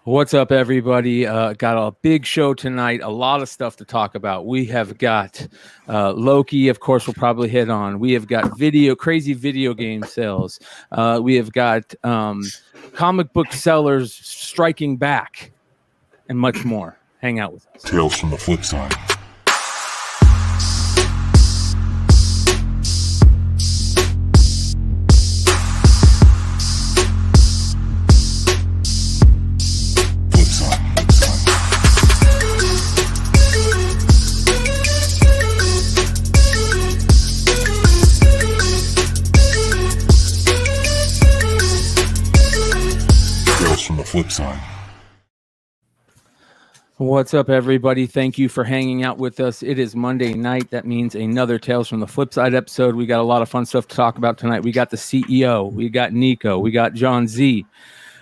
What's up, everybody? Got a big show tonight. A lot of stuff to talk about. We have got Loki, of course, we'll probably hit on. We have got crazy video game sales. We have got comic book sellers striking back, and much more. Hang out with us. Tales from the Flip Side. Flip side. What's up, everybody? Thank you for hanging out with us. It is Monday night. That means another Tales from the Flip Side episode. We got a lot of fun stuff to talk about tonight. We got the CEO, we got Nico, we got John Z,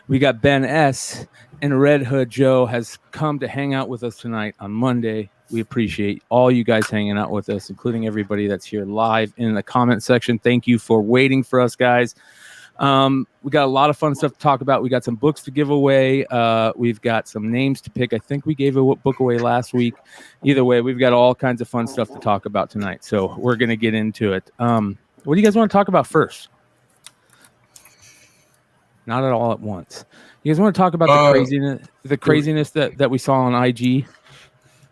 we got Ben S, and Red Hood Joe has come to hang out with us tonight on Monday. We appreciate all you guys hanging out with us, including everybody that's here live in the comment section. Thank you for waiting for us, guys. We got a lot of fun stuff to talk about. We got some books to give away. We've got some names to pick. I think we gave a book away last week. Either way, we've got all kinds of fun stuff to talk about tonight. So we're going to get into it. What do you guys want to talk about first? Not at all at once. You guys want to talk about the craziness that we saw on IG?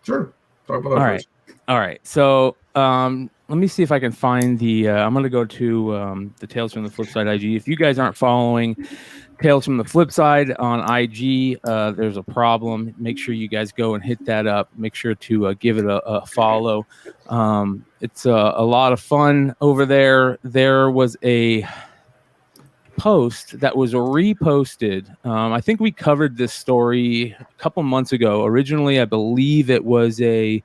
Sure. Talk about that first. All right. So, let me see if I can find the. I'm going to go to the Tales from the Flip Side IG. If you guys aren't following Tales from the Flip Side on IG, there's a problem. Make sure you guys go and hit that up. Make sure to give it a follow. It's a lot of fun over there. There was a post that was reposted. I think we covered this story a couple months ago. Originally, I believe it was a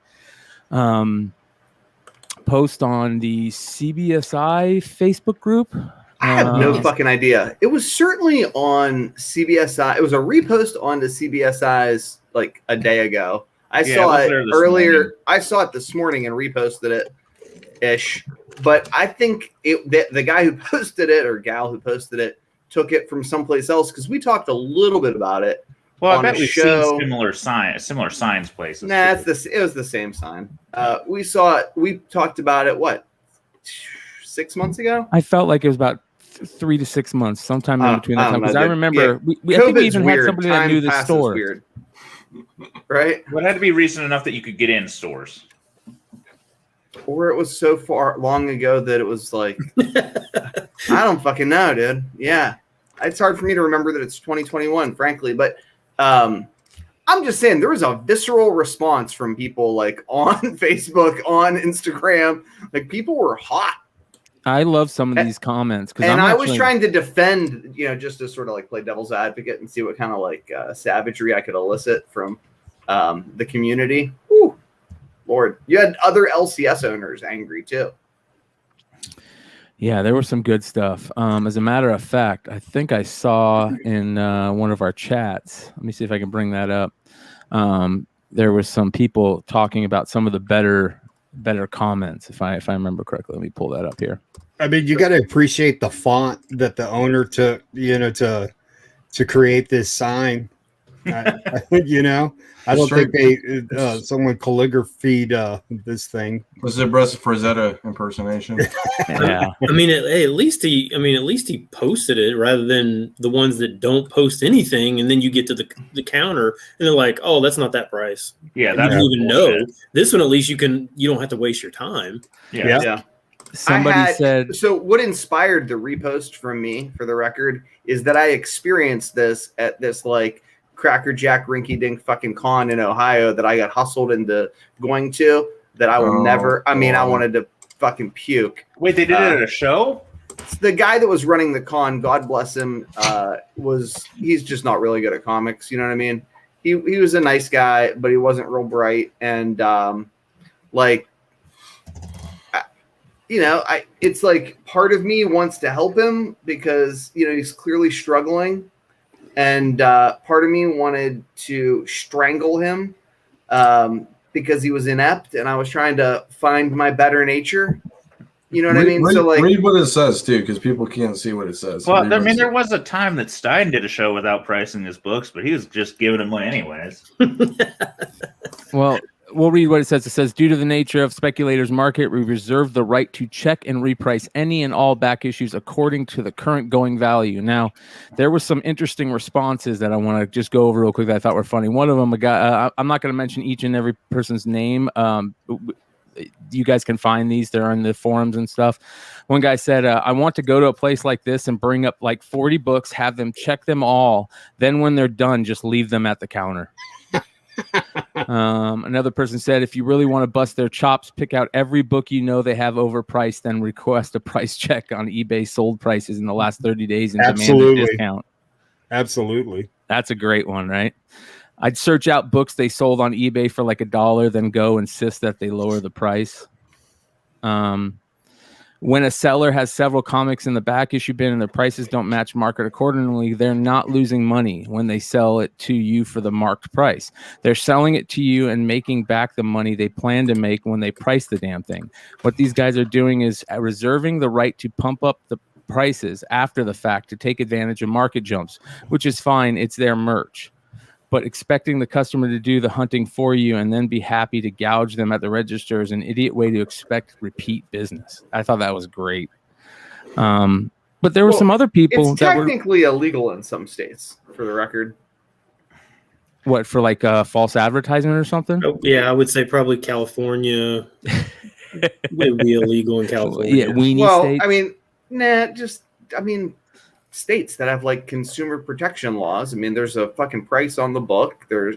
post on the CBSI Facebook group. I have no fucking idea. It was certainly on CBSI. It was a repost onto CBSI's like a day ago. I saw it earlier. Morning. I saw it this morning and reposted it ish. But I think the guy who posted it or gal who posted it took it from someplace else because we talked a little bit about it. Well, I bet we've seen similar signs places. Nah, it was the same sign. We saw it. We talked about it, what, 6 months ago? I felt like it was about 3 to 6 months, sometime in between that time. Because I remember, I think we even had somebody that knew the store. Weird. Right? Well, it had to be recent enough that you could get in stores. Or it was so far long ago that it was like, I don't fucking know, dude. Yeah. It's hard for me to remember that it's 2021, frankly, but I'm just saying there was a visceral response from people like on Facebook, on Instagram. Like people were hot. I love some of these comments. And I was trying to defend, just to sort of like play devil's advocate and see what kind of like savagery I could elicit from the community. Whew. Lord, you had other LCS owners angry too. Yeah, there was some good stuff. As a matter of fact, I think I saw in one of our chats, let me see if I can bring that up. There was some people talking about some of the better comments, if I remember correctly. Let me pull that up here. I mean, you got to appreciate the font that the owner took, to create this sign. I don't think someone calligraphied this thing. Was it Bressa Frazetta impersonation? Yeah. I mean, at least he posted it rather than the ones that don't post anything, and then you get to the counter and they're like, "Oh, that's not that price." Yeah, that's you don't even know. This one, at least you don't have to waste your time. Yeah. Somebody said. So what inspired the repost from me, for the record, is that I experienced this at this like Cracker Jack rinky dink fucking con in Ohio that I got hustled into going to that I will never. I mean, I wanted to fucking puke. Wait, they did it at a show? The guy that was running the con, God bless him, he's just not really good at comics. You know what I mean? He was a nice guy, but he wasn't real bright. And it's like part of me wants to help him because, he's clearly struggling. And part of me wanted to strangle him because he was inept, and I was trying to find my better nature. You know what I mean? So like, read what it says too, because people can't see what it says. Well, I mean, there was a time that Stein did a show without pricing his books, but he was just giving them away anyways. Well, we'll read what it says. It says, due to the nature of speculators market, we reserve the right to check and reprice any and all back issues according to the current going value. Now, there were some interesting responses that I want to just go over real quick that I thought were funny. One of them, a guy, I'm not going to mention each and every person's name. You guys can find these. They're on the forums and stuff. One guy said, I want to go to a place like this and bring up like 40 books, have them check them all. Then when they're done, just leave them at the counter. Another person said, if you really want to bust their chops, pick out every book you know they have overpriced, then request a price check on eBay sold prices in the last 30 days and demand a discount. Absolutely. That's a great one, right? I'd search out books they sold on eBay for like $1, then go insist that they lower the price. When a seller has several comics in the back issue bin and their prices don't match market accordingly, they're not losing money when they sell it to you for the marked price. They're selling it to you and making back the money they plan to make when they price the damn thing. What these guys are doing is reserving the right to pump up the prices after the fact to take advantage of market jumps, which is fine. It's their merch. But expecting the customer to do the hunting for you and then be happy to gouge them at the register is an idiot way to expect repeat business. I thought that was great. But there were some other people it's technically illegal in some states, for the record. What, for like false advertisement or something? Oh, yeah, I would say probably California. Would be illegal in California. Yeah, states. I mean, states that have like consumer protection laws. I mean, there's a fucking price on the book. There's,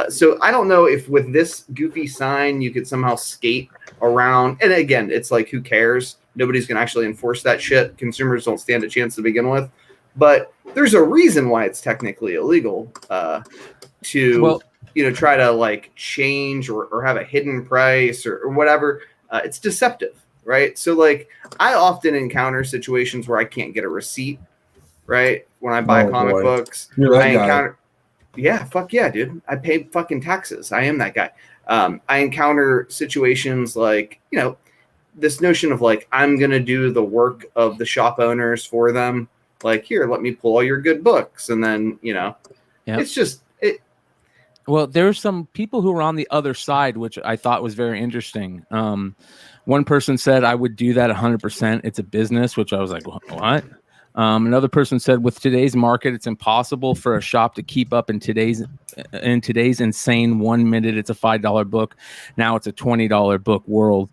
so I don't know if with this goofy sign you could somehow skate around. And again, it's like, who cares? Nobody's gonna actually enforce that shit. Consumers don't stand a chance to begin with. But there's a reason why it's technically illegal to try to like change or have a hidden price or whatever. It's deceptive. Right. So like I often encounter situations where I can't get a receipt. Right. When I buy comic books, yeah, fuck yeah, dude. I pay fucking taxes. I am that guy. I encounter situations like, this notion of like, I'm going to do the work of the shop owners for them. Like, here, let me pull all your good books. And then, it's just it. Well, there's some people who were on the other side, which I thought was very interesting. One person said, I would do that 100%. It's a business, which I was like, what? Another person said, with today's market, it's impossible for a shop to keep up in today's insane 1 minute. It's a $5 book. Now it's a $20 book world.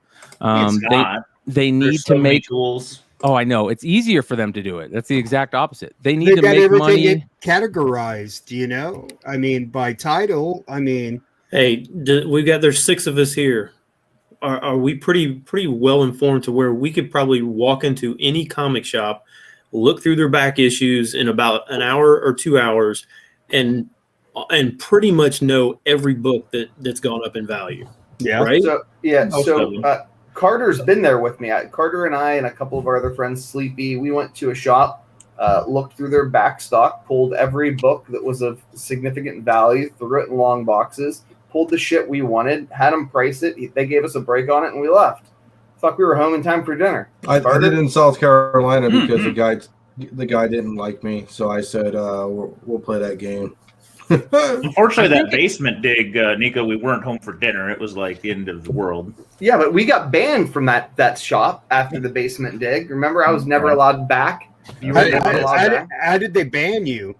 They need to make tools. Oh, I know. It's easier for them to do it. That's the exact opposite. They need They've to got make everything money. Categorized, I mean, by title. I mean, hey, there's 6 of us here. Are we pretty well informed to where we could probably walk into any comic shop, look through their back issues in about an hour or 2 hours, and pretty much know every book that's gone up in value? Yeah. Right. So Carter's been there with me. Carter and I and a couple of our other friends, Sleepy, we went to a shop, looked through their back stock, pulled every book that was of significant value, threw it in long boxes, pulled the shit we wanted, had them price it. They gave us a break on it, and we left. Fuck, we were home in time for dinner. I did in South Carolina because the guy didn't like me, so I said, we'll play that game. Unfortunately, that basement dig, Nico, we weren't home for dinner. It was like the end of the world. Yeah, but we got banned from that shop after the basement dig. Remember, I was never allowed back. How did they ban you?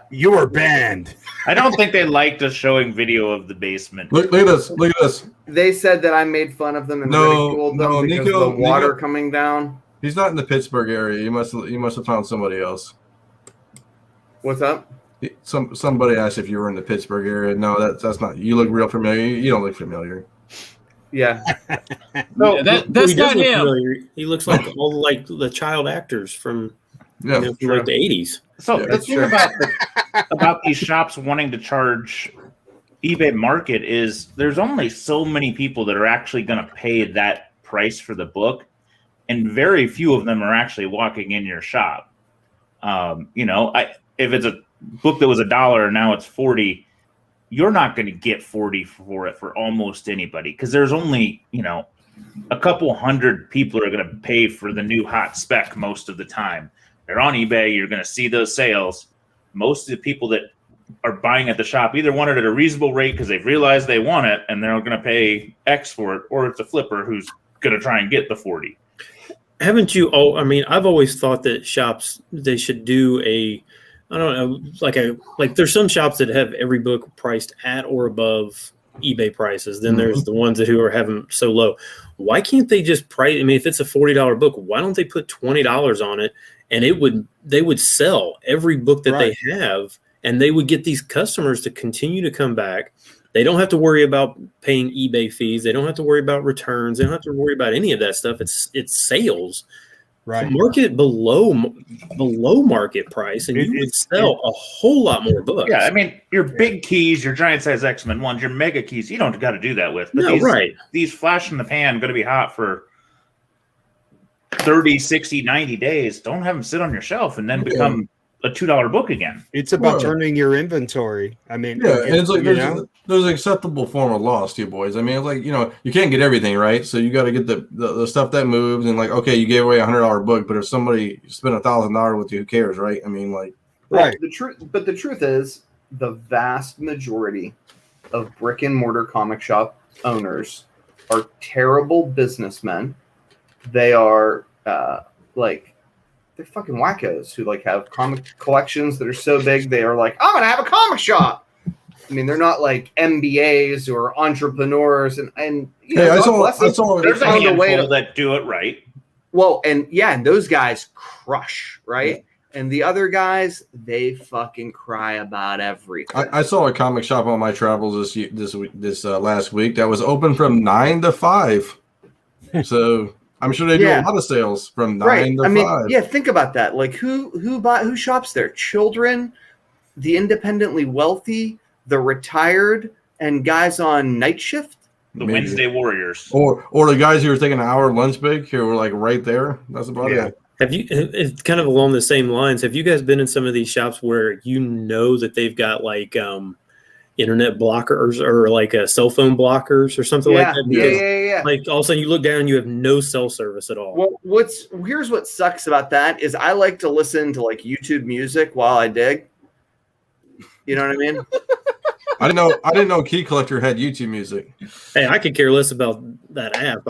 You were banned. I don't think they liked us showing video of the basement. Look at this. Look at this. They said that I made fun of them and ridiculed them because of the water coming down. He's not in the Pittsburgh area. You must have found somebody else. What's up? Somebody asked if you were in the Pittsburgh area. No, that's not. You look real familiar. You don't look familiar. Yeah. No, that's not him. Familiar. He looks like all like the child actors from from like the 80s. So the thing about these shops wanting to charge eBay market is there's only so many people that are actually going to pay that price for the book, and very few of them are actually walking in your shop. If it's a book that was $1 and now it's $40, you're not going to get $40 for it for almost anybody because there's only a couple hundred people are going to pay for the new hot spec most of the time. They're on eBay. You're going to see those sales. Most of the people that are buying at the shop either want it at a reasonable rate because they've realized they want it and they're going to pay X for it, or it's a flipper who's going to try and get the 40. Haven't you? I mean, I've always thought that shops, they should do I don't know, like there's some shops that have every book priced at or above eBay prices. Then there's the ones who are having so low. Why can't they just price? I mean, if it's a $40 book, why don't they put $20 on it, and they would sell every book that they have, and they would get these customers to continue to come back. They don't have to worry about paying eBay fees. They don't have to worry about returns. They don't have to worry about any of that stuff. It's sales. Right. Market below market price, and you would sell a whole lot more books. Yeah, I mean, your big keys, your giant size X-Men ones, your mega keys, you don't got to do that with. But these flash in the pan going to be hot for 30, 60, 90 days. Don't have them sit on your shelf and then become a $2 book again. It's about turning your inventory. I mean, and it's like there's an acceptable form of loss to you boys. I mean, it's like, you can't get everything, right? So you got to get the stuff that moves, and like, okay, you gave away $100 book, but if somebody spent $1,000 with you, who cares, right? I mean, like, right. The truth is, the vast majority of brick and mortar comic shop owners are terrible businessmen. They are they're fucking wackos who like have comic collections that are so big they are like, I'm gonna have a comic shop. I mean, they're not like MBAs or entrepreneurs, and I saw there's a handful that do it right. Well, and those guys crush, right? Yeah. And the other guys, they fucking cry about everything. I saw a comic shop on my travels this last week that was open from 9 to 5. So I'm sure they do a lot of sales from 9 to 5. Yeah, think about that. Like who shops there? Children, the independently wealthy, the retired, and guys on night shift. The Wednesday Warriors. Or the guys who were taking an hour lunch break who were like right there. That's about it. Have you, it's kind of along the same lines, have you guys been in some of these shops where that they've got like internet blockers or like cell phone blockers or something like that? Yeah. Like all of a sudden you look down and you have no cell service at all. Well, here's what sucks about that is I like to listen to like YouTube music while I dig. You know what I mean? I didn't know Key Collector had YouTube music. Hey, I could care less about that app.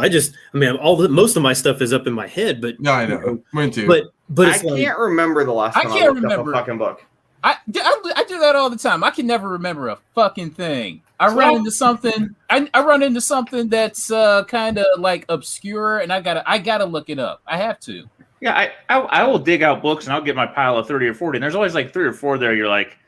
Most of my stuff is up in my head, but no, I know. Mine too. But I can't remember the last time I looked up a fucking book. I do that all the time. I can never remember a fucking thing. I run into something that's kind of like obscure, and I gotta look it up. I have to. Yeah, I will dig out books and I'll get my pile of 30 or 40, and there's always like 3 or 4 there. You're like,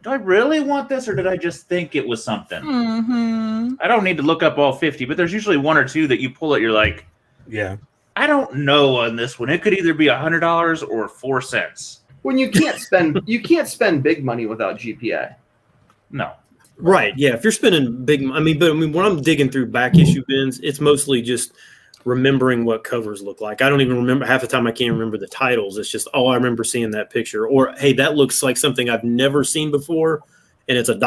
do I really want this, or did I just think it was something? Mm-hmm. I don't need to look up all 50, but there's usually 1 or 2 that you pull it. You're like, yeah, I don't know on this one. It could either be $100 or 4 cents. When you can't spend big money without GPA. No. Right. Yeah. If you're spending big, when I'm digging through back issue bins, it's mostly just remembering what covers look like. I don't even remember half the time. I can't remember the titles. It's just, I remember seeing that picture, or, hey, that looks like something I've never seen before, and it's $1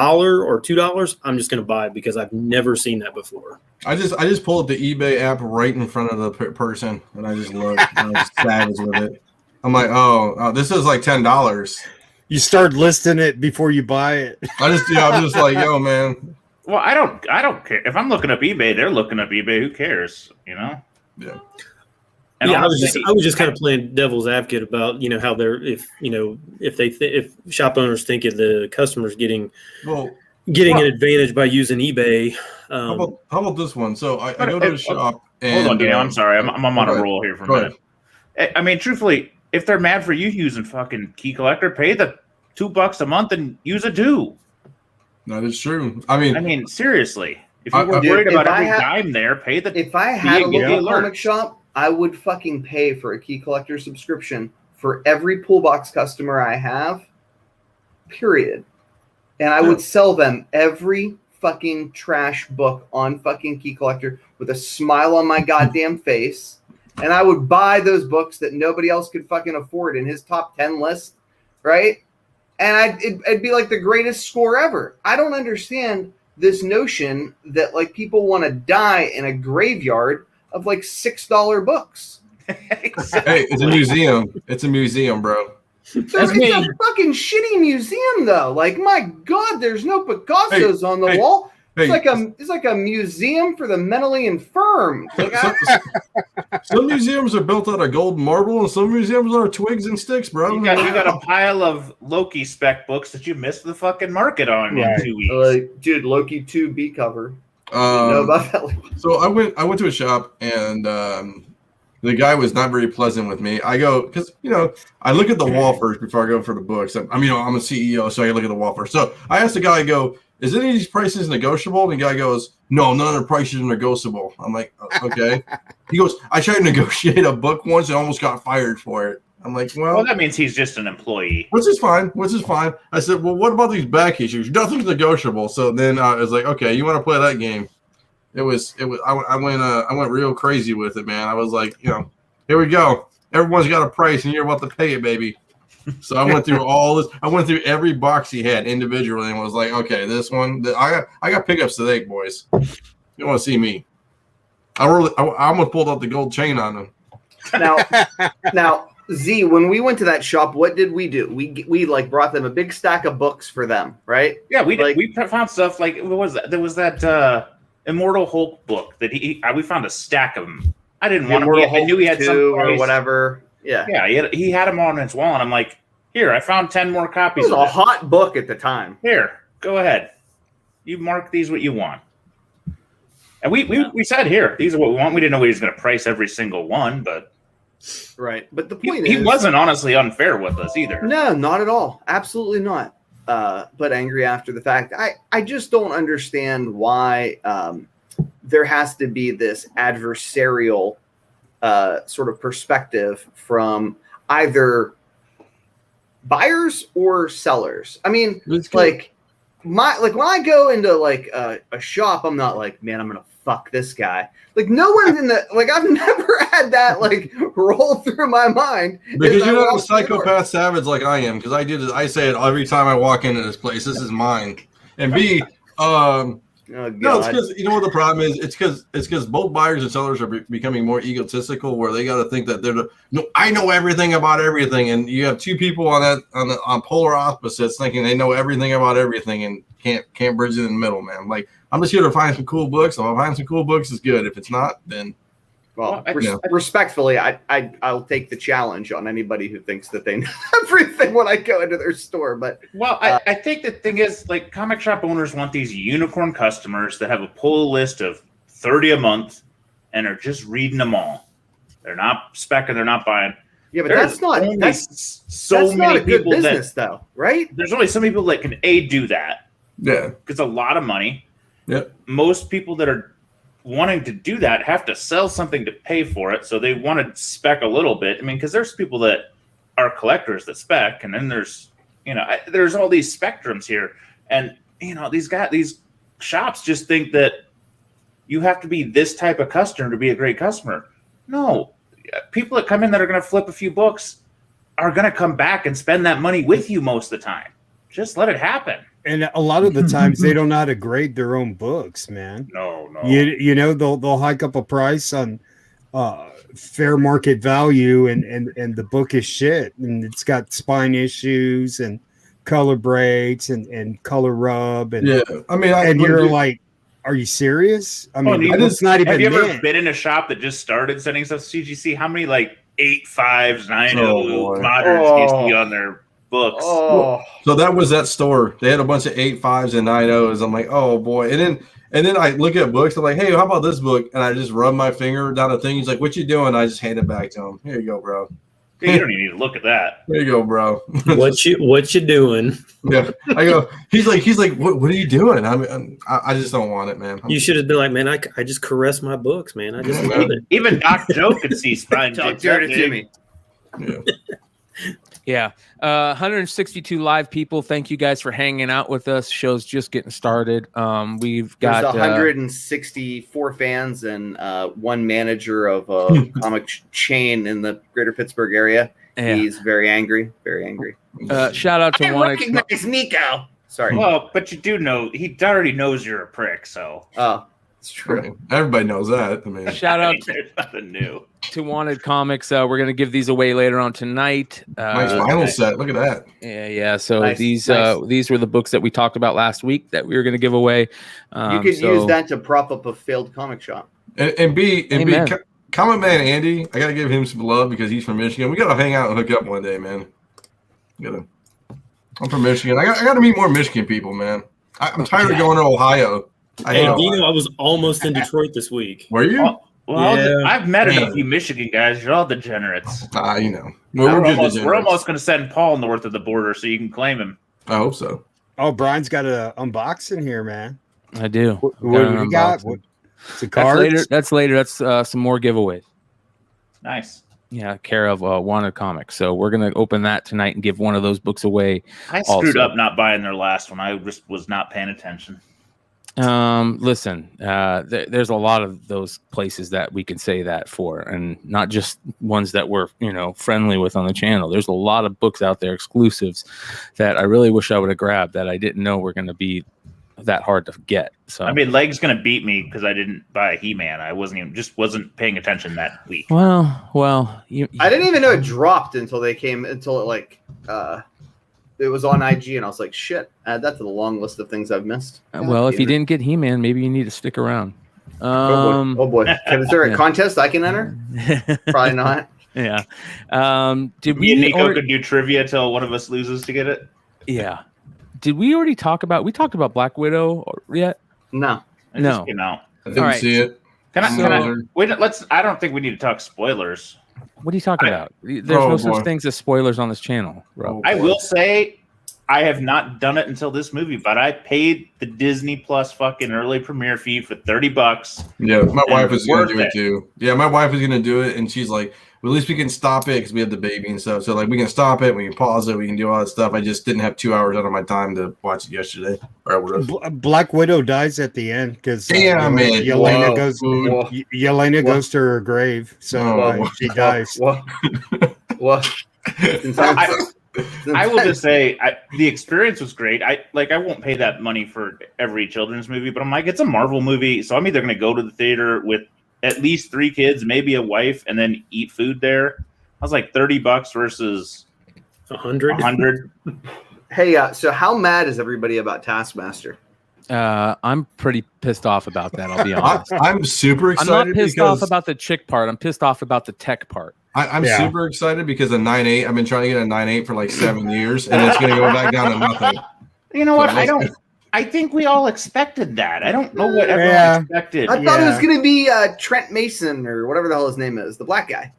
or $2. I'm just going to buy it because I've never seen that before. I just pulled the eBay app right in front of the person, and I just looked. And I was savage with it. I'm like, oh, this is like $10. You start listing it before you buy it. I'm just like, yo, man. Well, I don't care if I'm looking up eBay. They're looking up eBay. Who cares? Yeah. And I was just kind of playing devil's advocate about how they're if shop owners think of the customers getting an advantage by using eBay. How about this one? So I go to a shop. And, hold on, Daniel. I'm sorry. I'm on a roll here for a minute. I mean, truthfully, if they're mad for you using fucking Key Collector, pay the $2 a month and use a do. That is true. I mean, seriously. If you were worried about every dime there, pay the. If I had a local comic shop, I would fucking pay for a Key Collector subscription for every pull box customer I have. Period. And I would sell them every fucking trash book on fucking Key Collector with a smile on my goddamn face. And I would buy those books that nobody else could fucking afford in his top 10 list, right? And it'd be like the greatest score ever. I don't understand this notion that like people want to die in a graveyard of like $6 books. Hey, it's a museum. It's a museum, bro. It's a fucking shitty museum, though. Like, my God, there's no Picassos on the wall. It's like a museum for the mentally infirm. Like, some museums are built out of gold and marble, and some museums are twigs and sticks, bro. You got a pile of Loki spec books that you missed the fucking market on in 2 weeks. Dude, Loki 2B cover. Know about that? So I went to a shop, and the guy was not very pleasant with me. I go, because, I look at the wall first before I go for the books. I'm a CEO, so I look at the wall first. So I asked the guy, I go, is any of these prices negotiable? And the guy goes, no, none of the prices are negotiable. I'm like, okay. He goes, I tried to negotiate a book once and almost got fired for it. I'm like, well, that means he's just an employee. Which is fine. I said, well, what about these back issues? Nothing's negotiable. So then I was like, okay, you want to play that game? I went real crazy with it, man. I was like, here we go. Everyone's got a price and you're about to pay it, baby. So I went through all this. I went through every box he had individually and was like, okay, this one. I got pickups today, boys. You want to see me? I almost pulled out the gold chain on them. Now, Z, when we went to that shop, what did we do? We like brought them a big stack of books for them, right? Yeah, we found stuff like what was that? There was that Immortal Hulk book that we found a stack of them. I didn't want to. I knew he had some or whatever. Yeah. He had them on his wall, and I'm like, here, I found 10 more copies. It was a hot book at the time. Here, go ahead. You mark these what you want. And we said, here, these are what we want. We didn't know he was going to price every single one, but right. But the point he wasn't honestly unfair with us either. No, not at all. Absolutely not. But angry after the fact. I just don't understand why there has to be this adversarial sort of perspective from either buyers or sellers. I mean, like when I go into like a shop, I'm not like, man, I'm gonna fuck this guy. Like no one's in the like I've never had that like roll through my mind. Because you're not a psychopath savage like I am, because I do this, I say it every time I walk into this place, this is mine. And B, no, it's because you know what the problem is. It's because both buyers and sellers are becoming more egotistical, where they got to think that I know everything about everything, and you have two people on polar opposites thinking they know everything about everything and can't bridge it in the middle, man. Like I'm just here to find some cool books. If I find some cool books, it's good. If it's not, then respectfully, I'll take the challenge on anybody who thinks that they know everything when I go into their store. But I think the thing is, like, comic shop owners want these unicorn customers that have a pull list of 30 a month and are just reading them all. They're not specking, they're not buying. Yeah, but that's not many a good people business, though, right? There's only some people that can do that. Yeah, it's a lot of money. Yeah, most people that are wanting to do that have to sell something to pay for it, so they want to spec a little bit. I mean, because there's people that are collectors that spec, and then there's there's all these spectrums here, and these shops just think that you have to be this type of customer to be a great customer. No, people that come in that are going to flip a few books are going to come back and spend that money with you most of the time. Just let it happen. And a lot of the times they don't know how to grade their own books, man. No. They'll hike up a price on fair market value, and the book is shit, and it's got spine issues and color breaks and color rub, and you're like, are you serious? I mean, it's not even. Have you ever been in a shop that just started sending stuff to CGC? How many like 8.5s, 9.0 moderns do you see on their books? So that was that store. They had a bunch of 8.5s and 9.0s. I'm like, oh boy. And then I look at books. I'm like, hey, how about this book? And I just rub my finger down the thing. He's like, what you doing? I just hand it back to him. Here you go, bro. You don't even need to look at that. There you go, bro. What you doing? Yeah. I go. He's like, what are you doing? I just don't want it, man. You should have been like, man, I just caress my books, man. I just love it. Even Doc Joe could see spine. Talk dirty to me. Yeah. 162 live people. Thank you guys for hanging out with us. Show's just getting started. We've got 164 fans and one manager of a comic chain in the greater Pittsburgh area. Yeah. He's very angry. Very angry. Shout out to I recognize Nico. Sorry. Well, but you do know he already knows you're a prick, so. Oh. It's true. Right. Everybody knows that. I mean, Shout out There's nothing new. to Wanted Comics. We're going to give these away later on tonight. nice vinyl set. Look at that. Yeah. So Nice, these nice. these were the books that we talked about last week that we were going to give away. You could use that to prop up a failed comic shop. And B, Comic Man Andy, I got to give him some love because he's from Michigan. We got to hang out and hook up one day, man. I'm from Michigan. I got to meet more Michigan people, man. I'm tired of going to Ohio. I was almost in Detroit this week. Were you? Well, I've met a few Michigan guys. You're all degenerates. You know. We're almost going to send Paul north of the border so you can claim him. I hope so. Oh, Brian's got an unboxing here, man. I do. What do you got? It's a card. That's later. That's some more giveaways. Nice. Yeah, care of Wanted Comics. So we're gonna open that tonight and give one of those books away. I screwed up not buying their last one. I just was not paying attention. Listen, there's a lot of those places that we can say that for, and not just ones that we're friendly with on the channel. There's a lot of books out there, exclusives, that I really wish I would have grabbed that I didn't know were going to be that hard to get. So I mean, Leg's gonna beat me because I didn't buy a He-Man. I wasn't paying attention that week. Well, I didn't even know it dropped until it was on IG, and I was like, shit, add that to the long list of things I've missed. Well, if you didn't get He-Man, maybe you need to stick around. Oh boy. Is there a contest I can enter? Probably not. Yeah. Did we and Nico could do trivia till one of us loses to get it? Yeah. Did we already talk about Black Widow yet? No. No. I didn't see it. I don't think we need to talk spoilers. What are you talking about? There's no such things as spoilers on this channel, bro. I will say I have not done it until this movie, but I paid the Disney Plus fucking early premiere fee for $30. Yeah, my wife is going to do it too. Yeah, my wife is going to do it, and she's like, well, at least we can stop it because we have the baby and stuff. So, like, we can stop it, we can pause it, we can do all that stuff. I just didn't have 2 hours out of my time to watch it yesterday. Black Widow dies at the end because Yelena goes to her grave, so she dies. I will just say the experience was great. I won't pay that money for every children's movie, but I'm like, it's a Marvel movie, so I'm either going to go to the theater with at least 3 kids, maybe a wife, and then eat food there. I was like $30 versus 100. Hey, so how mad is everybody about Taskmaster? I'm pretty pissed off about that. I'll be honest. I'm super excited. I'm not pissed off about the chick part. I'm pissed off about the tech part. I'm super excited because a 9.8. I've been trying to get a 9.8 for like 7 years, and it's going to go back down to nothing. You know what? I think we all expected that. I don't know what everyone expected. I thought it was going to be Trent Mason or whatever the hell his name is, the black guy.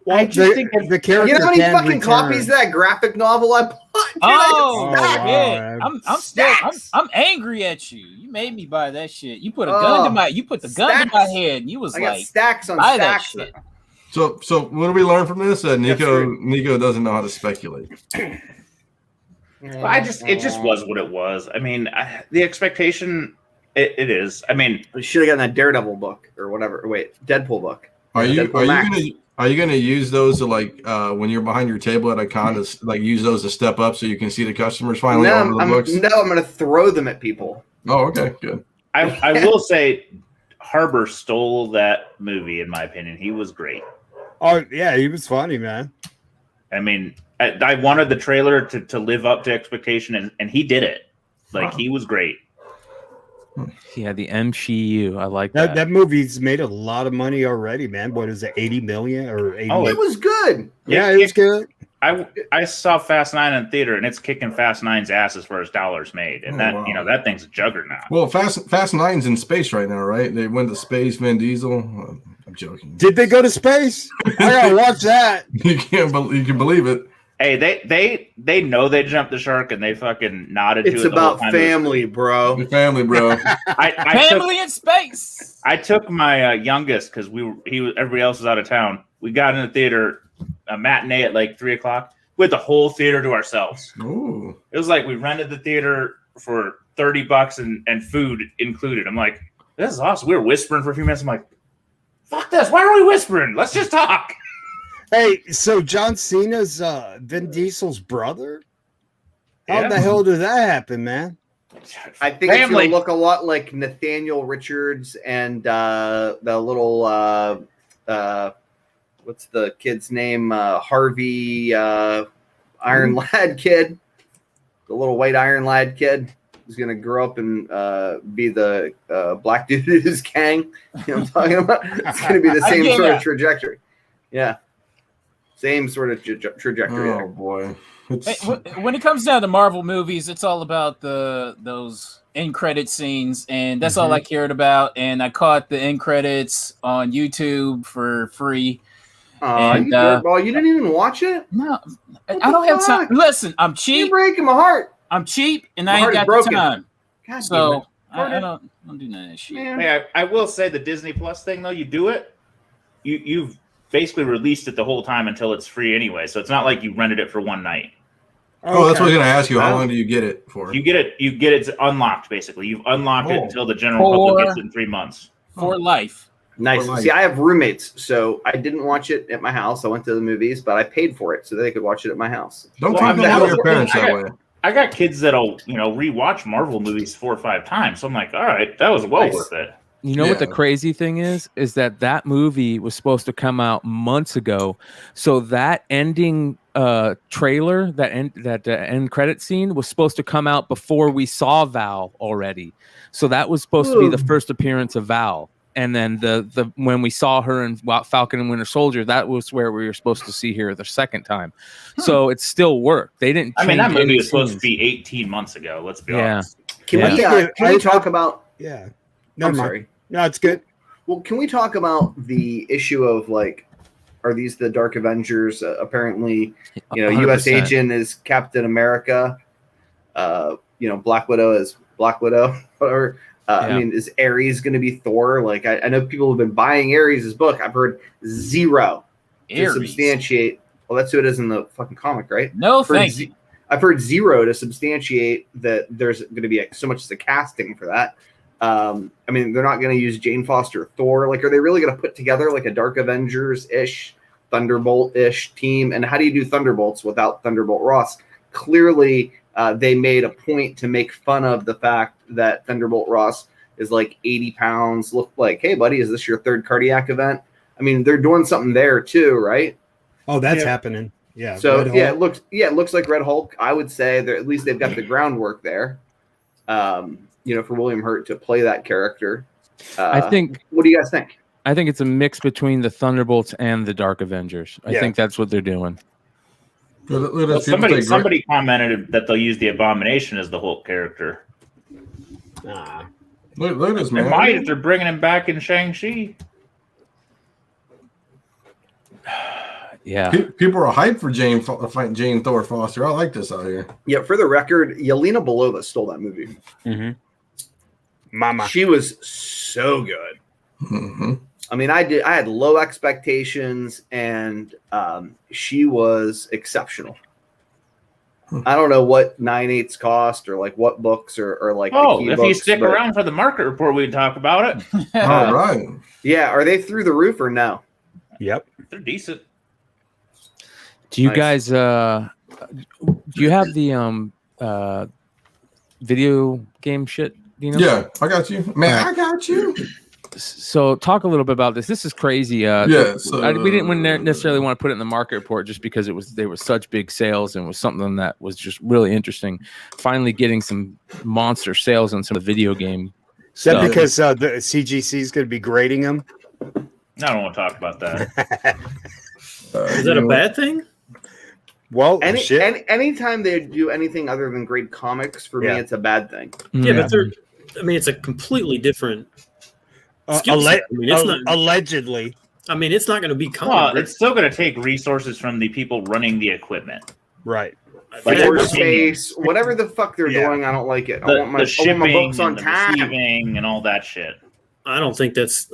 Well, I just think the character. You know how many fucking copies of that graphic novel I bought? I'm angry at you. You made me buy that shit. You put a gun to my head, and you was like, stacks on buy stacks. that shit. So what do we learn from this? Nico doesn't know how to speculate. It just was what it was. I mean, the expectation it is. I mean, we should have gotten that Daredevil book or whatever. Wait, Deadpool book. Are you gonna use those to like when you're behind your table at a con to like use those to step up so you can see the customers finally over the books? No, I'm gonna throw them at people. Oh, okay, good. I will say Harbor stole that movie in my opinion. He was great. Oh yeah, he was funny, man. I mean, I wanted the trailer to live up to expectation, and he did it. Like, he was great. Yeah, the MCU. I like that. That movie's made a lot of money already, man. What is it, 80 million or 80? Oh, it was good. Yeah, it was good. I saw Fast 9 in theater, and it's kicking Fast 9's ass as far as dollars made, and that thing's a juggernaut. Well, Fast 9's in space right now, right? They went to space. Vin Diesel. I'm joking. Did they go to space? I gotta watch that. You can believe it. Hey, they know they jumped the shark, and they fucking nodded to it. It's about family, bro. Family, bro. Family in space. I took my youngest because everybody else was out of town. We got in the theater. A matinee at like 3:00. We had the whole theater to ourselves. Ooh. It was like we rented the theater for $30 and food included. I'm like, this is awesome. We were whispering for a few minutes. I'm like, fuck this. Why are we whispering? Let's just talk. Hey, so John Cena's Vin Diesel's brother? How the hell did that happen, man? I think it's going to look a lot like Nathaniel Richards and the little what's the kid's name? Harvey Iron Lad kid, the little white Iron Lad kid. Who's going to grow up and be the black dude who's Kang. You know what I'm talking about? It's going to be the same sort of trajectory. Yeah. Same sort of trajectory. Oh, boy. When it comes down to Marvel movies, it's all about those end credit scenes, and that's all I cared about. And I caught the end credits on YouTube for free. You dirtball! You didn't even watch it? No, I don't have time. Listen, I'm cheap. You're breaking my heart. I'm cheap, and I ain't got the time. God, so I don't do none of that shit. Hey, I will say the Disney Plus thing though. You do it, you've basically released it the whole time until it's free anyway. So it's not like you rented it for one night. Oh, that's what I was going to ask you. How long do you get it for? You get it unlocked basically. You've unlocked it until the general public gets it in 3 months. For life. Nice. See, I have roommates, so I didn't watch it at my house. I went to the movies, but I paid for it so they could watch it at my house. Don't treat your parents that way. I got kids that'll rewatch Marvel movies 4 or 5 times. So I'm like, all right, that was well worth it. You know what the crazy thing is that movie was supposed to come out months ago. So that ending trailer, that end credit scene was supposed to come out before we saw Val already. So that was supposed to be the first appearance of Val. And then the when we saw her in Falcon and Winter Soldier, that was where we were supposed to see her the second time. So it still worked. They didn't. I mean, that movie was supposed to be 18 months ago. Let's be honest. Can we talk about? Yeah. No, I'm sorry. No, it's good. Well, can we talk about the issue of are these the Dark Avengers? Apparently, 100%. U.S. Agent is Captain America. Black Widow is Black Widow. Whatever. I mean, is Ares going to be Thor? I know people have been buying Ares' book. I've heard zero to substantiate. Well, that's who it is in the fucking comic, right? No, thank you. I've heard zero to substantiate that there's going to be so much as the casting for that. I mean, they're not going to use Jane Foster Thor. Are they really going to put together a Dark Avengers-ish, Thunderbolt-ish team? And how do you do Thunderbolts without Thunderbolt Ross? Clearly, they made a point to make fun of the fact that Thunderbolt Ross is 80 pounds. Look like, hey, buddy, is this your third cardiac event? I mean, they're doing something there too, right? Oh, that's happening. Yeah. So it looks like Red Hulk. I would say at least they've got the groundwork there. For William Hurt to play that character. I think. What do you guys think? I think it's a mix between the Thunderbolts and the Dark Avengers. I think that's what they're doing. Well, somebody commented that they'll use the Abomination as the Hulk character. Look at this, man. They might if they're bringing him back in Shang-Chi. Yeah. People are hyped for Jane Thor Foster. I like this out here. Yeah, for the record, Yelena Belova stole that movie. Mm-hmm. Mama. She was so good. Mm-hmm. I mean, I had low expectations, and she was exceptional. I don't know what 9/8 cost or what books or the if you stick around for the market report, we'd talk about it. All right. Yeah, are they through the roof or no? Yep, they're decent. Do you guys do you have the video game shit? Do you know? Yeah, I got you, man. I got you. So talk a little bit about this. This is crazy. We didn't necessarily want to put it in the market report just because they were such big sales and was something that was just really interesting. Finally getting some monster sales on some of the video game stuff. Is that because the CGC is going to be grading them? I don't want to talk about that. Is that a bad thing? Well, anytime they do anything other than grade comics, for me, it's a bad thing. Yeah, but it's a completely different. Allegedly. I mean, it's not going to be comic. Well, it's still going to take resources from the people running the equipment. Right. Space, whatever the fuck they're doing, I don't like it. I want my books on time. Receiving and all that shit. I don't think it's.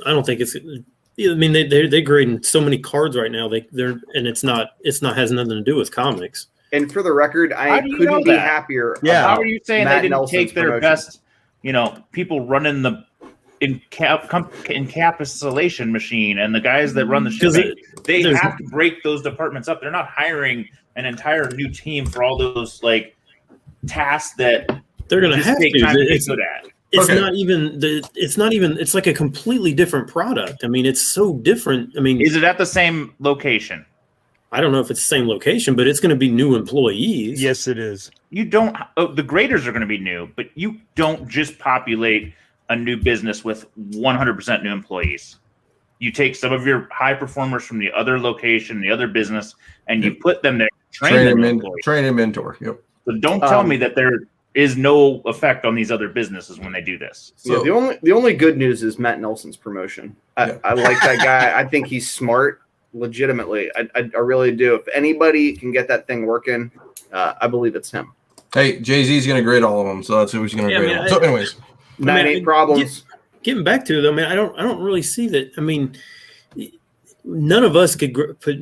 I mean, they're grading so many cards right now. It's not has nothing to do with comics. And for the record, I couldn't be happier. How are you saying Matt they didn't Nelson's take their best? People running the encapsulation machine and the guys that run the shipping. They have to break those departments up. They're not hiring an entire new team for all those tasks that They're going to have to. It's good at. It's not even it's like a completely different product. I mean, it's so different. I mean, is it at the same location? I don't know if it's the same location, but it's going to be new employees. Yes, it is. You don't. The graders are going to be new, but you don't just populate a new business with 100% new employees. You take some of your high performers from the other location, the other business, and you put them there, train and mentor. Yep. So don't tell me that there is no effect on these other businesses when they do this. So the only good news is Matt Nelson's promotion. I like that guy. I think he's smart. Legitimately, I really do. If anybody can get that thing working, I believe it's him. Hey, Jay-Z's going to grade all of them, so that's who's going to grade them. So, anyways, 8 problems. Getting back to it, I mean, I don't really see that. I mean, none of us could put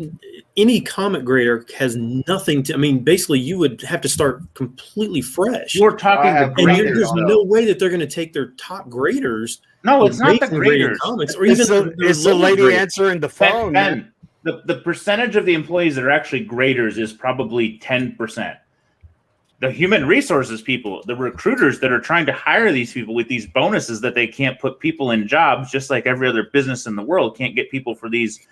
any comic grader has nothing to. I mean, basically, you would have to start completely fresh. We're talking the graders. There's no way that they're going to take their top graders. No, it's not the graders. Comics, or even it's the lady answering the phone. Ben, the percentage of the employees that are actually graders is probably 10%. The human resources people, the recruiters that are trying to hire these people with these bonuses that they can't put people in jobs, just like every other business in the world can't get people for these,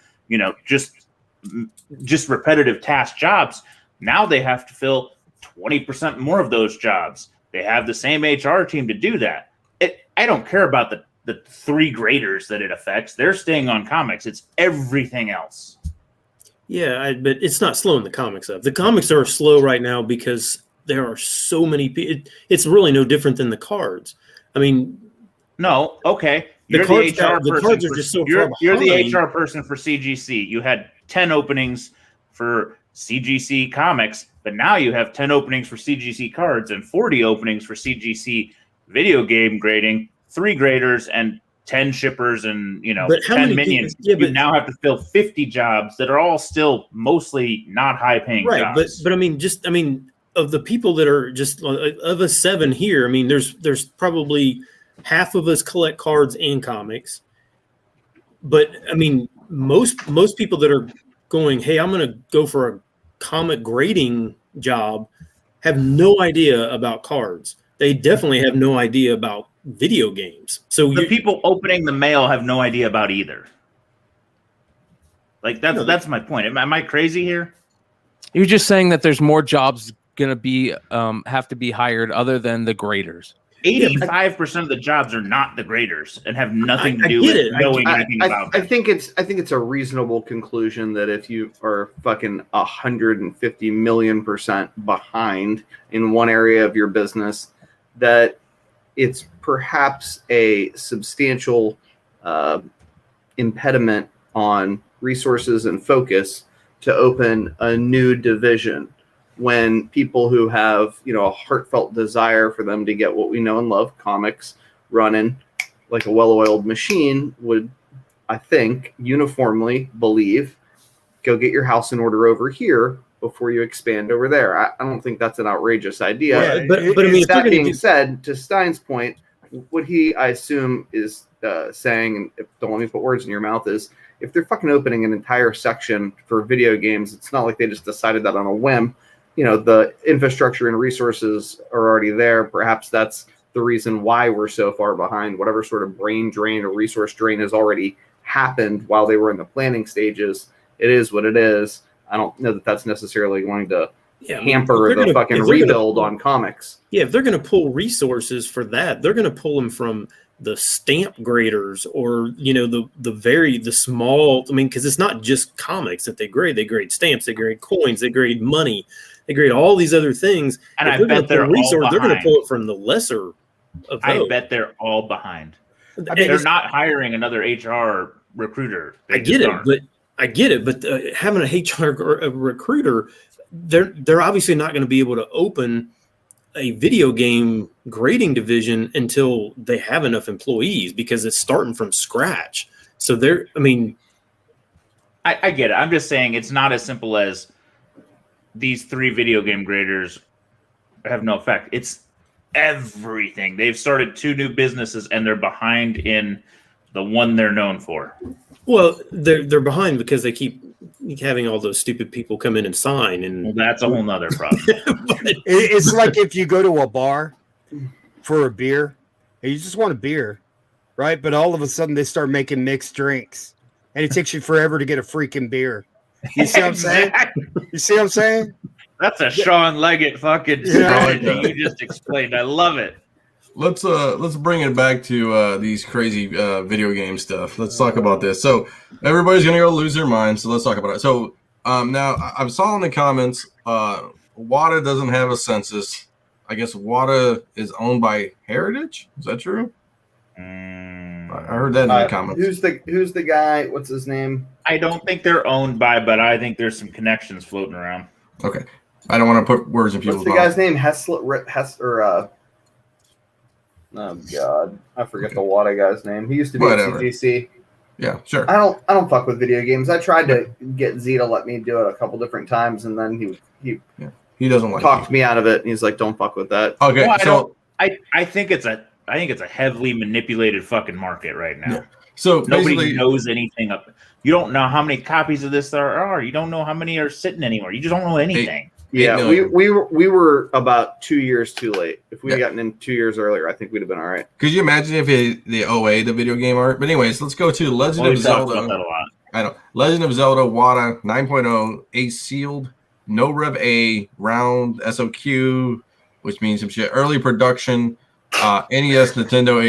just repetitive task jobs. Now they have to fill 20% more of those jobs. They have the same HR team to do that. I don't care about the 3 graders that it affects. They're staying on comics. It's everything else. Yeah, but it's not slowing the comics up. The comics are slow right now because there are so many people. It's really no different than the cards. I mean, no, okay. You're the HR person. You're the HR person for CGC. You had 10 openings for CGC comics, but now you have 10 openings for CGC cards and 40 openings for CGC video game grading, 3 graders and 10 shippers and 10 minions. You now have to fill 50 jobs that are all still mostly not high paying jobs. But I mean, of the people that are just of us 7 here, I mean, there's probably half of us collect cards and comics. But I mean, most people that are going, hey, I'm going to go for a comic grading job, have no idea about cards. They definitely have no idea about video games. So the people opening the mail have no idea about either. Like that's my point. Am I crazy here? You're just saying that there's more jobs going to be have to be hired other than the graders. 85% of the jobs are not the graders and have nothing to do with knowing anything about them. I think it's a reasonable conclusion that if you are fucking 150 million% behind in one area of your business, that it's perhaps a substantial impediment on resources and focus to open a new division when people who have, a heartfelt desire for them to get what we know and love, comics, running like a well-oiled machine, would, I think, uniformly believe, go get your house in order over here before you expand over there. I don't think that's an outrageous idea. Yeah, but I mean, that being said, to Stein's point, what he, I assume, is saying, and don't let me put words in your mouth, is if they're fucking opening an entire section for video games, it's not like they just decided that on a whim. The infrastructure and resources are already there. Perhaps that's the reason why we're so far behind. Whatever sort of brain drain or resource drain has already happened while they were in the planning stages. It is what it is. I don't know that that's necessarily going to hamper the fucking rebuild on comics. Yeah, if they're going to pull resources for that, they're going to pull them from the stamp graders or the small. I mean, because it's not just comics that they grade. They grade stamps. They grade coins. They grade money. They grade all these other things. And I bet they're all behind. They're going to pull it from the lesser of those. I bet they're all behind. They're not hiring another HR recruiter. I get it, but having a HR recruiter, they're obviously not going to be able to open a video game grading division until they have enough employees because it's starting from scratch. So I get it. I'm just saying it's not as simple as these 3 video game graders have no effect. It's everything. They've started 2 new businesses and they're behind in the one they're known for. Well, they're behind because they keep having all those stupid people come in and sign, and that's a whole nother problem. It's like if you go to a bar for a beer, and you just want a beer, right? But all of a sudden they start making mixed drinks, and it takes you forever to get a freaking beer. You see what I'm saying? You see what I'm saying? That's a Sean Leggett fucking strategy you just explained. I love it. Let's bring it back to these crazy video game stuff. Let's talk about this. So everybody's gonna go lose their mind. So let's talk about it. So now I saw in the comments, WATA doesn't have a census. I guess WATA is owned by Heritage. Is that true? I heard that in the comments. Who's the guy? What's his name? I don't think they're owned by, but I think there's some connections floating around. Okay, I don't want to put words in people's mouths. What's the guy's name? Hessler. Oh God, I forget the WATA guy's name. He used to be at CGC. Yeah, sure. I don't fuck with video games. I tried to get Z to let me do it a couple different times, and then he doesn't like talked me out of it. And he's like, "Don't fuck with that." Okay, well, I think it's a heavily manipulated fucking market right now. Yeah. So nobody knows anything up. You don't know how many copies of this there are. You don't know how many are sitting anywhere. You just don't know anything. Yeah, we were about 2 years too late. If we had gotten in 2 years earlier, I think we'd have been all right. Could you imagine if the OA, the video game art? But anyways, let's go to Legend of Zelda. I know. Legend of Zelda WATA 9.0 A sealed, no Rev A, round SOQ, which means some shit. Early production, NES Nintendo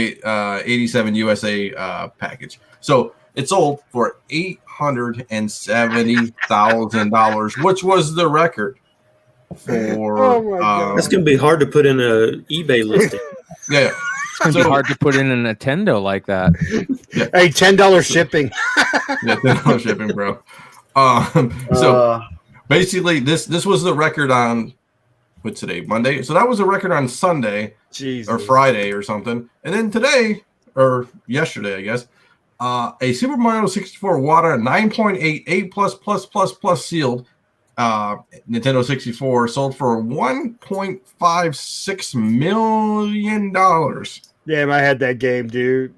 87 USA package. So it sold for $870,000, which was the record. That's gonna be hard to put in a eBay listing. Yeah, it's gonna be hard to put in a Nintendo like that. Yeah. Hey, $10 shipping. Yeah, $10 shipping, bro. So basically, this was the record on what's today, Monday. So that was a record on Sunday or Friday or something, and then today or yesterday, I guess, a Super Mario 64 WATA 9.8 A++++ sealed. Nintendo 64 sold for $1.56 million. Damn, I had that game, dude.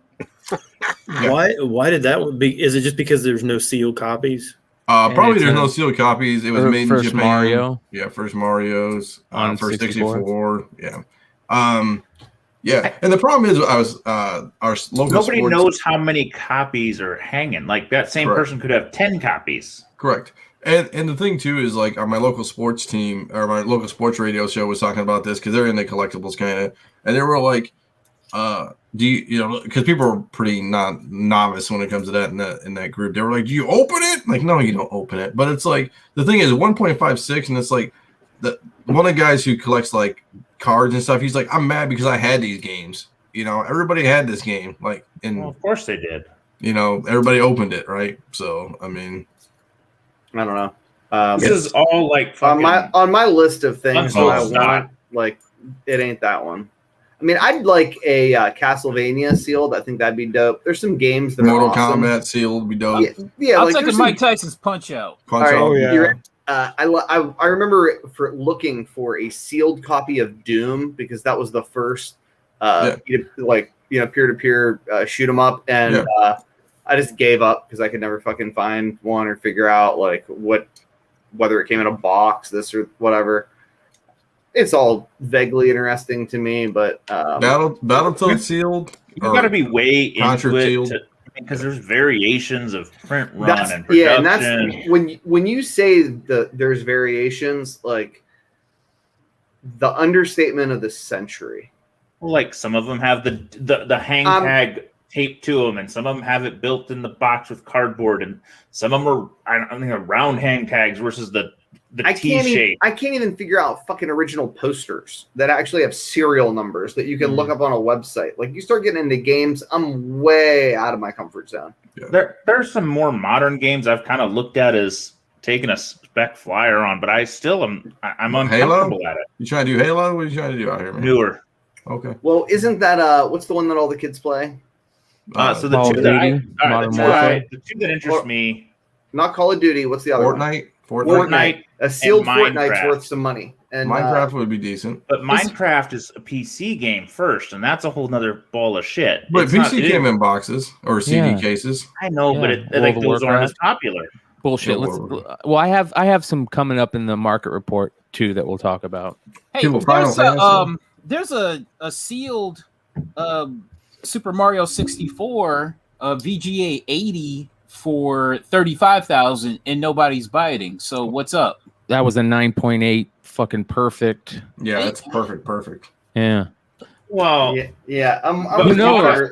Why did that one be? Is it just because there's no sealed copies? Probably there's no sealed copies. It was made in Japan. Mario. Yeah, first Mario's on first 64. Yeah. Yeah, and the problem is, our local nobody knows how many copies are hanging. Like that same person could have 10 copies. Correct. And the thing too is like on my local sports team or my local sports radio show was talking about this because they're in the collectibles kind of, and they were like, do you because people are pretty novice when it comes to that in that group. They were like, do you open it? Like, no, you don't open it. But it's like the thing is 1.56, and it's like one of the guys who collects like cards and stuff. He's like, I'm mad because I had these games. Everybody had this game. Like, and of course they did. Everybody opened it, right? So I mean. I don't know. This is all like on my list of things that I want. Like, it ain't that one. I mean, I'd like a Castlevania sealed. I think that'd be dope. There's some games that Mortal are awesome. Kombat sealed would be dope. Yeah, I'll take Mike Tyson's Punch Out. Oh yeah. I remember looking for a sealed copy of Doom because that was the first peer-to-peer shoot 'em up, and I just gave up because I could never fucking find one or figure out like whether it came in a box, this or whatever. It's all vaguely interesting to me, but Battletoad sealed. You got to be way into it because there's variations of print run and production. Yeah, and that's when you say there's variations, like the understatement of the century. Well, like some of them have the hang tag taped to them, and some of them have it built in the box with cardboard, and some of them are round hang tags versus the T shape. I can't even figure out fucking original posters that actually have serial numbers that you can look up on a website. Like, you start getting into games, I'm way out of my comfort zone. Yeah. There's some more modern games I've kind of looked at as taking a spec flyer on, but I still I'm uncomfortable at it. You trying to do Halo? What are you trying to do out here, man? Newer. Okay. Well, isn't that what's the one that all the kids play? So the two that interest me. Not Call of Duty. What's the other one? Fortnite. A sealed Fortnite's worth some money. And Minecraft would be decent. But Minecraft is a PC game first, and that's a whole nother ball of shit. But PC came in boxes or CD cases. I know, but those aren't as popular. Bullshit. I have some coming up in the market report too that we'll talk about. Hey, there's a sealed Super Mario 64 VGA 80 for 35,000 and nobody's biting. So what's up? That was a 9.8 fucking perfect. Yeah, that's perfect. Yeah. Well, yeah. Who knows?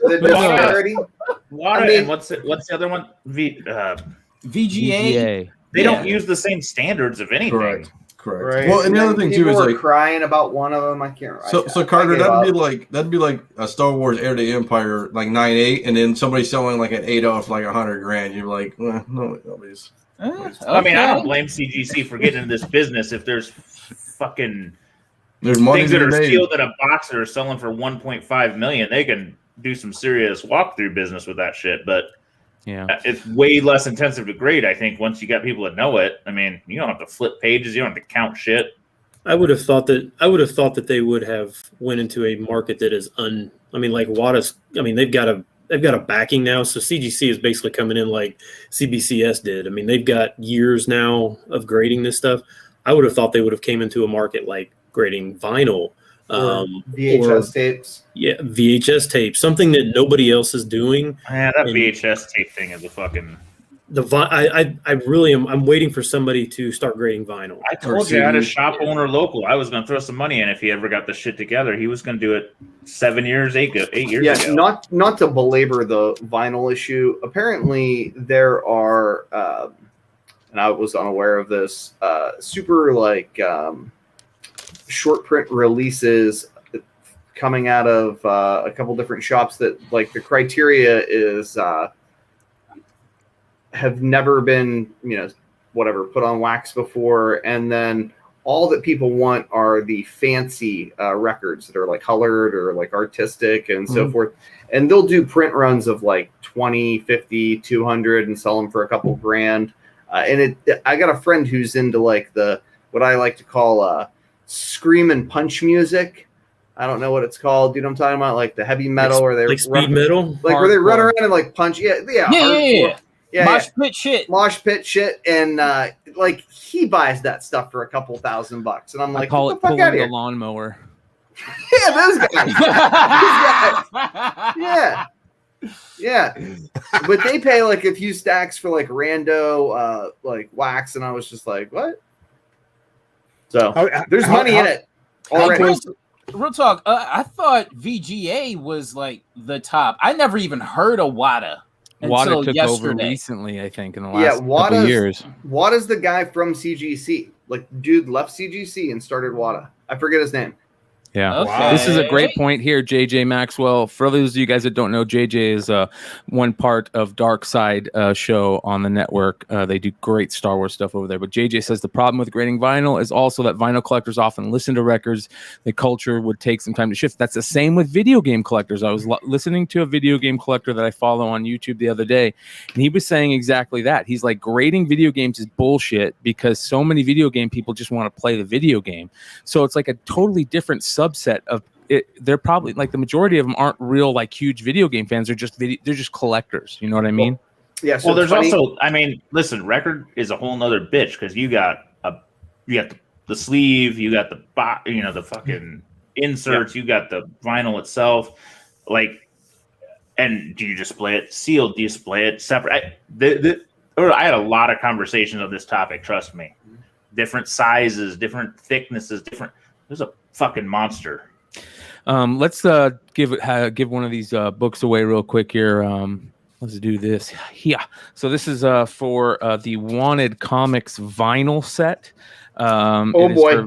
Water, and what's the other one? VGA. They don't use the same standards of anything. Correct. Right. Well, and the other thing too is like crying about one of them. I can't. So Carter, that'd be like a Star Wars Heir to Empire, like 9.8, and then somebody selling like an 8.0 for like $100,000. You're like, well, nobody's. Okay. I mean, I don't blame CGC for getting into this business if there's fucking money things that are made. sealed in a box that are selling for 1.5 million. They can do some serious walkthrough business with that shit, but yeah, it's way less intensive to grade. I think once you got people that know it. I mean, you don't have to flip pages, you don't have to count shit. I would have thought that they would have went into a market that is like Wada's. I mean, they've got a backing now, so CGC is basically coming in like CBCS did. I mean, they've got years now of grading this stuff. I would have thought they would have came into a market like grading vinyl, VHS tapes. Yeah, VHS tapes, something that nobody else is doing. Yeah, that VHS tape thing is a fucking. I really am. I'm waiting for somebody to start grading vinyl. I told you I had a shop owner local. I was going to throw some money in if he ever got the shit together. He was going to do it 8 years ago. Not to belabor the vinyl issue. Apparently, there are, and I was unaware of this, super short print releases coming out of a couple different shops that like the criteria is. Have never been, put on wax before. And then all that people want are the fancy records that are like colored or like artistic and so forth. And they'll do print runs of like 20, 50, 200 and sell them for a couple grand. I got a friend who's into like what I like to call scream and punch music. I don't know what it's called. You know what I'm talking about? Like the heavy metal or they like speed metal, like where they run around and like punch. Yeah. Mosh pit shit. And like he buys that stuff for a couple $1,000. And I'm like, I call it pulling the lawnmower. Yeah, those guys. Yeah. But they pay like a few stacks for like rando like wax. And I was just like, what? So there's money in it already. Real talk. I thought VGA was like the top. I never even heard of WADA. WADA took over recently, I think, in the last couple years. WADA's the guy from CGC. Like, dude left CGC and started WADA. I forget his name. Yeah. Okay. This is a great point here, JJ Maxwell. For those of you guys that don't know, JJ is one part of Dark Side show on the network. They do great Star Wars stuff over there. But JJ says the problem with grading vinyl is also that vinyl collectors often listen to records. The culture would take some time to shift. That's the same with video game collectors. I was listening to a video game collector that I follow on YouTube the other day, and he was saying exactly that. He's like, grading video games is bullshit because so many video game people just want to play the video game. So it's like a totally different subset of it. They're probably like the majority of them aren't real like huge video game fans. They're just collectors. You know what I mean? Yeah. So well, there's also, I mean, listen, record is a whole nother bitch because you got the sleeve, you got the the fucking inserts, you got the vinyl itself, like, and do you display it sealed? Do you display it separate? I had a lot of conversations on this topic. Trust me, different sizes, different thicknesses, different. There's a fucking monster. Let's give one of these books away real quick here. Let's do this. Yeah. So this is for the Wanted Comics vinyl set. Oh boy.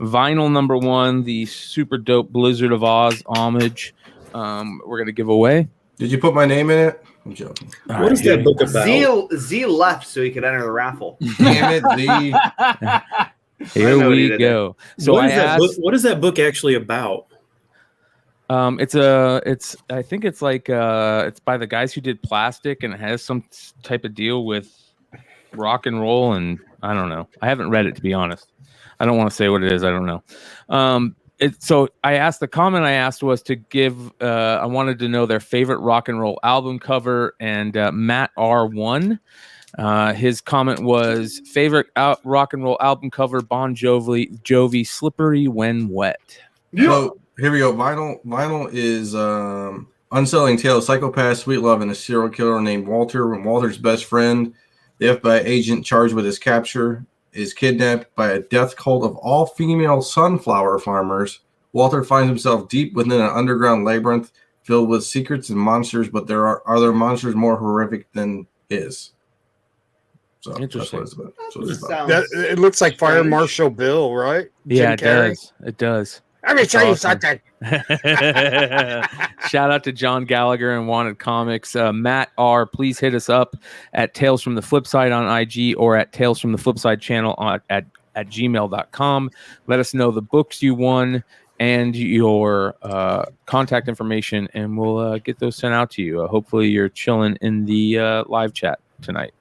Vinyl number 1, the super dope Blizzard of Oz homage. We're gonna give away. Did you put my name in it? I'm joking. What is that book about? Z left so he could enter the raffle. Damn it, Z. Here we go. So what is that book actually about? I think it's like it's by the guys who did Plastic, and it has some type of deal with rock and roll, and I don't know. I haven't read it, to be honest. I don't want to say what it is. I don't know. So the comment I asked was to give, I wanted to know their favorite rock and roll album cover, and Matt R1. His comment was favorite rock and roll album cover, Bon Jovi, Slippery When Wet. So Here we go. Vinyl is unsettling tale of psychopath, sweet love, and a serial killer named Walter. When Walter's best friend, the FBI agent charged with his capture, is kidnapped by a death cult of all female sunflower farmers. Walter finds himself deep within an underground labyrinth filled with secrets and monsters, but there are other monsters more horrific than his. So Interesting. That's what it's about. It looks like Fire Marshal Bill, right? Yeah, Jim Carrey. does. It does. Let me show you something. Shout out to John Gallagher and Wanted Comics. Matt R, please hit us up at Tales from the Flipside on IG or at Tales from the Flipside channel at gmail.com. Let us know the books you won and your contact information, and we'll get those sent out to you. Hopefully you're chilling in the live chat tonight.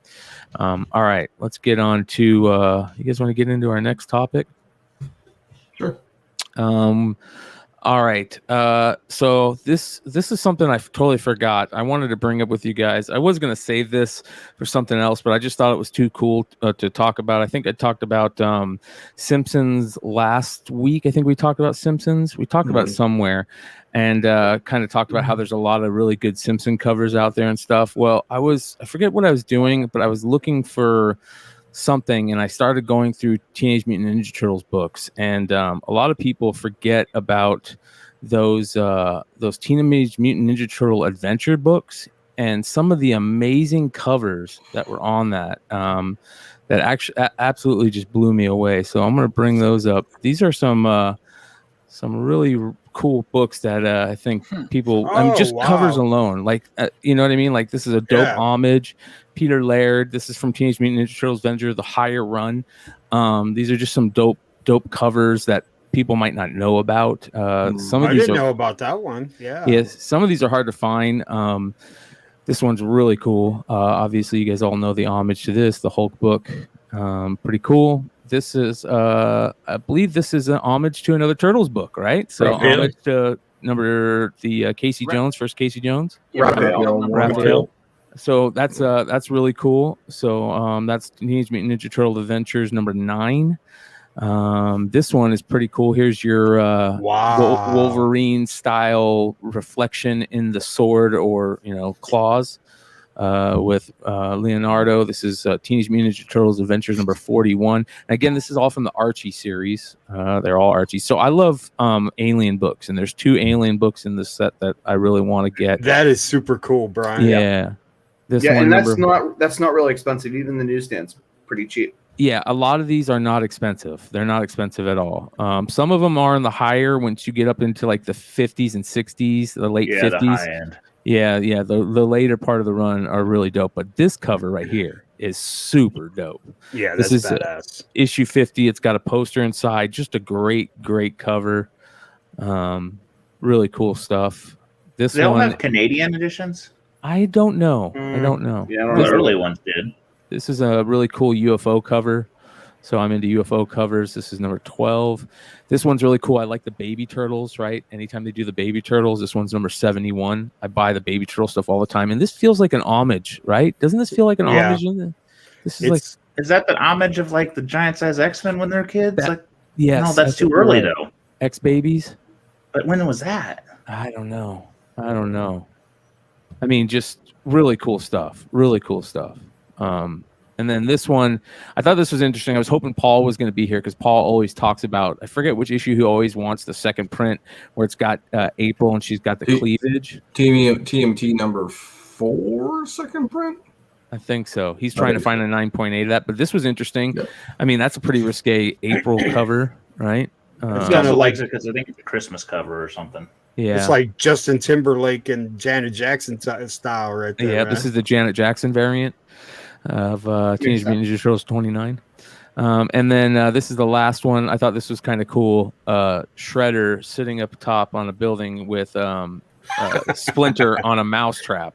All right, let's get on to you guys want to get into our next topic? Sure. All right. So this is something I totally forgot. I wanted to bring up with you guys. I was going to save this for something else, but I just thought it was too cool to talk about. I think I talked about Simpsons last week. I think we talked about Simpsons. We talked about it somewhere, and kind of talked about how there's a lot of really good Simpson covers out there and stuff. Well, I forget what I was doing, but I was looking for something, and I started going through Teenage Mutant Ninja Turtles books, and a lot of people forget about those Teenage Mutant Ninja Turtle adventure books and some of the amazing covers that were on that that actually absolutely just blew me away. So I'm going to bring those up. These are some really cool books that I think people, covers alone, like you know what I mean, like this is a dope homage. Peter Laird, this is from Teenage Mutant Ninja Turtles Avenger, The Higher Run. These are just some dope covers that people might not know about. Some of I these didn't know about that one. Yes, some of these are hard to find. This one's really cool. Obviously you guys all know the homage to this, the Hulk book. Pretty cool. This is I believe this is an homage to another Turtles book, right? So homage to Casey Jones, first Casey Jones. Raphael. So that's really cool. So that's Teenage Mutant Ninja Turtle Adventures number 9. This one is pretty cool. Here's your Wolverine style reflection in the sword or claws with Leonardo. This is Teenage Mutant Ninja Turtles Adventures number 41. And again, this is all from the Archie series. They're all Archie. So I love Alien books, and there's 2 Alien books in this set that I really want to get. That is super cool, Brian. Yeah. And that's not really expensive. Even the newsstand's pretty cheap. Yeah, a lot of these are not expensive. They're not expensive at all. Some of them are in the higher once you get up into like the 50s and 60s, the late 50s. The high end. Yeah. The later part of the run are really dope. But this cover right here is super dope. Yeah, this is badass. Issue 50. It's got a poster inside. Just a great cover. Really cool stuff. This they all one have Canadian editions? I don't know. Yeah, I don't know. The early ones did. This is a really cool UFO cover. So I'm into UFO covers. This is number 12. This one's really cool. I like the baby turtles, right? Anytime they do the baby turtles, this one's number 71. I buy the baby turtle stuff all the time. And this feels like an homage, right? Doesn't this feel like an homage? This is is that the homage of like the giant size X-Men when they're kids? Yes. No, that's too early though. X-Babies? But when was that? I don't know. I mean, just really cool stuff. And then this one, I thought this was interesting. I was hoping Paul was going to be here because Paul always talks about, I forget which issue he always wants the second print where it's got April and she's got the cleavage. TMT number 4 second print? I think so. He's trying to find a 9.8 of that, but this was interesting. Yeah. I mean, that's a pretty risque April cover, right? It's kind of like because I think it's a Christmas cover or something. Yeah, it's like Justin Timberlake and Janet Jackson style right there. Yeah, right? This is the Janet Jackson variant of Teenage Mutant Ninja Turtles 29. And then this is the last one. I thought this was kind of cool. Shredder sitting up top on a building with Splinter on a mousetrap.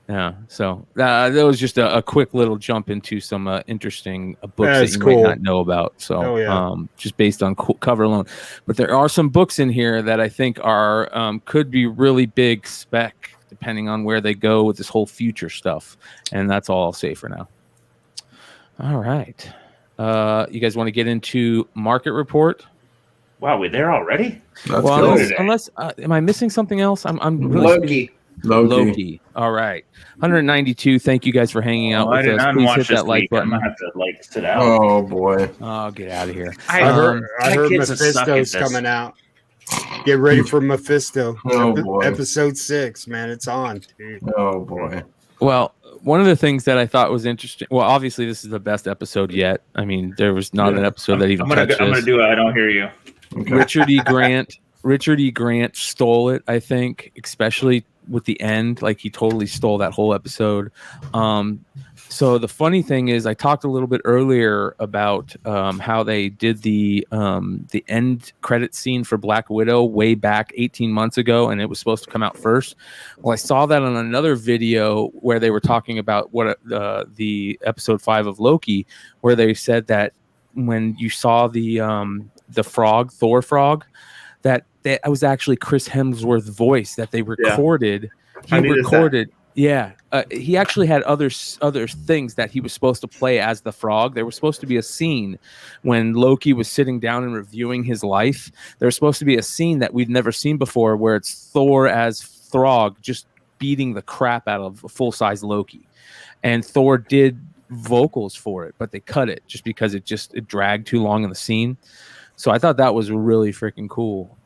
Yeah, so that was just a quick little jump into some interesting books that you might not know about. So just based on cover alone. But there are some books in here that I think are could be really big spec depending on where they go with this whole future stuff. And that's all I'll say for now. All right. You guys want to get into market report? Wow, we're there already? That's Well, good. unless am I missing something else? I'm really Loki. Loki. All right. 192. Thank you guys for hanging out I with did us. not Please watch hit this that like week. I'm button. gonna have to sit out. Oh boy. Oh, get out of here. I heard my kids suck at Mephisto's this. coming out. Get ready for Mephisto. Oh, boy. Episode 6, man. It's on, dude. Oh boy. Well, one of the things that I thought was interesting. Well, obviously, this is the best episode yet. I mean, there was not an episode that even touched I'm gonna this. do it. I don't hear you. Okay. Richard E. Grant stole it, I think, especially with the end. Like, he totally stole that whole episode. So the funny thing is, I talked a little bit earlier about how they did the end credit scene for Black Widow way back 18 months ago, and it was supposed to come out first. Well, I saw that on another video where they were talking about what the episode 5 of Loki, where they said that when you saw the frog, Thor frog, that was actually Chris Hemsworth's voice that they recorded. Yeah. He recorded. Yeah, he actually had other things that he was supposed to play as the frog. There was supposed to be a scene when Loki was sitting down and reviewing his life. There was supposed to be a scene that we'd never seen before where it's Thor as Throg just beating the crap out of a full-size Loki. And Thor did vocals for it, but they cut it just because it dragged too long in the scene. So I thought that was really freaking cool.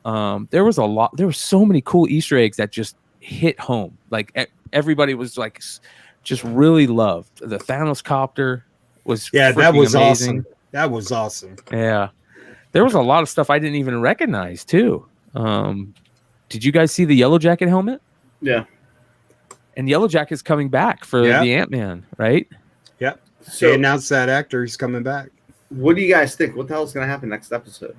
There was so many cool Easter eggs that just hit home. Like, everybody was like, just really loved the Thanos copter. That was amazing. awesome. That was awesome. Yeah, there was a lot of stuff I didn't even recognize too. Did you guys see the Yellow Jacket helmet? Yeah. And Yellow Jacket's coming back for the Ant-Man, right? Yep. So they announced that actor he's coming back. What do you guys think? What the hell is going to happen next episode?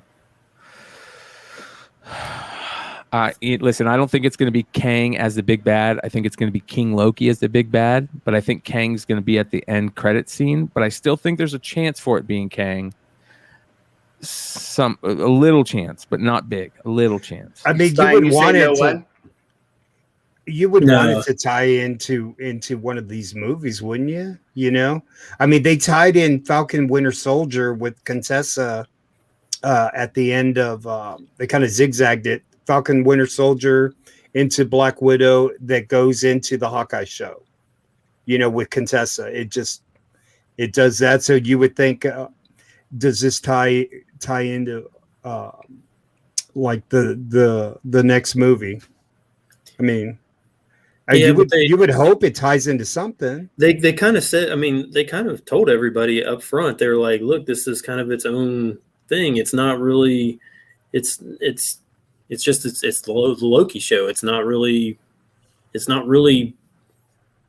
Listen, I don't think it's going to be Kang as the big bad. I think it's going to be King Loki as the big bad. But I think Kang's going to be at the end credit scene. But I still think there's a chance for it being Kang. A little chance, but not big. A little chance. I mean, Stein, you would want it want it to tie into one of these movies, wouldn't you? You know, I mean, they tied in Falcon Winter Soldier with Contessa at the end of. They kind of zigzagged it. Falcon Winter Soldier into Black Widow that goes into the Hawkeye show. You know, with Contessa, it does that. So you would think, does this tie into like the next movie? I mean. Yeah, you would hope it ties into something. They kind of said, I mean, they kind of told everybody up front. They're like, look, this is kind of its own thing. It's not really, it's the Loki show. It's not really,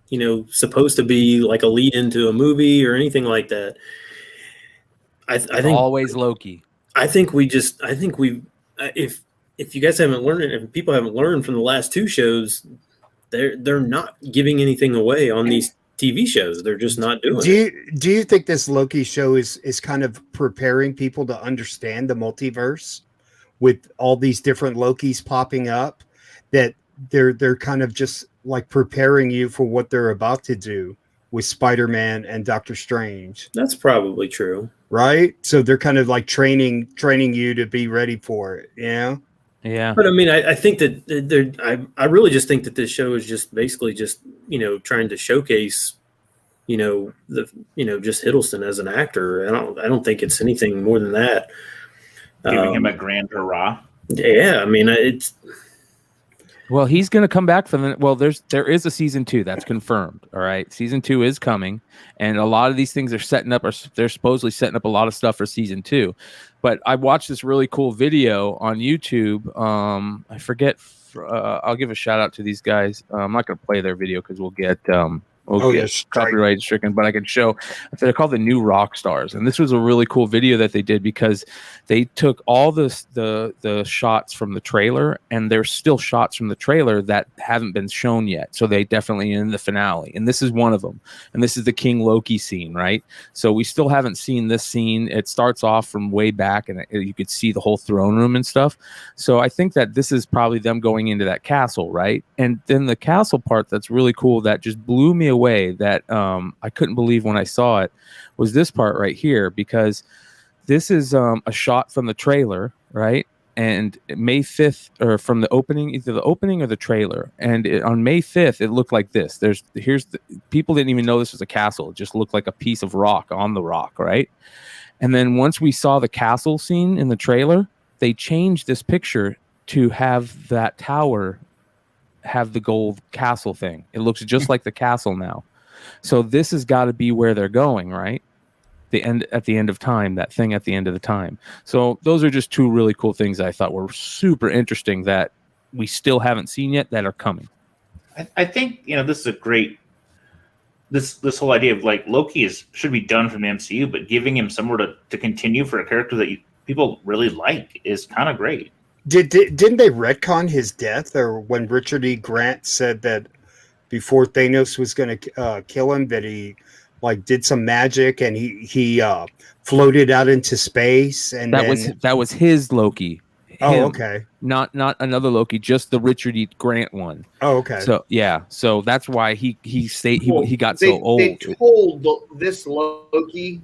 you know, supposed to be like a lead into a movie or anything like that. I think always Loki. I think we if you guys haven't learned it, if people haven't learned from the last two shows, they're not giving anything away on these TV shows. They're just not doing it. Do you think this Loki show is kind of preparing people to understand the multiverse with all these different Lokis popping up, that they're kind of just like preparing you for what they're about to do with Spider-Man and Doctor Strange? That's probably true. Right? So they're kind of like training you to be ready for it, you know? Yeah. But I mean, I think that I really just think that this show is just basically just, you know, trying to showcase, you know, just Hiddleston as an actor. I don't think it's anything more than that. Giving him a grand hurrah. Yeah, I mean, it's. Well, he's going to come back for there is a season 2 that's confirmed. All right. Season 2 is coming. And a lot of these things they're supposedly setting up a lot of stuff for season 2. But I watched this really cool video on YouTube. I forget. I'll give a shout out to these guys. I'm not going to play their video because we'll get copyright stricken, but I can show. They're called the New Rock Stars, and this was a really cool video that they did because they took all the shots from the trailer, and there's still shots from the trailer that haven't been shown yet. So they definitely in the finale, and this is one of them. And this is the King Loki scene, right? So we still haven't seen this scene. It starts off from way back, and you could see the whole throne room and stuff. So I think that this is probably them going into that castle, right? And then the castle part that's really cool that just blew me away, that I couldn't believe when I saw it, was this part right here, because this is a shot from the trailer, right? and May 5th, or from the opening, either the opening or the trailer, and on May 5th, it looked like this. People didn't even know this was a castle. It just looked like a piece of rock on the rock, right? And then once we saw the castle scene in the trailer, they changed this picture to have that tower have the gold castle thing. It looks just like the castle now. So this has got to be where they're going, right? At the end of time, that thing at the end of the time. So those are just two really cool things I thought were super interesting that we still haven't seen yet that are coming. I think this is a great this whole idea of like Loki should be done from the MCU, but giving him somewhere to continue for a character that people really like is kind of great. Didn't they retcon his death, or when Richard E. Grant said that before Thanos was going to kill him, that he did some magic and he floated out into space, and that was his Loki. Oh, okay. Not another Loki, just the Richard E. Grant one. Oh, okay. So yeah, so that's why he got so old. They told this Loki,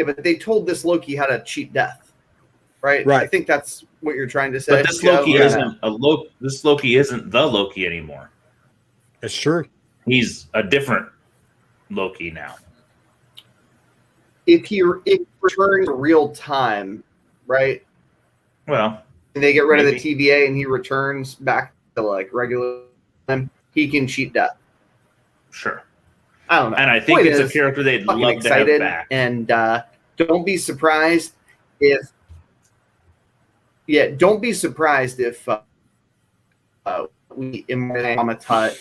but they told this Loki how to cheat death, right? Right. I think that's what you're trying to say. But this Loki isn't This Loki isn't the Loki anymore. That's true. He's a different Loki now. If he returns real time, right? Well, and they get rid of the TVA and he returns back to regular time, he can cheat death. Sure. I don't know. And I think it's a character they'd love to have back. And don't be surprised if we immortalize Mama Tut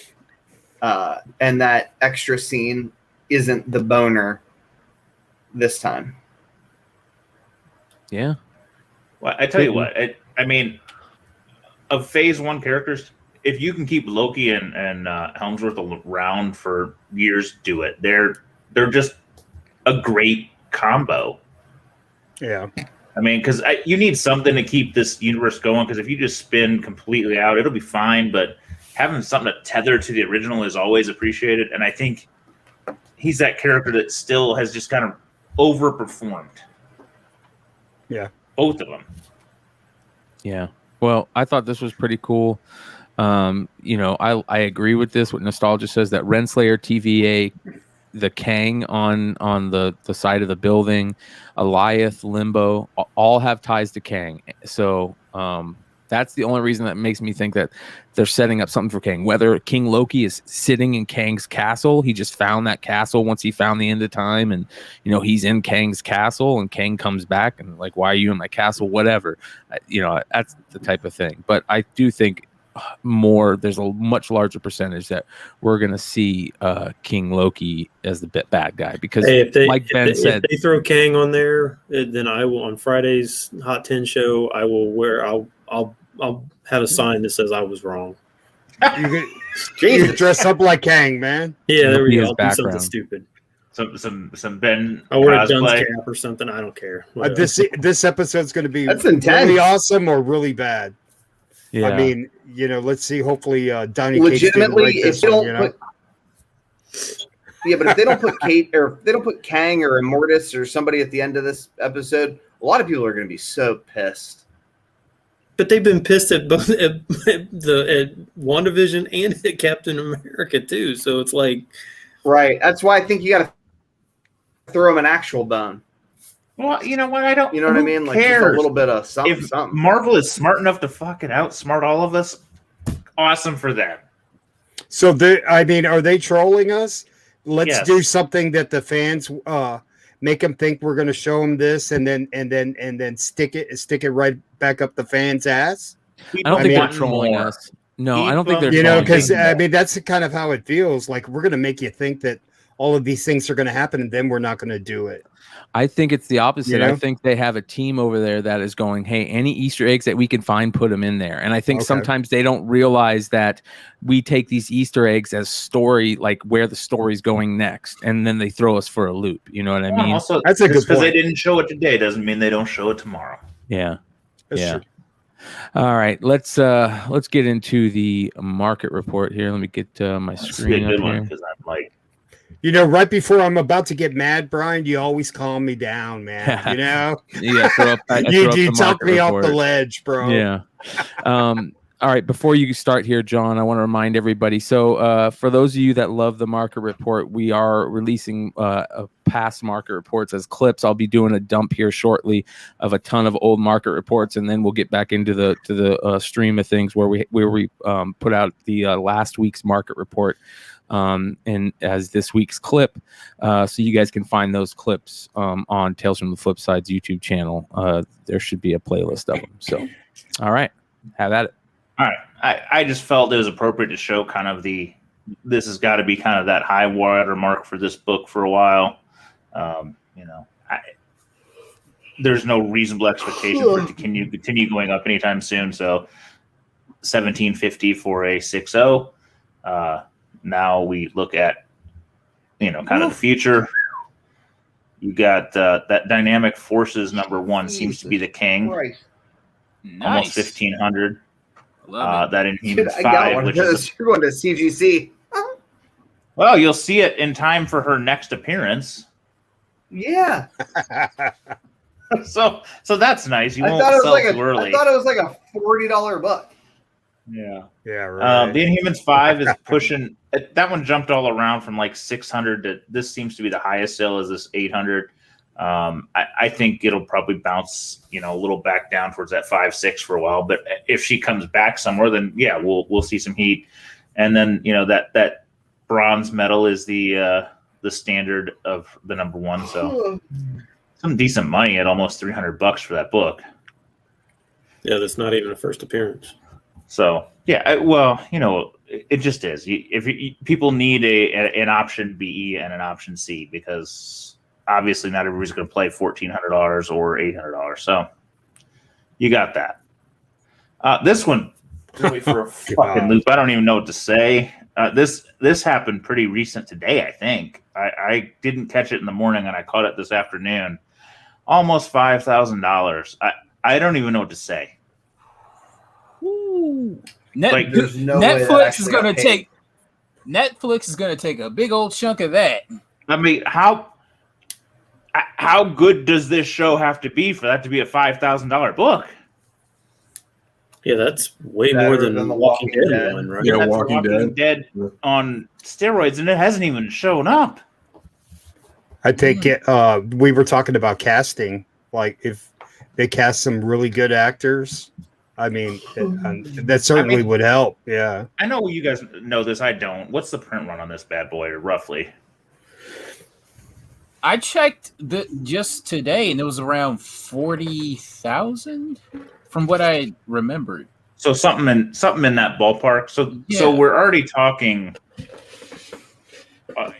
and that extra scene isn't the boner this time. Yeah. Well, I tell you what, I mean, of Phase 1 characters, if you can keep Loki and Helmsworth around for years, do it. They're just a great combo. Yeah. I mean, because you need something to keep this universe going, because if you just spin completely out, it'll be fine, but having something to tether to the original is always appreciated, and I think he's that character that still has just kind of overperformed. Yeah. Both of them. Yeah. Well, I thought this was pretty cool. I agree with this. What Nostalgia says, that Renslayer, TVA, the Kang on the side of the building, Alioth, Limbo, all have ties to Kang. So that's the only reason that makes me think that they're setting up something for Kang. Whether King Loki is sitting in Kang's castle, he just found that castle once he found the end of time, and he's in Kang's castle, and Kang comes back and why are you in my castle? Whatever, that's the type of thing. But I do think there's a much larger percentage that we're going to see King Loki as the bad guy, because if said, they throw Kang on there, then I will, on Friday's Hot 10 show, I'll have a sign that says I was wrong. You dress up like Kang, man. Yeah, there we go. I'll do something stupid. Some Ben. I wear a dunce cap or something. I don't care. This episode's going to be really awesome or really bad. Yeah. I mean, let's see. Hopefully, Donnie legitimately, Cates didn't write but if they don't put Kate, or if they don't put Kang or Immortus or somebody at the end of this episode, a lot of people are going to be so pissed. But they've been pissed at both at WandaVision and at Captain America too. So it's right. That's why I think you got to throw them an actual bone. Well, you know what? I don't. You know what I mean? Just a little bit of something. If Marvel is smart enough to fucking outsmart all of us, awesome for them. So are they trolling us? Let's do something that the fans make them think we're going to show them this, and then stick it right back up the fans' ass. I don't think they're trolling us. No, I don't think they're. Because that's kind of how it feels. Like we're going to make you think that all of these things are going to happen, and then we're not going to do it. I think it's the opposite. I think they have a team over there that is going, hey, any Easter eggs that we can find, put them in there. And I think sometimes they don't realize that we take these Easter eggs as story, where the story's going next, and then they throw us for a loop. You know what I mean? Also, that's a good point. Because they didn't show it today doesn't mean they don't show it tomorrow. Yeah. That's true. All right, let's get into the market report here. Let me get my screen up here. Because I'm You know, right before I'm about to get mad, Brian, you always calm me down, man. You know, Yeah, you talk me off the ledge, bro. Yeah. All right. Before you start here, John, I want to remind everybody. So, for those of you that love the market report, we are releasing past market reports as clips. I'll be doing a dump here shortly of a ton of old market reports, and then we'll get back into the stream of things where we put out the last week's market report. And as this week's clip, so you guys can find those clips on Tales from the Flipside's YouTube channel. There should be a playlist of them. So, all right, have at it. All right, I just felt it was appropriate to show kind of this has got to be kind of that high water mark for this book for a while. You know, there's no reasonable expectation for it to continue going up anytime soon. So, 1750 for a 6.0. Now we look at, kind of the future. You got that Dynamic Forces #1 seems to be the king. Nice. Almost 1,500. That Inhumans Dude, 5, which is you're going to CGC. Well, you'll see it in time for her next appearance. Yeah. So that's nice. You I won't thought sell it too early. I thought it was like a $40 book. Yeah. Yeah, right. The Inhumans 5 is pushing. That one jumped all around from like 600 to this seems to be the highest sale is this 800. I think it'll probably bounce, a little back down towards that 5.6 for a while. But if she comes back somewhere, then yeah, we'll see some heat. And then that bronze medal is the standard of the #1. So some decent money at almost $300 for that book. Yeah, that's not even a first appearance. So yeah, well, it just is. People need an option BE and an option C because obviously not everybody's going to play $1,400 or $800. So you got that. This one threw me for a fucking loop. I don't even know what to say. This happened pretty recent today. I think I didn't catch it in the morning and I caught it this afternoon. Almost $5,000. I don't even know what to say. There's no Netflix is going to take a big old chunk of that. I mean, how good does this show have to be for that to be a $5,000 book? Yeah, that's way more than the Walking Dead one, right? Yeah, That's Walking Dead on steroids, and it hasn't even shown up. I think we were talking about casting. Like if they cast some really good actors, I mean, that certainly would help. Yeah. I know you guys know this. I don't. What's the print run on this bad boy, roughly? I checked just today, and it was around 40,000 from what I remembered. So something in that ballpark. So we're already talking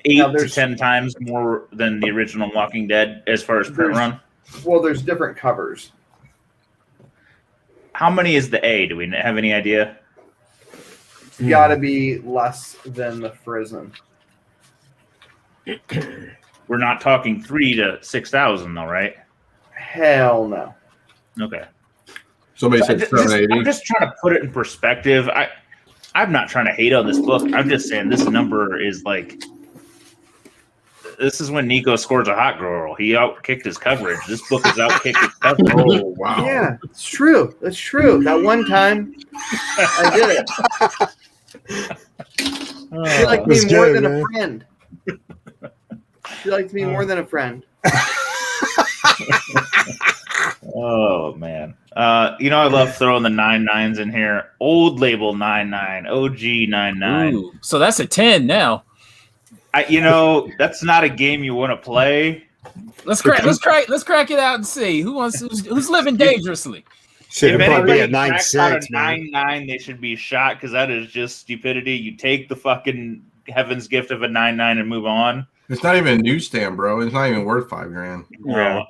8 to 10 times more than the original Walking Dead as far as print run. Well, there's different covers. How many is the A? Do we have any idea? It's got to be less than the Frism. We're not talking 3,000 to 6,000 though, right? Hell no. Okay. Somebody said 780. I'm just trying to put it in perspective. I'm not trying to hate on this book. I'm just saying this number is like. This is when Nico scores a hot girl. He outkicked his coverage. This book is outkicked his coverage. Oh, wow. Yeah, it's true. That's true. That one time I did it. She liked me more than a friend. She liked me more than a friend. Oh, man. I love throwing the 99s in here. Old label 99, OG 99. Ooh, so that's a 10 now. That's not a game you want to play. Let's crack it out and see who's living dangerously. Should if probably be a anybody cracks out a 9.6, 9.9, they should be shot because that is just stupidity. You take the fucking heaven's gift of a 9.9 and move on. It's not even a newsstand, bro. It's not even worth $5,000. Yeah.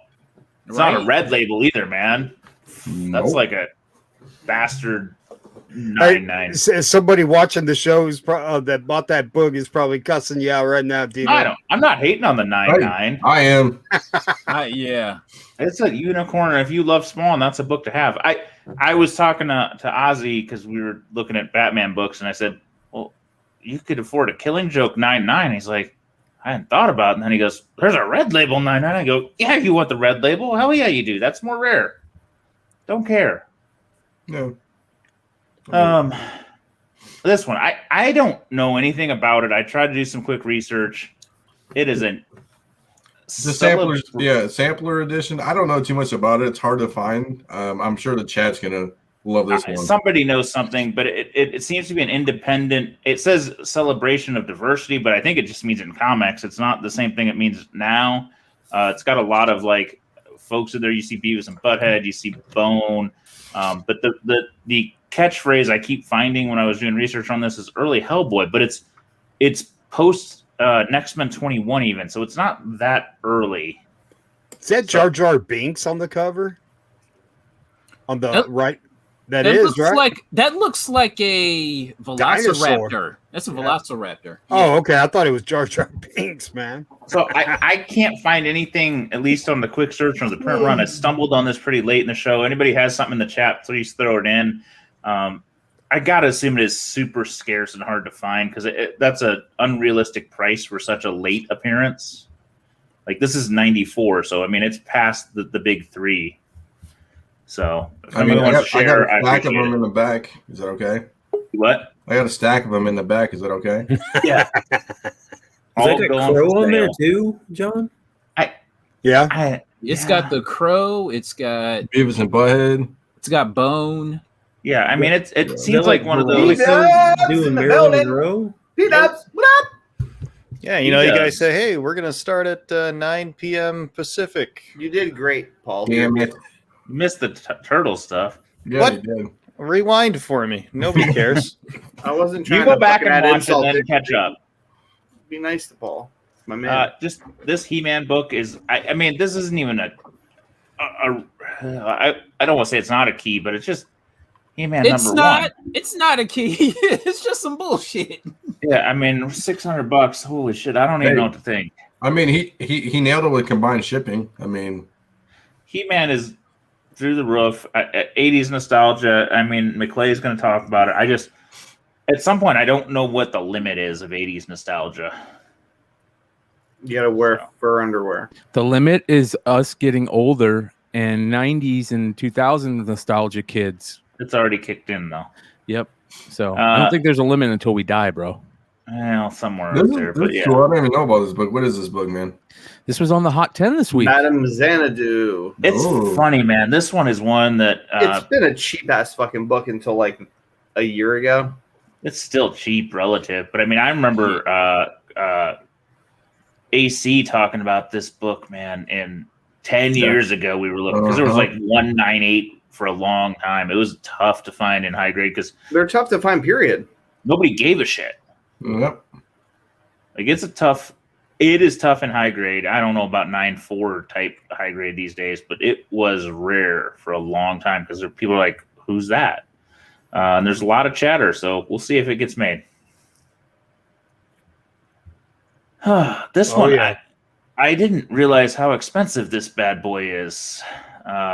It's not a red label either, man. That's like a bastard 9.9. Somebody watching the show that bought that book is probably cussing you out right now, Dino. I'm not hating on the 9.9. I am. Yeah. It's a unicorn. And if you love Spawn, that's a book to have. I was talking to Ozzy because we were looking at Batman books, and I said, well, you could afford a Killing Joke 9.9. He's like, I hadn't thought about it. And then he goes, there's a red label 99. I go, yeah, you want the red label? Hell yeah, you do. That's more rare. Don't care. No. This one, I don't know anything about it. I tried to do some quick research. It is a sampler edition. I don't know too much about it. It's hard to find. I'm sure the chat's gonna love this one. Somebody knows something, but it seems to be an independent. It says celebration of diversity, but I think it just means in comics. It's not the same thing it means now. It's got a lot of like folks in there. You see Beavis and Butthead, you see Bone, but the catchphrase I keep finding when I was doing research on this is early Hellboy, but it's post Next Men 21 even, so it's not that early. Is that Jar Jar Binks on the cover? On the right? That is right. That looks like a velociraptor. Dinosaur. That's a velociraptor. Oh, okay. I thought it was Jar Jar Binks, man. So I can't find anything, at least on the quick search on the print run. I stumbled on this pretty late in the show. Anybody has something in the chat, please throw it in. I gotta assume it is super scarce and hard to find because that's an unrealistic price for such a late appearance. Like this is 94, so I mean it's past the big three. So I got a stack of them in the back. Is that okay? What? I got a stack of them in the back. Is that okay? Yeah. Is that a crow on there too, John? It's got the crow. It's got Beavis and Butthead. It's got Bone. Yeah, I mean it seems like one of those doing Marilyn Monroe. P-Dubs, what up? Yeah, you guys say, hey, we're gonna start at 9 p.m. Pacific. You did great, Paul. Damn it. You missed the turtle stuff. Yeah, What? you did. Rewind for me. Nobody cares. I wasn't trying You go to back and add watch insult it and to- then catch up. Be nice to Paul, my man. Just this He-Man book is. I mean, this isn't even I don't want to say it's not a key, but it's just He-Man It's number not. one. It's not a key. It's just some bullshit. Yeah, I mean, $600. Holy shit! I don't even know what to think. I mean, he nailed it with combined shipping. I mean, He-Man is through the roof. 80s nostalgia. I mean, McClay is going to talk about it. I just, at some point, I don't know what the limit is of 80s nostalgia. You gotta wear fur underwear. The limit is us getting older and 90s and 2000s nostalgia kids. It's already kicked in, though. Yep. So I don't think there's a limit until we die, bro. Well, somewhere out there. But yeah. Cool. I don't even know about this book. What is this book, man? This was on the Hot 10 this week. Madame Xanadu. It's funny, man. This one is one that It's been a cheap ass fucking book until like a year ago. it's still cheap relative. But I mean, I remember AC talking about this book, man, and 10 years ago we were looking because there was like 198 for a long time. It was tough to find in high grade because They're tough to find, period. nobody gave a shit. Yep. Like it is tough in high grade. I don't know about 9.4 type high grade these days, but it was rare for a long time because people are like, who's that? And there's a lot of chatter, so we'll see if it gets made. This one, yeah. I didn't realize how expensive this bad boy is.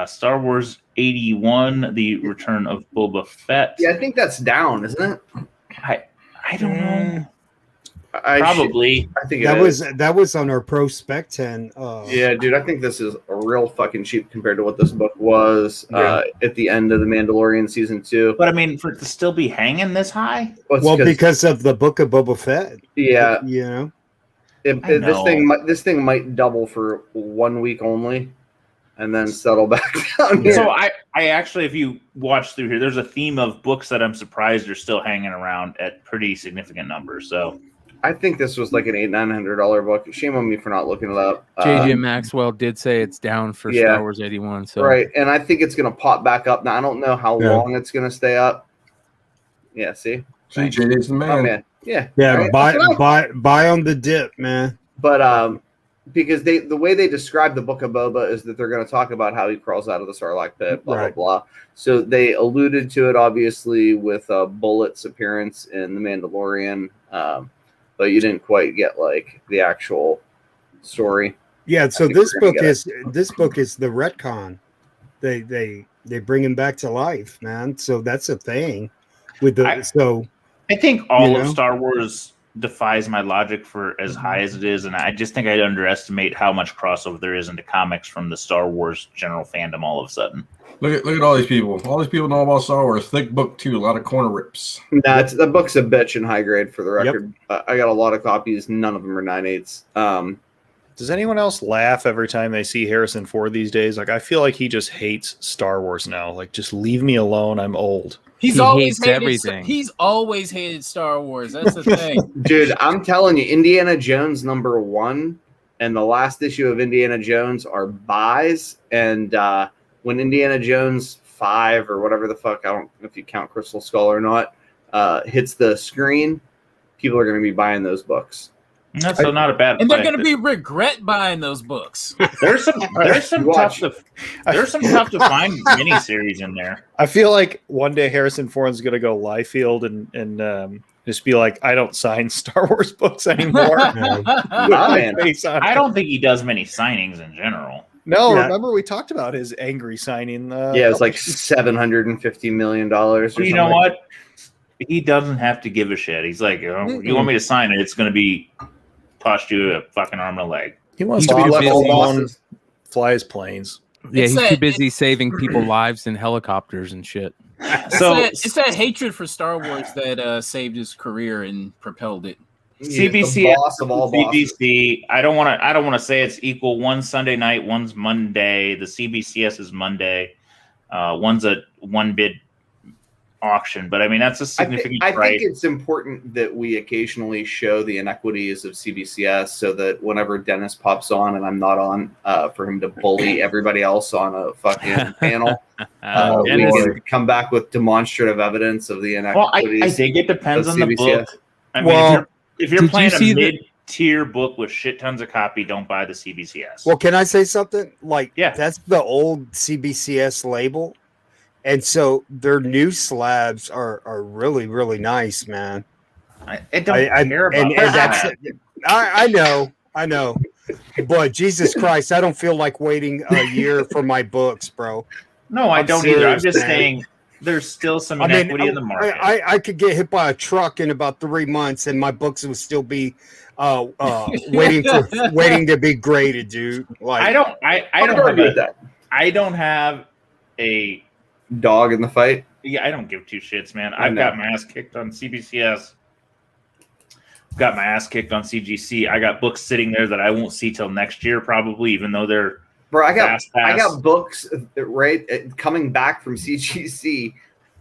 Star Wars 81, The Return of Boba Fett. Yeah, I think that's down, isn't it? I don't know. Probably. I think that was on our Pro Spec 10. Yeah, dude, I think this is a real fucking cheap compared to what this book was at the end of the Mandalorian season 2. But I mean, for it to still be hanging this high? Well, because of the Book of Boba Fett. Yeah, you know. This thing might double for 1 week only, and then settle back down here. So I actually, if you watch through here, there's a theme of books that I'm surprised are still hanging around at pretty significant numbers. So I think this was like an $800-900 book. Shame on me for not looking it up. JJ Maxwell did say it's down for Star Wars 81. So right, and I think it's going to pop back up. Now I don't know how long it's going to stay up. Yeah, see, JJ's the man. Oh man, yeah, Right? Buy on the dip, man. But because the way they describe the Book of Boba is that they're going to talk about how he crawls out of the Sarlacc pit, blah blah blah. So they alluded to it obviously with Bullet's appearance in The Mandalorian, but you didn't quite get like the actual story. Yeah, so this book is the retcon. They bring him back to life, man. So that's a thing with the I think all of Star Wars defies my logic for as high as it is, and I just think I underestimate how much crossover there is into comics from the Star Wars general fandom all of a sudden. Look at all these people. All these people know about Star Wars. Thick book too. A lot of corner rips. Nah, the book's a bitch in high grade for the record. I got a lot of copies. None of them are 9/8. Does anyone else laugh every time they see Harrison Ford these days? Like, I feel like he just hates Star Wars now. Like, just leave me alone. I'm old. He always hates everything. He's always hated Star Wars. That's the thing. Dude, I'm telling you, Indiana Jones #1 and the last issue of Indiana Jones are buys. And when Indiana Jones 5 or whatever the fuck, I don't know if you count Crystal Skull or not, hits the screen, people are going to be buying those books. That's not a bad. And they're going to be regret buying those books. There's some tough to find miniseries in there. I feel like one day Harrison Ford's going to go Liefeld and just be like, I don't sign Star Wars books anymore. I don't think he does many signings in general. No, remember we talked about his angry signing. It was like $750 million. Or you know what? He doesn't have to give a shit. He's like, you want me to sign it? It's going to be cost you a fucking arm and a leg. He wants to be fly his planes. Yeah, he's too busy saving people lives in helicopters and shit. So it's that hatred for Star Wars that saved his career and propelled it. CBC, CBC. I don't want to say it's equal. One's Sunday night, one's Monday. The CBCS is Monday. One's a one bid auction, but I mean that's a significant price. I think it's important that we occasionally show the inequities of CBCS so that whenever Dennis pops on and I'm not on, for him to bully everybody else on a fucking panel, we can come back with demonstrative evidence of the inequities. Well, I think it depends on the book. I mean, if you're playing a mid-tier book with shit tons of copy, don't buy the CBCS. Well, can I say something? Like, that's the old CBCS label. And so their new slabs are really, really nice, man. I don't care about that. I know. But Jesus Christ, I don't feel like waiting a year for my books, bro. No, I don't either. I'm just saying there's still some inequity in the market. I could get hit by a truck in about 3 months and my books would still be waiting to be graded, dude. Like, I don't have a dog in the fight. Yeah, I don't give two shits, man. I've got my ass kicked on CBCS. Got my ass kicked on CGC. I got books sitting there that I won't see till next year, probably, even though they're I got books coming back from CGC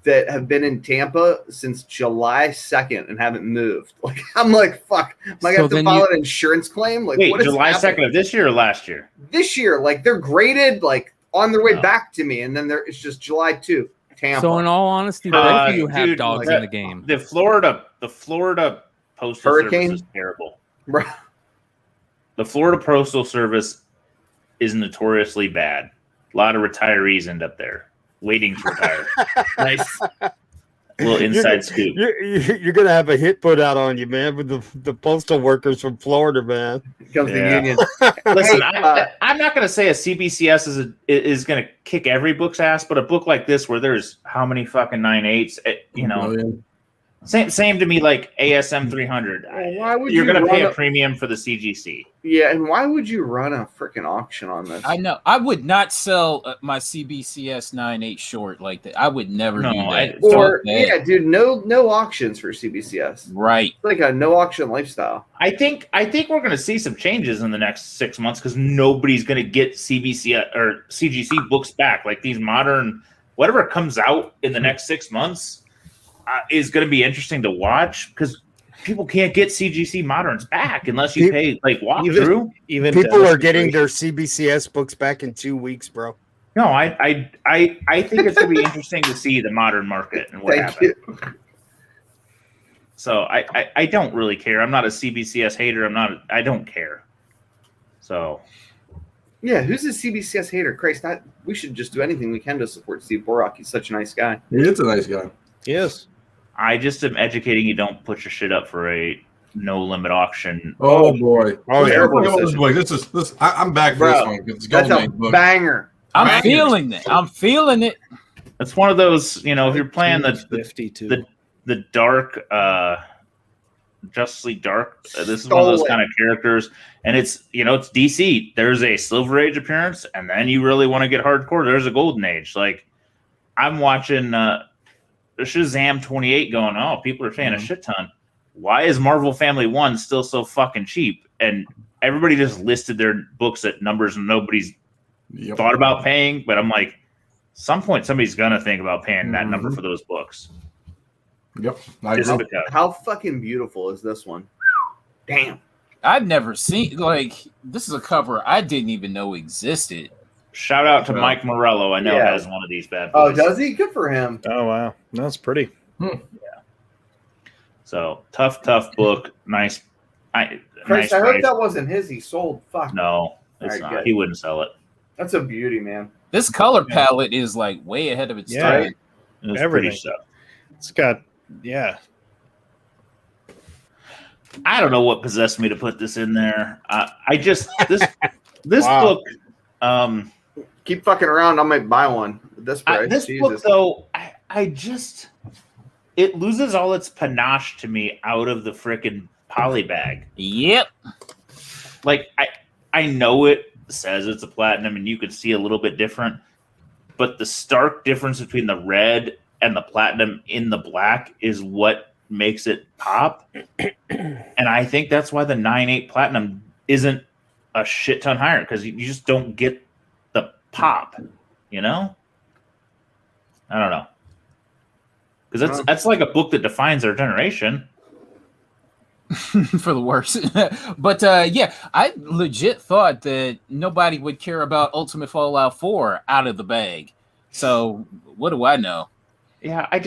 that have been in Tampa since July 2nd and haven't moved. Like, I'm like, fuck. Am I going to have to file an insurance claim? Like, wait, what is July 2nd of this year or last year? This year. Like, they're graded, like, on their way back to me, and then it's just July 2, Tampa. So in all honesty, both of you have dogs in the game. The Florida Postal Hurricane Service is terrible. The Florida Postal Service is notoriously bad. A lot of retirees end up there waiting to retire. Nice. Little inside scoop. You're gonna have a hit put out on you, man, with the postal workers from Florida, man. Here comes the union. Listen, I'm not gonna say a CBCS is gonna kick every book's ass, but a book like this where there's how many fucking 9/8, you know. Same to me like ASM 300. Why would you're going to pay a premium for the CGC? Yeah, and why would you run a freaking auction on this? I know. I would not sell my CBCS 9/8 short like that. I would never do that. Dude, no auctions for CBCS. Right. It's like a no auction lifestyle. I think we're going to see some changes in the next 6 months because nobody's going to get CBC or CGC books back. Like these modern, whatever comes out in the next 6 months. Is going to be interesting to watch because people can't get CGC moderns back unless you pay like walkthrough. Even people are getting their CBCS books back in 2 weeks, bro. No, I think it's going to be interesting to see the modern market and what happens. So I don't really care. I'm not a CBCS hater. I don't care. So yeah, who's a CBCS hater? Christ, we should just do anything we can to support Steve Borak. He's such a nice guy. He is a nice guy. Yes. I just am educating you. Don't put your shit up for a no limit auction. Oh boy! Oh yeah! This. I'm back for this one. It's that's a banger. I'm feeling it. I'm feeling it. It's one of those, if you're playing the dark Justly Dark. This is one of those kind of characters, and it's it's DC. There's a Silver Age appearance, and then you really want to get hardcore. There's a Golden Age. Like I'm watching Shazam 28, going, oh, people are paying a shit ton. Why is Marvel Family 1 still so fucking cheap? And everybody just listed their books at numbers nobody's thought about paying. But I'm like, some point somebody's gonna think about paying that number for those books. Yep. How fucking beautiful is this one? Damn. I've never seen this is a cover I didn't even know existed. Shout out to Mike Morello. I know has one of these bad boys. Oh, does he? Good for him. Oh wow, that's pretty. Yeah. So tough book. Nice. Chris, I hope that wasn't his. He sold. Fuck. No, it's not. Good. He wouldn't sell it. That's a beauty, man. This color palette is like way ahead of its time. Everything stuff. It's got I don't know what possessed me to put this in there. I just this book. Keep fucking around. I might buy one. This price. This book though, I just it loses all its panache to me out of the frickin' poly bag. Yep. Like I know it says it's a platinum, and you could see a little bit different, but the stark difference between the red and the platinum in the black is what makes it pop. And I think that's why the 9.8 platinum isn't a shit ton higher, because you just don't get the pop, I don't know. Because that's like a book that defines our generation. For the worse. But I legit thought that nobody would care about Ultimate Fallout 4 out of the bag. So what do I know? Yeah, I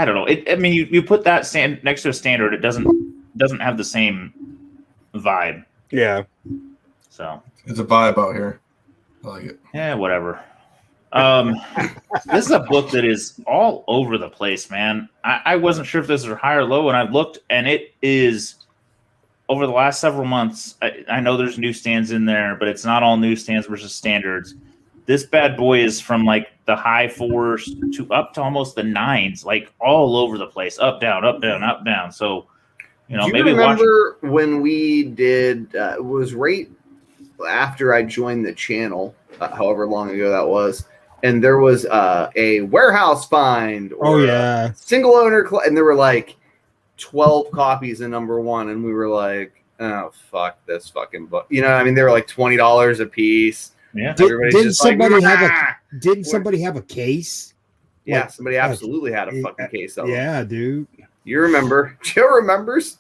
don't know. You put that next to a standard, it doesn't have the same vibe. Yeah. So it's a vibe out here. I like it. Yeah, whatever. This is a book that is all over the place, man. I wasn't sure if this was high or low, and I looked, and it is over the last several months. I know there's newsstands in there, but it's not all newsstands versus standards. This bad boy is from like the high 4s to up to almost the 9s, like all over the place, up, down, up, down, up, down. So, Do you remember when we did? It was right after I joined the channel, however long ago that was, and there was a warehouse find. Or single owner, and there were like 12 copies of #1, and we were like, "Oh fuck this fucking book!" They were like $20 a piece. Yeah. Didn't somebody have a case? Yeah, somebody absolutely had a fucking case of them. Yeah, dude. You remember? Joe remembers.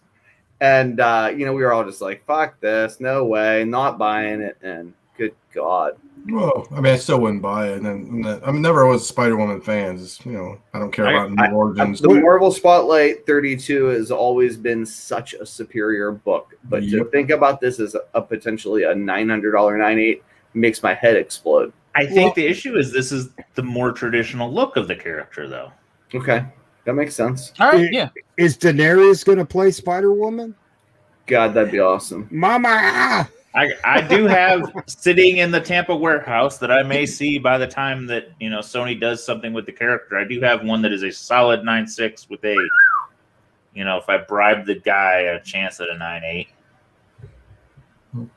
And we were all just like, "Fuck this! No way! Not buying it!" And good God. Well, I still wouldn't buy it. And never was Spider-Woman fans. I don't care about new origins. The Marvel Spotlight 32 has always been such a superior book, but to think about this as a potentially a $900 9.8 makes my head explode. I think the issue is this is the more traditional look of the character, though. Okay, that makes sense. All right, yeah. Is Daenerys going to play Spider-Woman? God, that'd be awesome. Mama! I do have sitting in the Tampa warehouse that I may see by the time that Sony does something with the character. I do have one that is a solid 9.6 with a, if I bribe the guy, a chance at a 9.8.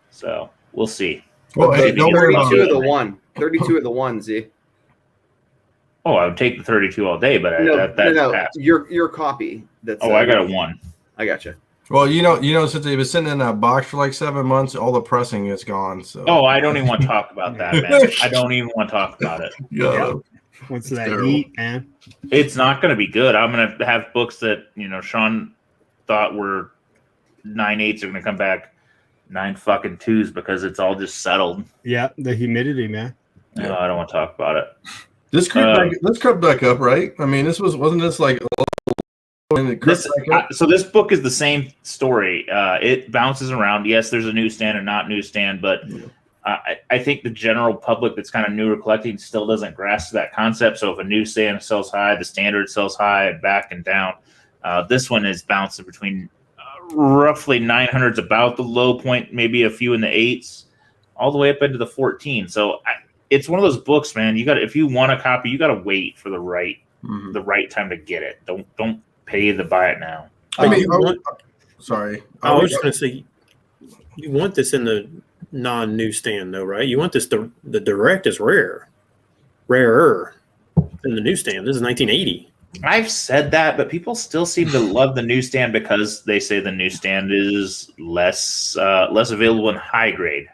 So we'll see. Well, hey, 32 of the one. 32 of the one, Z. Oh, I would take the 32 all day, but no. Your copy. That's I got a 1. I got you. Well, since they've been sitting in that box for like 7 months, all the pressing is gone. So. Oh, I don't even want to talk about that, man. I don't even want to talk about it. Yeah. What's that heat, man? It's not going to be good. I'm going to have books that Sean thought were 9.8s are going to come back 9 fucking 2s because it's all just settled. Yeah, the humidity, man. No, I don't want to talk about it. This crept back up, right? Wasn't this like? So this book is the same story. It bounces around. Yes, there's a newsstand and not newsstand, but I think the general public that's kind of newer collecting still doesn't grasp that concept. So if a newsstand sells high, the standard sells high and back and down. This one is bouncing between roughly 900s, about the low point, maybe a few in the 8s, all the way up into the 14. So it's one of those books, man. If you want a copy, you got to wait for the right time to get it. Don't pay to buy it now. Sorry. I was just going to say, you want this in the non-newsstand, though, right? You want this. The direct is rarer than the newsstand. This is 1980. I've said that, but people still seem to love the newsstand because they say the newsstand is less available in high grade.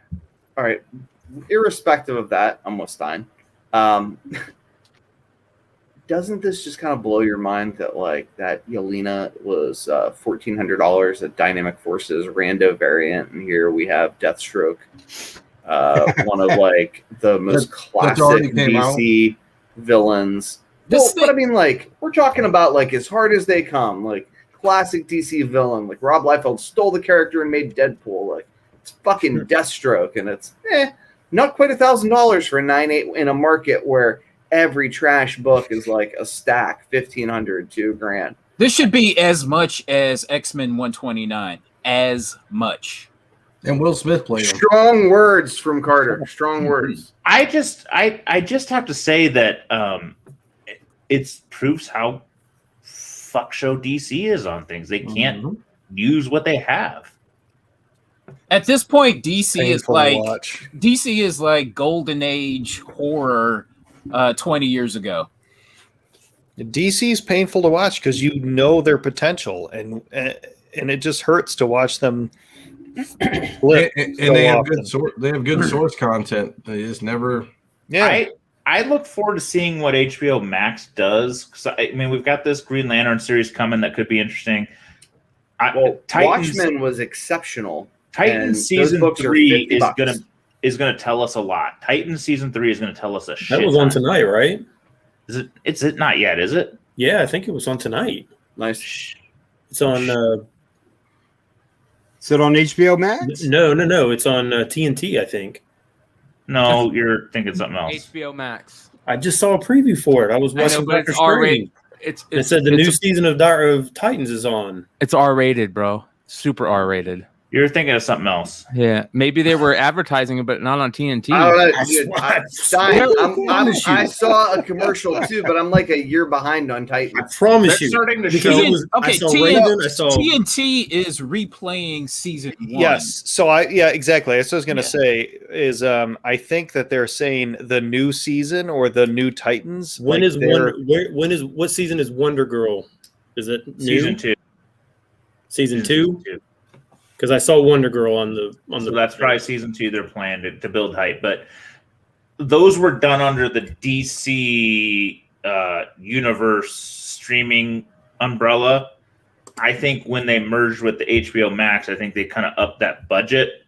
All right. Irrespective of that, almost fine. Doesn't this just kind of blow your mind that like that Yelena was $1,400 at Dynamic Forces rando variant, and here we have Deathstroke, one of like the most classic DC villains. But I mean, like, we're talking about like As Hard as They Come, like classic DC villain. Like Rob Liefeld stole the character and made Deadpool. Like it's fucking Deathstroke, and it's not quite $1,000 for a 9.8 in a market where every trash book is like a stack, $1,500, $2,000. This should be as much as X-Men 129. As much. And Will Smith played him. Strong words from Carter. Strong words. I just have to say that it proves how fuck show DC is on things. They can't use what they have. At this point, DC Painful is like golden age horror 20 years ago. DC is painful to watch because you know their potential, and it just hurts to watch them. And they have good source content. They just never. Yeah, I look forward to seeing what HBO Max does, because I mean we've got this Green Lantern series coming that could be interesting. Watchmen was exceptional. Titans season 3 is gonna tell us a lot. Titans season 3 is gonna tell us a shit. That was on tonight, right? Is it not yet? Is it? Yeah, I think it was on tonight. Nice. It's on. Is it on HBO Max? No. It's on TNT, I think. No, you're thinking something else. HBO Max. I just saw a preview for it. I was watching Dr. Strange. It said the new season of Titans is on. It's R-rated, bro. Super R-rated. You're thinking of something else. Yeah, maybe they were advertising it, but not on TNT. I saw a commercial too, but I'm like a year behind on Titans. I promise you. Starting to show. TNT is replaying season 1. Yes. So exactly. That's what I was going to say is I think that they're saying the new season or the new Titans. What season is Wonder Girl? Is it new? Season 2? Season 2? Because I saw Wonder Girl on the. So that's probably season 2. They're planned to build hype, but those were done under the DC universe streaming umbrella. I think when they merged with the HBO Max, I think they kind of upped that budget.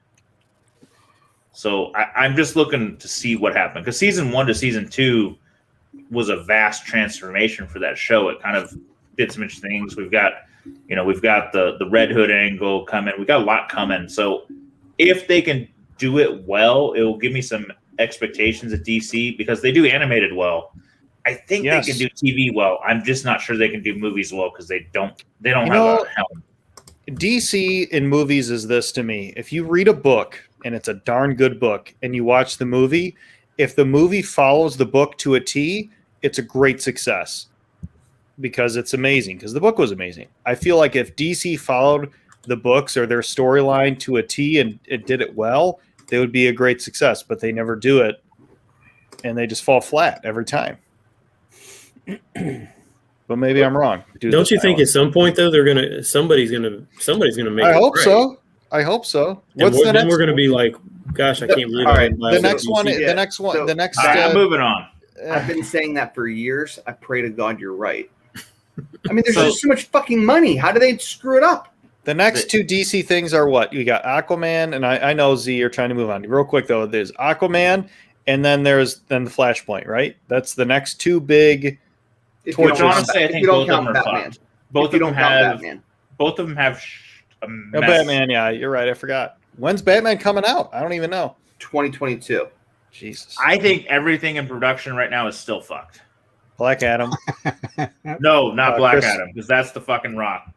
So I'm just looking to see what happened, because season 1 to season 2 was a vast transformation for that show. It kind of did some interesting things. We've got the Red Hood angle coming. We got a lot coming. So if they can do it well, it will give me some expectations at DC, because they do animated well. I think they can do TV well. I'm just not sure they can do movies well, because they don't have a helm. DC in movies is this to me. If you read a book and it's a darn good book and you watch the movie, if the movie follows the book to a T, it's a great success. Because it's amazing, because the book was amazing. I feel like if DC followed the books or their storyline to a T and it did it well, they would be a great success, but they never do it, and they just fall flat every time. But maybe I'm wrong. Don't you think at some point though somebody's gonna make? I hope so. What's the next? We're gonna be like, gosh, I can't believe. All right, the next one. Moving on. I've been saying that for years. I pray to God you're right. I mean, there's just so much fucking money. How do they screw it up? The next two DC things are what? You got Aquaman, and I know, Z, you're trying to move on. Real quick, though, there's Aquaman, and then there's the Flashpoint, right? That's the next two big... Which honestly, I think both of them are fun. Both of them have a mess. Batman, yeah, you're right. I forgot. When's Batman coming out? I don't even know. 2022. Jesus. I think everything in production right now is still fucked. Black Adam. No, not Black Adam, because that's the fucking Rock.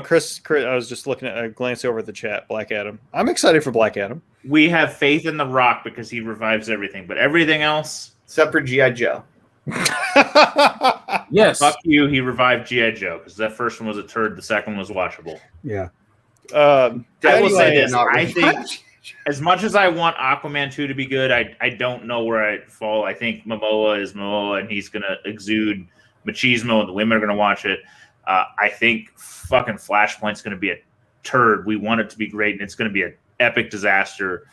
Chris, I was just looking at, I glanced over at the chat. Black Adam. I'm excited for Black Adam. We have faith in the Rock because he revives everything, but everything else, except for G.I. Joe. Yes. Fuck you. He revived G.I. Joe because that first one was a turd. The second one was watchable. Yeah. I will say this. Not I think revived. as much as I want Aquaman 2 to be good, I don't know where I fall. I think Momoa is Momoa, and he's going to exude machismo, and the women are going to watch it. I think fucking Flashpoint's going to be a turd. We want it to be great, and it's going to be an epic disaster.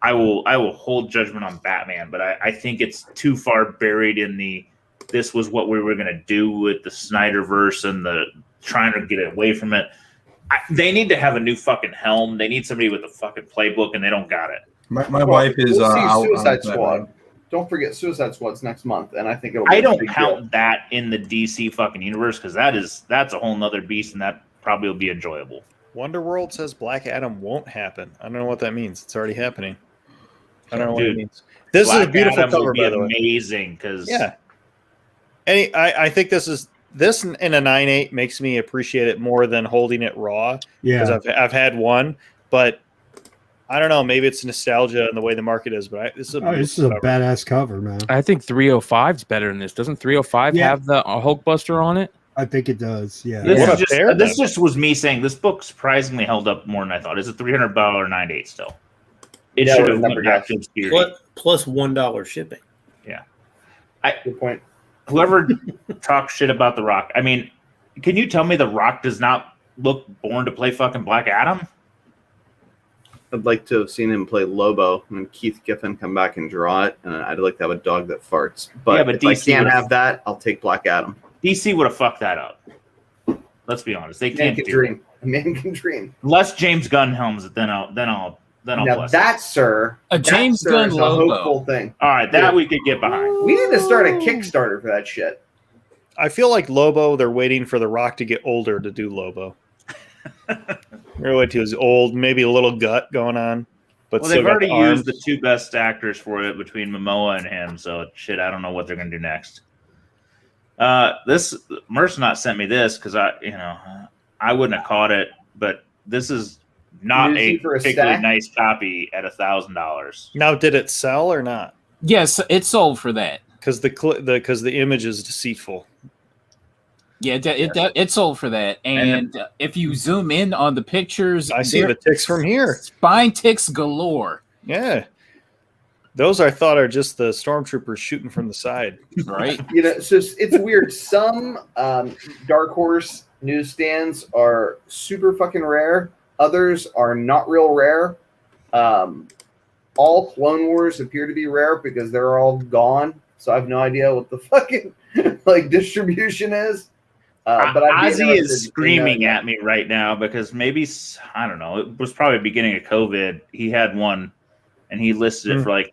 I will hold judgment on Batman, but I think it's too far buried in this was what we were going to do with the Snyderverse and the trying to get away from it. They need to have a new fucking helm. They need somebody with a fucking playbook, and they don't got it. My wife is We'll see out Suicide on Squad. Batman. Don't forget Suicide Squad's next month, and I think it'll. Be I don't big count deal. that in the DC fucking universe because that's a whole nother beast, and that probably will be enjoyable. Wonderworld says Black Adam won't happen. I don't know what that means. It's already happening. I don't know what Dude, it means. This is a Black beautiful Adam cover, would be by the way. amazing because Yeah. I think this in a 9.8 makes me appreciate it more than holding it raw. Yeah. Because I've had one, but I don't know. Maybe it's nostalgia and the way the market is, but this is a This is a badass cover, man. I think 305's better than this. Doesn't 305 Yeah. have the Hulkbuster on it? I think it does. Yeah. This, What is a just, pair, this then. just was me saying this book surprisingly held up more than I thought. It's a $300 9.8 still. It Yeah, should I have never went back to guessed. obscurity. Plus $1 shipping. Good point. Whoever talks shit about The Rock, I mean, can you tell me The Rock does not look born to play fucking Black Adam? I'd like to have seen him play Lobo and Keith Giffen come back and draw it, and I'd like to have a dog that farts. But, Yeah, but if I DC can't would've- have that, I'll take Black Adam. DC would have fucked that up. Let's be honest, they Man can't can do it. dream. A man can dream. Unless James Gunn helms it, then I'll Now bless that, it. sir, A James that, sir, Gunn is a logo. hopeful thing. All right, that we could get behind. We need to start a Kickstarter for that shit. I feel like Lobo, they're waiting for The Rock to get older to do Lobo. They're waiting till he's old, maybe a little gut going on. But Well, still they've got already the arms. used the two best actors for it between Momoa and him, so shit, I don't know what they're gonna do next. This Merce not sent me this because I wouldn't have caught it, but this is not Newsy a for a particularly stack? nice copy at $1,000. Now, did it sell or not? Yes, it sold for that. Because the image is deceitful. Yeah, it sold for that. And if you zoom in on the pictures, I see the ticks from here. Spine ticks galore. Yeah. Those I thought are just the stormtroopers shooting from the side. Right? You know, so it's weird. Some Dark Horse newsstands are super fucking rare. Others are not real rare. All Clone Wars appear to be rare because they're all gone. So I have no idea what the fucking distribution is. But I'd be Ozzy interested is in screaming knowing at me right now because maybe, I don't know, it was probably beginning of COVID. He had one and he listed it for like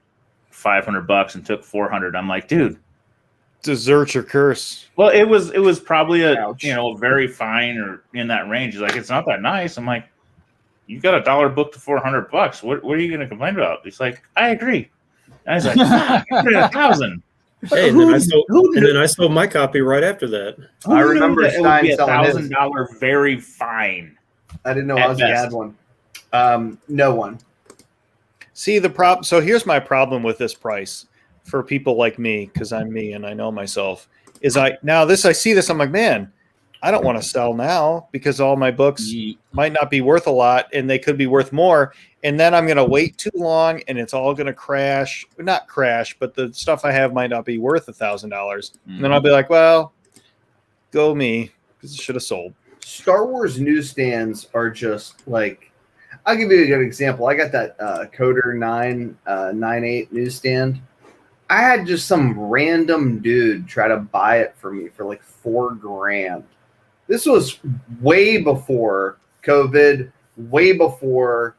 $500 and took 400. I'm like, dude, Desert your curse. well, it was probably Ouch. a very fine or in that range. He's like, it's not that nice. I'm like, you got $1 book to $400. What are you going to complain about? He's like, I agree. And I was like, $1,000. Hey, and then I sold my copy right after that. I remember it would be Stein selling his. $1,000 very fine. I didn't know at Ozzy best. had one. No one. See the problem. So here's my problem with this price for people like me, because I'm me and I know myself. I see this. I'm like, man, I don't want to sell now because all my books might not be worth a lot and they could be worth more. And then I'm going to wait too long and it's all going to crash. Not crash, but the stuff I have might not be worth $1,000. And then I'll be like, well, go me, because it should have sold. Star Wars newsstands are just like, I'll give you a good example. I got that Coder 998 newsstand. I had just some random dude try to buy it for me for like $4,000. This was way before COVID, way before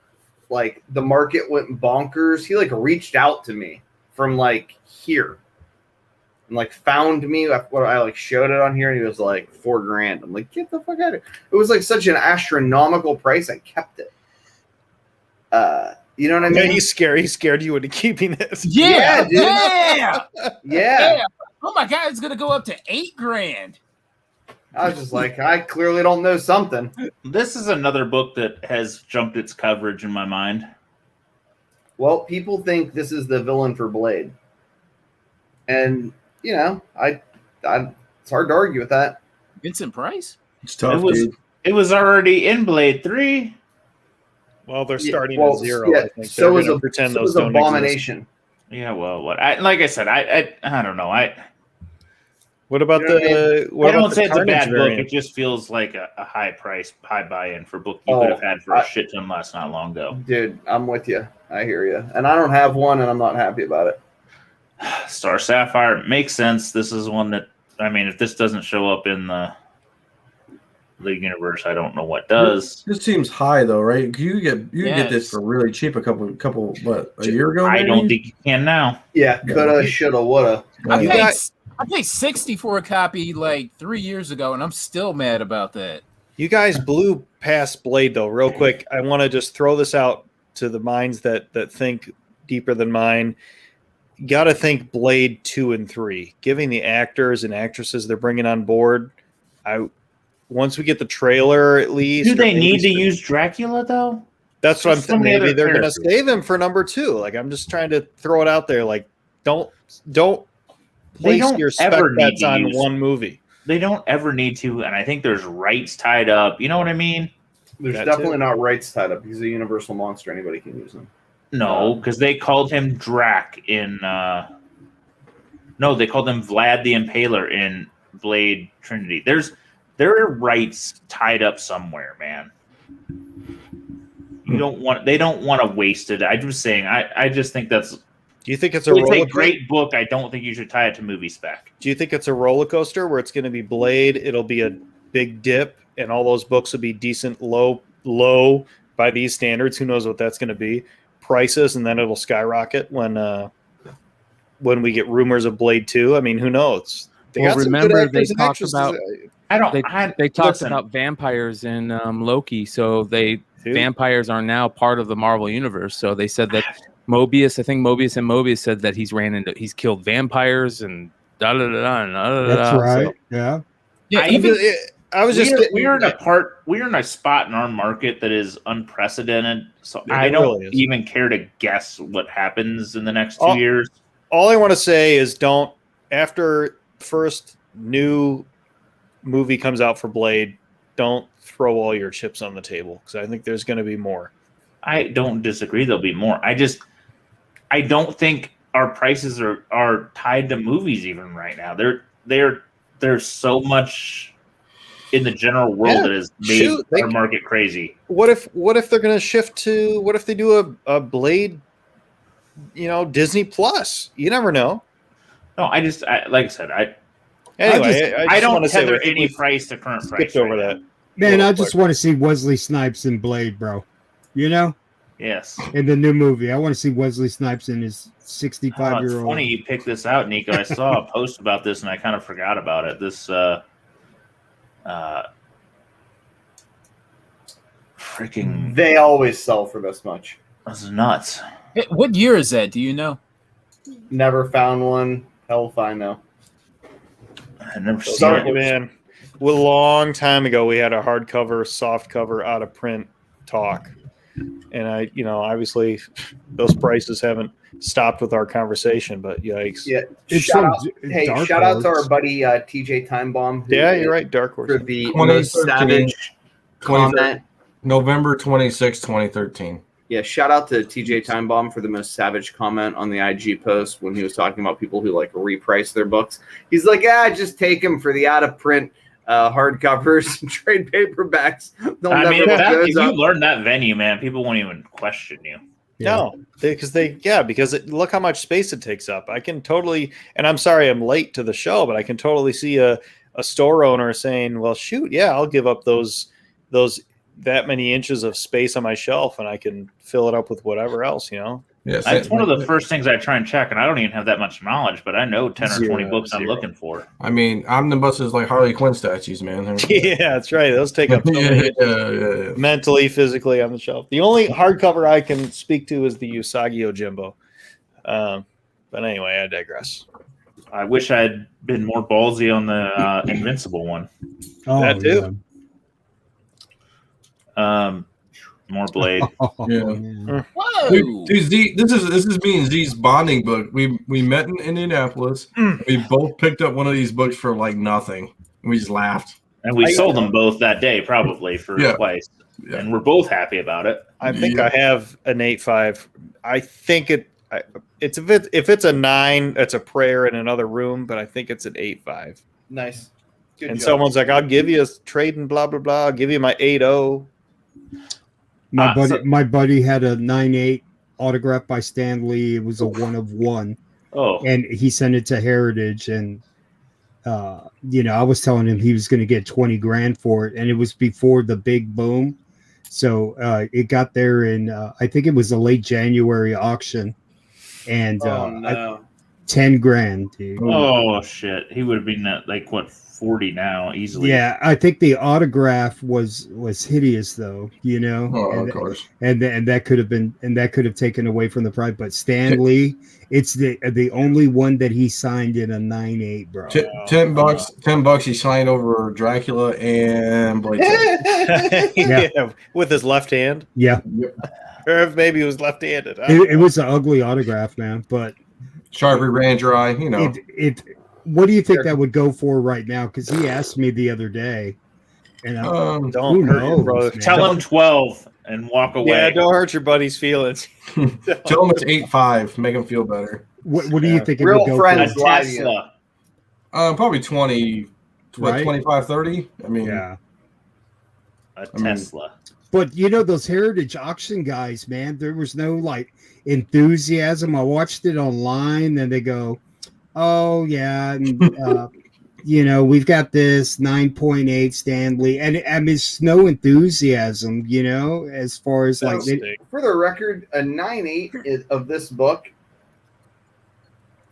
like the market went bonkers. He like reached out to me from like here and like found me. I like showed it on here and he was like $4,000. I'm like, get the fuck out of here. It was like such an astronomical price. I kept it. You know what I mean? Yeah, he's scared you into keeping it. Yeah, dude. yeah. Yeah. Oh my god, it's gonna go up to $8,000. I was just like, I clearly don't know something. This is another book that has jumped its coverage in my mind. Well, people think this is the villain for Blade. And you know, I it's hard to argue with that. Vincent Price? It's tough, dude. It was already in Blade 3. Well, they're starting at 0. Yeah, I think so they're is going to pretend so those is don't Abomination. exist. Yeah, well, what? Like I said, I don't know. What about You know what I the? What I about don't the say it's a Carnage bad variant? book. It just feels like a high price, high buy-in for a book you could have had for a shit ton less not long ago. Dude, I'm with you. I hear you. And I don't have one, and I'm not happy about it. Star Sapphire makes sense. This is one that, I mean, if this doesn't show up in the League universe, I don't know what does. This seems high though, right? You can get this for really cheap a year ago. I don't think you can now. Yeah, coulda, shoulda, woulda. I paid 60 for a copy like 3 years ago, and I'm still mad about that. You guys blew past Blade though, real quick. I want to just throw this out to the minds that think deeper than mine. You got to think Blade 2 and 3, giving the actors and actresses they're bringing on board. Once we get the trailer, at least. Do they need to use Dracula though? That's what I'm thinking. Maybe they're going to characters. save him for number 2. Like, I'm just trying to throw it out there. Like, don't place your spec bets on one movie. They don't ever need to, and I think there's rights tied up. You know what I mean? There's definitely not rights tied up. He's a universal monster. Anybody can use him. No, because they called him Drac in. No, they called him Vlad the Impaler in Blade Trinity. There are rights tied up somewhere, man. They don't want to waste it. I'm just saying. I just think that's. Do you think it's a great book? I don't think you should tie it to movie spec. Do you think it's a roller coaster where it's going to be Blade? It'll be a big dip, and all those books will be decent low by these standards. Who knows what that's going to be? Prices, and then it'll skyrocket when we get rumors of Blade 2. I mean, who knows? Remember they talked about. They talked listen. about vampires in Loki, so vampires are now part of the Marvel universe. So they said that Mobius said that he's killed vampires and da da da da. That's right. So, yeah. We're in a spot in our market that is unprecedented. So It I don't really is. even care to guess what happens in the next 2 years. All I want to say is after first new movie comes out for Blade, don't throw all your chips on the table, because I think there's going to be more. I don't disagree. There'll be more. I don't think our prices are tied to movies even right now. There's so much in the general world that has made our market crazy. What if they're going to shift to? What if they do a Blade? Disney Plus. You never know. No, like I said, I Anyway, don't tether any price to current price. Over that. Man, I just want to see Wesley Snipes in Blade, bro. Yes. In the new movie. I want to see Wesley Snipes in his 65-year-old. It's funny you picked this out, Nico. I saw a post about this and I kind of forgot about it. This freaking They always sell for this much. That's nuts. What year is that? Do you know? Never found one. Hell if I know. I've never seen it. Man. Well, a long time ago, we had a hardcover, soft cover, out of print talk. And obviously those prices haven't stopped with our conversation, but yikes. Yeah. Shout out to our buddy TJ Timebomb. Yeah, you're right. Dark Horse. For the most savage comment. November 26, 2013. Yeah, shout out to TJ Timebomb for the most savage comment on the IG post when he was talking about people who reprice their books. He's like, just take them for the out of print hardcovers and trade paperbacks. If you learn that venue, man, people won't even question you. Yeah. No, because look how much space it takes up. I can totally, and I'm sorry I'm late to the show, but I can totally see a store owner saying, well, shoot, yeah, I'll give up those that many inches of space on my shelf and I can fill it up with whatever else, Yeah, that's one of the first things I try and check, and I don't even have that much knowledge, but I know 10 or 20 books I'm looking for. I mean, omnibuses like Harley Quinn statues, man. Yeah, that's right. Those take up so many mentally, physically on the shelf. The only hardcover I can speak to is the Usagi Ojimbo. But anyway, I digress. I wish I'd been more ballsy on the Invincible one. That too. More Blade. Yeah. man. Whoa! Dude, Z, this is me and Z's bonding book. We met in Indianapolis. We both picked up one of these books for like nothing. We just laughed. And we sold them both that day, probably for twice. Yeah. And we're both happy about it. I think I have an 8.5. I think it's if it's a 9, it's a prayer in another room, but I think it's an 8.5. Nice. Good And job. someone's like, "I'll give you a trade and blah blah blah. I'll give you my 8.0." My buddy had a 9.8 autographed by Stan Lee. It was a 1 of 1. Oh, And he sent it to Heritage, and I was telling him he was going to get 20 grand for it, and it was before the big boom. So it got there in I think it was a late January auction, and 10 grand, dude. oh shit! He would have been at like what 40 now easily. Yeah, I think the autograph was hideous though, Oh, and, of course. and that could have taken away from the price. But Stan Lee, it's the only one that he signed in a 9.8, bro. $10. He signed over Dracula and Blade. Yeah, with his left hand. Yeah, Or if maybe he was left-handed. it was an ugly autograph, man. But Sharpie ran dry. What do you think that would go for right now? Because he asked me the other day, and Don't who hurt your knows, brother. man? Tell him 12 and walk away. Yeah, don't hurt your buddy's feelings. Tell him it's 8.5. Make him feel better. What do you think it Real would go friends for? A lie to you. Tesla. Probably 20. Right? 25, 30? I mean, Yeah. A Tesla. But those Heritage auction guys, man, there was no like enthusiasm. I watched it online, and they go, "Oh yeah, and, we've got this 9.8 Stanley," and I mean, it's no enthusiasm, as far as like For the record, a 9.8 of this book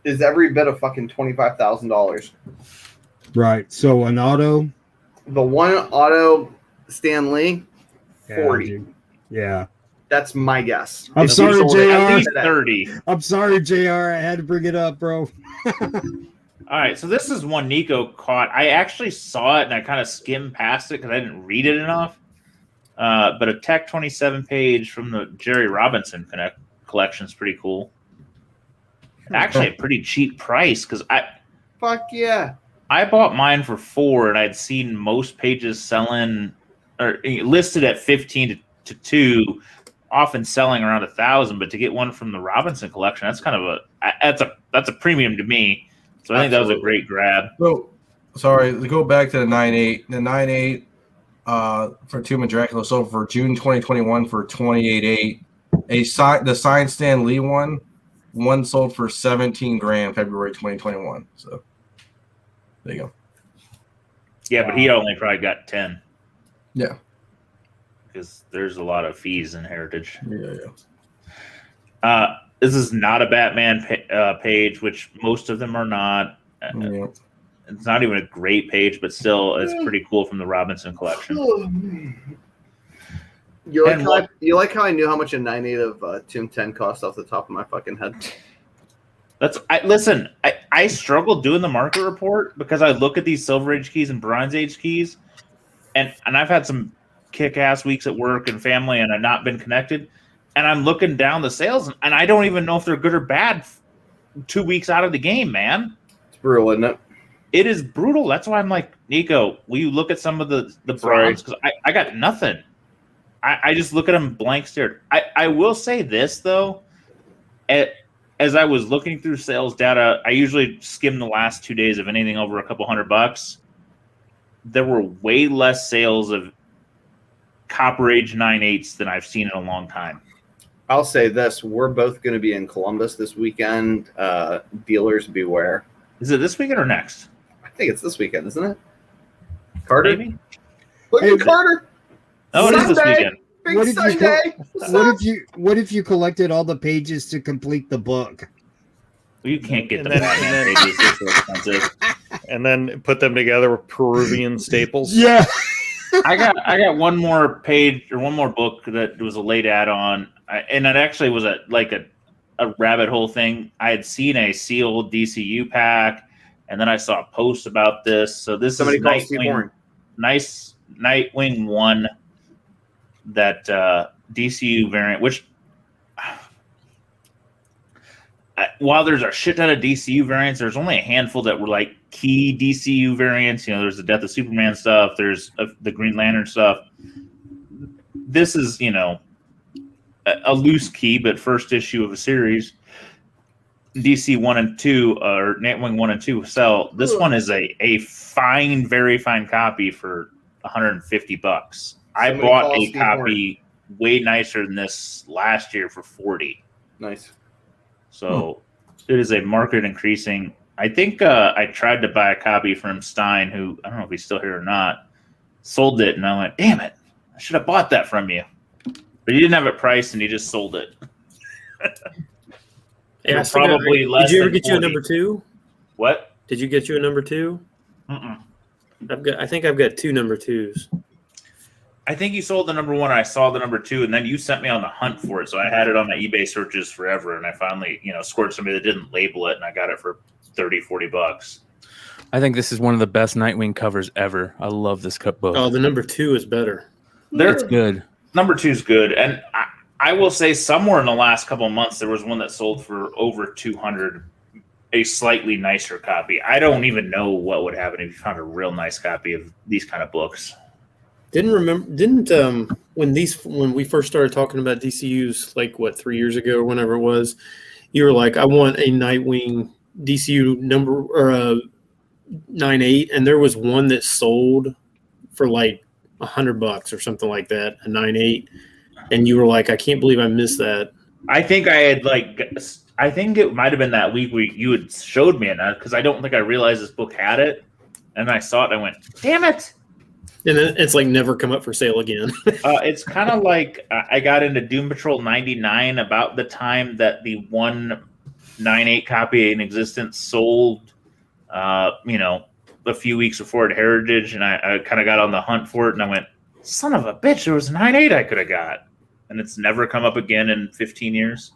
is every bit of fucking $25,000. right. So an auto, The one auto Stan Lee, yeah, 40. dude. Yeah. That's my guess. I'm sorry, At JR. least 30. I'm sorry, JR. I had to bring it up, bro. All right, so this is one Nico caught. I actually saw it and I kind of skimmed past it because I didn't read it enough. But a Tech 27 page from the Jerry Robinson collection is pretty cool. Actually, a pretty cheap price because Fuck yeah. I bought mine for $4 and I'd seen most pages selling or listed at 15 to 2, often selling around 1,000. But to get one from the Robinson collection, that's kind of that's a premium to me. So I think that was a great grab. So, sorry, to go back to the 9.8. The 9.8 for Tomb of Dracula sold for June 2021 for 28.8. The signed Stan Lee one sold for 17 grand February 2021. So there you go. Yeah, but he only probably got 10 Yeah. because there's a lot of fees in Heritage. Yeah. This is not a Batman page, which most of them are not. Yeah. It's not even a great page, but still, it's pretty cool from the Robinson collection. You like how I knew how much a 9.8 of Tomb 10 cost off the top of my fucking head? Listen, I struggle doing the market report because I look at these Silver Age keys and Bronze Age keys, and I've had some kick-ass weeks at work and family, and I've not been connected. And I'm looking down the sales, and I don't even know if they're good or bad 2 weeks out of the game, man. It's brutal, isn't it? It is brutal. That's why I'm like, Nico, will you look at some of the bronze? Because I got nothing. I just look at them blank stared. I will say this, though. As I was looking through sales data, I usually skim the last 2 days of anything over a couple $100. There were way less sales of Copper Age 9.8s than I've seen in a long time. I'll say this. We're both going to be in Columbus this weekend. Dealers beware. Is it this weekend or next? I think it's this weekend, isn't it? Carter? Maybe. Look at Carter. Oh, it is this Sunday. weekend. Big What if you Sunday. What if you collected all the pages to complete the book? Well, you can't get the And then- Batman pages. They're so expensive. And then put them together with Peruvian staples. Yeah. I got one more page or one more book that was a late add-on, and it actually was a rabbit hole thing. I had seen a sealed DCU pack, and then I saw a post about this. So this Somebody is called Steve Nightwing, Horn. Nightwing 1 that DCU variant, which while there's a shit ton of DCU variants, there's only a handful that were like key DCU variants. You know, there's the Death of Superman stuff. There's the Green Lantern stuff. This is, you know, a loose key, but first issue of a series. DC 1 and 2, or Nightwing 1 and 2 sell. This one is a fine, very fine copy for $150. I bought a copy way nicer than this last year for $40. Nice. So it is a market increasing. I think I tried to buy a copy from Stein, who I don't know if he's still here or not, sold it, and I went, damn it, I should have bought that from you. But he didn't have it priced, and he just sold it. Yeah, probably less. Did you ever than get you a 40. number 2? What? Did you get you a number 2? I think I've got 2 number 2s. I think you sold the number 1. I saw the number 2, and then you sent me on the hunt for it. So I had it on my eBay searches forever, and I finally, you know, scored somebody that didn't label it, and I got it for $30-$40. I think this is one of the best Nightwing covers ever. I love this book. Oh, the number 2 is better. It's good. Number 2 is good, and I will say somewhere in the last couple of months there was one that sold for over $200, a slightly nicer copy. I don't even know what would happen if you found a real nice copy of these kind of books. When we first started talking about DCUs, like 3 years ago or whenever it was, you were like, I want a Nightwing DCU number or 9/8, and there was one that sold for like $100 or something like that, a 9/8, and you were like, I can't believe I missed that. I think I think it might have been that week where you had showed me it, because I don't think I realized this book had it, and I saw it and I went, damn it. And then it's like never come up for sale again. It's kind of like I got into Doom Patrol 99 about the time that the 1/9/8 copy in existence sold, you know, a few weeks before at Heritage, and I kind of got on the hunt for it, and I went, son of a bitch, there was 9/8 I could have got. And it's never come up again in 15 years.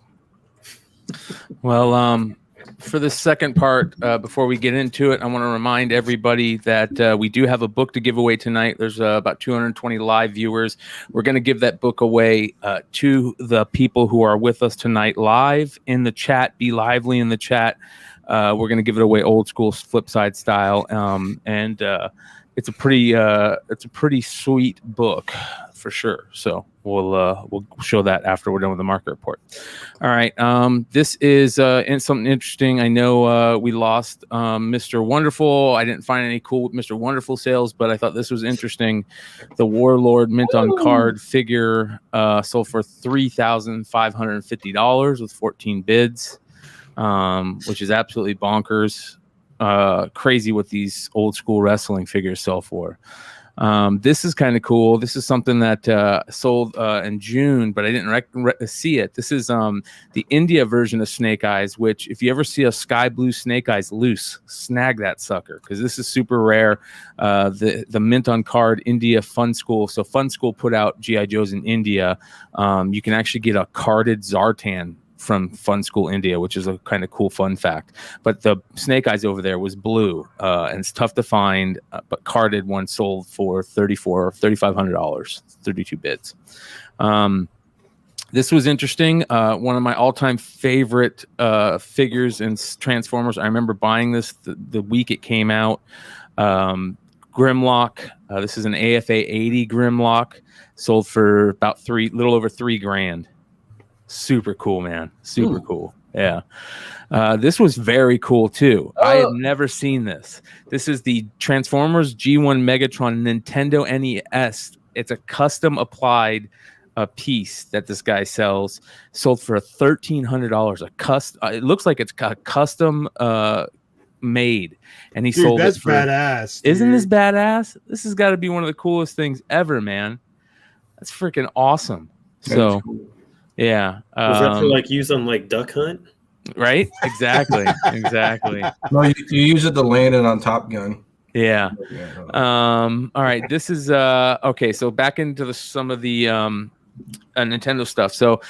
Well, for the second part, before we get into it, I want to remind everybody that we do have a book to give away tonight. There's about 220 live viewers. We're going to give that book away to the people who are with us tonight live in the chat. Be lively in the chat. We're going to give it away old school Flipside style, and it's a pretty sweet book for sure. So we'll show that after we're done with the market report. All right. This is something interesting. I know we lost Mr. Wonderful. I didn't find any cool Mr. Wonderful sales, but I thought this was interesting. The Warlord mint on card figure sold for $3,550 with 14 bids, which is absolutely bonkers. Crazy what these old school wrestling figures sell for. This is kind of cool. This is something that sold in June, but I didn't see it. This is the India version of Snake Eyes, which if you ever see a sky blue Snake Eyes loose, snag that sucker, because this is super rare. The mint on card India Fun School. So Fun School put out G.I. Joes in India. You can actually get a carded Zartan from Fun School India, which is a kind of cool fun fact. But the Snake Eyes over there was blue, and it's tough to find, but carded one sold for $3,500, 32 bids. This was interesting. One of my all-time favorite figures in Transformers. I remember buying this the week it came out. Grimlock. This is an AFA 80 Grimlock, sold for about little over $3,000. Super cool, man. Super cool. Yeah. This was very cool too. I had never seen this. This is the Transformers G1 Megatron Nintendo NES. It's a custom applied piece that this guy sells. Sold for $1,300. It looks like it's custom made, and he sold that's it for badass. Isn't this badass? This has got to be one of the coolest things ever, man. That's freaking awesome. So Cool. yeah. Was that for like use on like Duck Hunt? Right? Exactly. Exactly. No, you use it to land it on Top Gun. Yeah. All right. This is okay. So back into some of the Nintendo stuff. So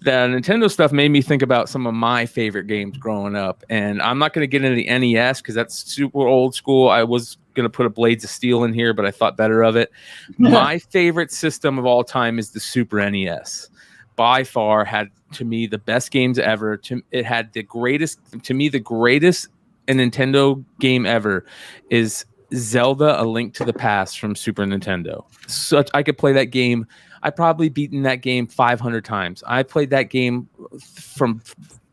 the Nintendo stuff made me think about some of my favorite games growing up, and I'm not going to get into the NES because that's super old school. I was going to put a Blades of Steel in here, but I thought better of it. My favorite system of all time is the Super NES. By far, had to me the best games ever. It had the greatest Nintendo game ever is Zelda: A Link to the Past from Super Nintendo. I could play that game. I probably beaten that game 500 times. I played that game from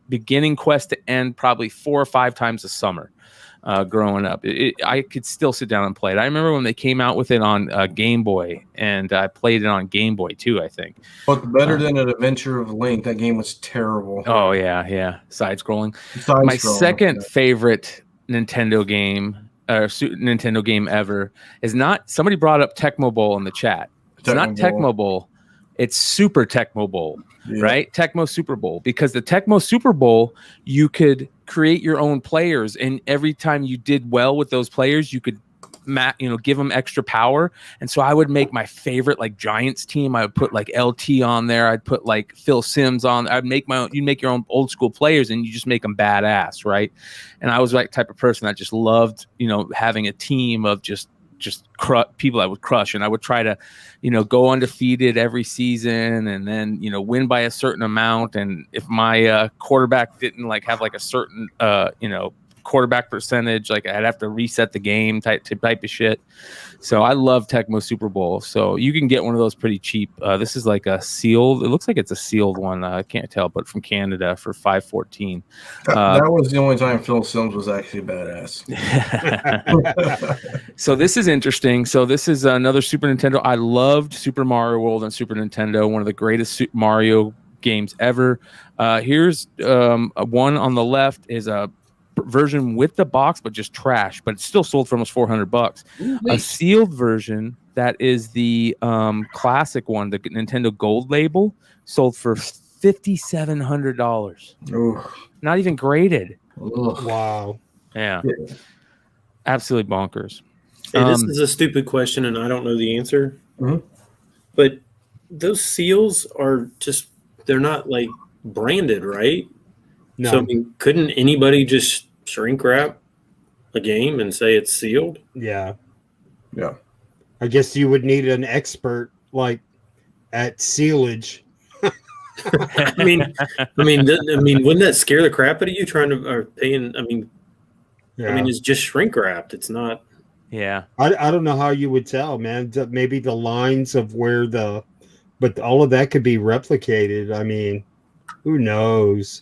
beginning quest to end probably 4 or 5 times a summer. Growing up, I could still sit down and play it. I remember when they came out with it on Game Boy, and I played it on Game Boy too, I think. But better than an Adventure of Link, that game was terrible. Oh yeah, side-scrolling. My second favorite Nintendo game, Nintendo game ever, is not. Somebody brought up Tecmo Bowl in the chat. It's not Tecmo Bowl. It's Super Tecmo Bowl, right? Tecmo Super Bowl, because the Tecmo Super Bowl, you could create your own players, and every time you did well with those players, you could give them extra power. And so I would make my favorite like Giants team. I would put like LT on there. I'd put like Phil Simms on. I'd make my own. You make your own old school players, and you just make them badass, right? And I was like type of person that just loved having a team of just people I would crush, and I would try to go undefeated every season, and then win by a certain amount. And if my quarterback didn't like have like a certain quarterback percentage, like I'd have to reset the game type of shit. So I love Tecmo Super Bowl. So you can get one of those pretty cheap. This is like a sealed. It looks like it's a sealed one. I can't tell, but from Canada for $5.14. That was the only time Phil Simms was actually badass. So this is interesting. So this is another Super Nintendo. I loved Super Mario World on Super Nintendo. One of the greatest Super Mario games ever. Here's one on the left is a version with the box, but just trash, but it's still sold for almost $400. A sealed version that is the classic one, the Nintendo Gold label, sold for $5,700. Not even graded. Wow. Yeah. Absolutely bonkers. Hey, this is a stupid question, and I don't know the answer. But those seals are they're not like branded, right? No. So, I mean, couldn't anybody just shrink wrap a game and say it's sealed? Yeah. Yeah. I guess you would need an expert like at sealage. I mean, wouldn't that scare the crap out of you paying? I mean, it's just shrink wrapped. It's not. Yeah. I don't know how you would tell, man. Maybe the lines of where but all of that could be replicated. I mean, who knows?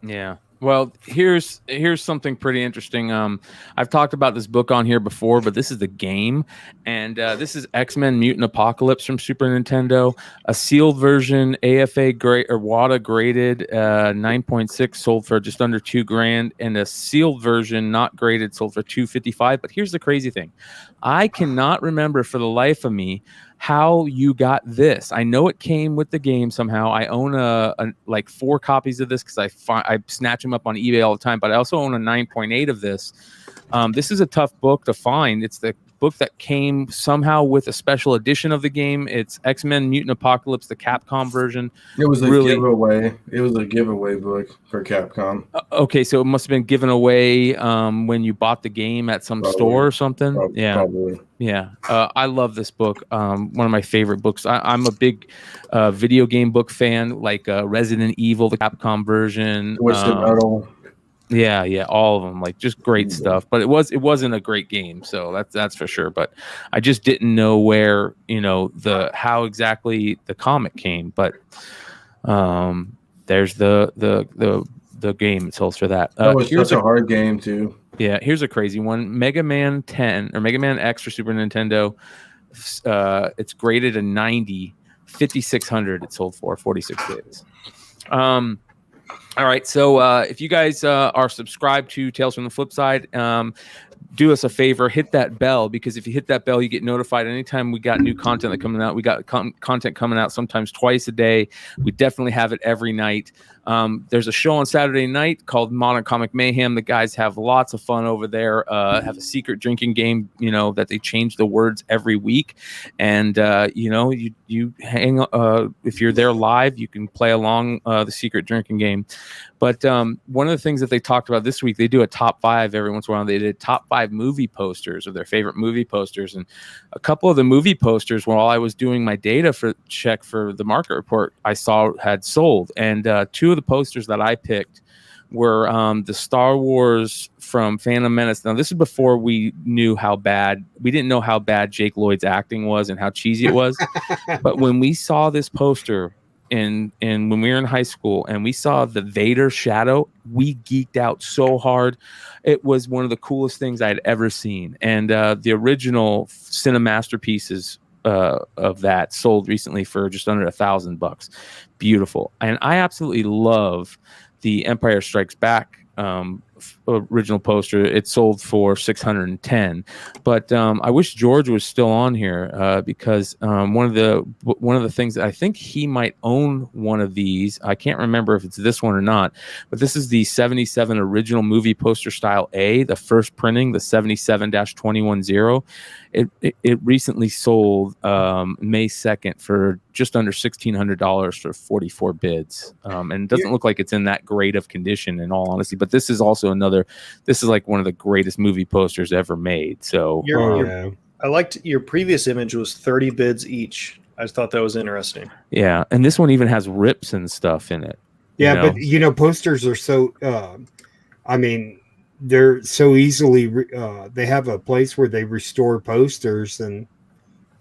Yeah. Well, here's something pretty interesting. I've talked about this book on here before, but this is the game, and this is X-Men Mutant Apocalypse from Super Nintendo. A sealed version, AFA WADA graded, 9.6, sold for just under $2,000, and a sealed version, not graded, sold for $255. But here's the crazy thing: I cannot remember for the life of me how you got this. I know it came with the game somehow. I own like 4 copies of this because I snatch them up on eBay all the time, but I also own a 9.8 of this. This is a tough book to find. It's the book that came somehow with a special edition of the game. It's X-Men Mutant Apocalypse, the Capcom version. It was a giveaway. It was a giveaway book for Capcom. Okay, so it must have been given away when you bought the game at some store or something. Probably. Yeah. I love this book. One of my favorite books. I'm a big video game book fan, like Resident Evil, the Capcom version. Twisted Metal. Yeah, all of them, like just great stuff. But it wasn't a great game, so that's for sure. But I just didn't know where how exactly the comic came. But there's the game. It sells for that. Here's a hard game too. Yeah, here's a crazy one: Mega Man 10 or Mega Man X for Super Nintendo. It's graded a 90, 5,600. It sold for 46 days. All right, so if you guys are subscribed to Tales from the Flipside, do us a favor, hit that bell, because if you hit that bell, you get notified anytime we got new content that coming out. We got content coming out sometimes twice a day. We definitely have it every night. There's a show on Saturday night called Modern Comic Mayhem. The guys have lots of fun over there. Have a secret drinking game, that they change the words every week, and you hang. If you're there live, you can play along the secret drinking game. game. But one of the things that they talked about this week, they do a top 5 every once in a while. They did top 5 movie posters of their favorite movie posters. And a couple of the movie posters, while I was doing my data check for the market report, I saw had sold. And 2 of the posters that I picked were the Star Wars from Phantom Menace. Now, this is before we didn't know how bad Jake Lloyd's acting was and how cheesy it was. But when we saw this poster when we were in high school and we saw the Vader shadow, we geeked out so hard. It was one of the coolest things I'd ever seen. And the original Cinemasterpieces of that sold recently for just under $1,000. Beautiful. And I absolutely love the Empire Strikes Back original poster. It sold for $610, but I wish George was still on here because one of the things that I think he might own one of these. I can't remember if it's this one or not, but this is the 77 original movie poster style A, the first printing, the 77-210. It recently sold May 2nd for just under $1,600 for 44 bids, and it doesn't look like it's in that great of condition in all honesty. But this is also this is like one of the greatest movie posters ever made. So I liked your previous image was 30 bids each. I just thought that was interesting. Yeah, and this one even has rips and stuff in it. Yeah, but posters are so they're so easily they have a place where they restore posters, and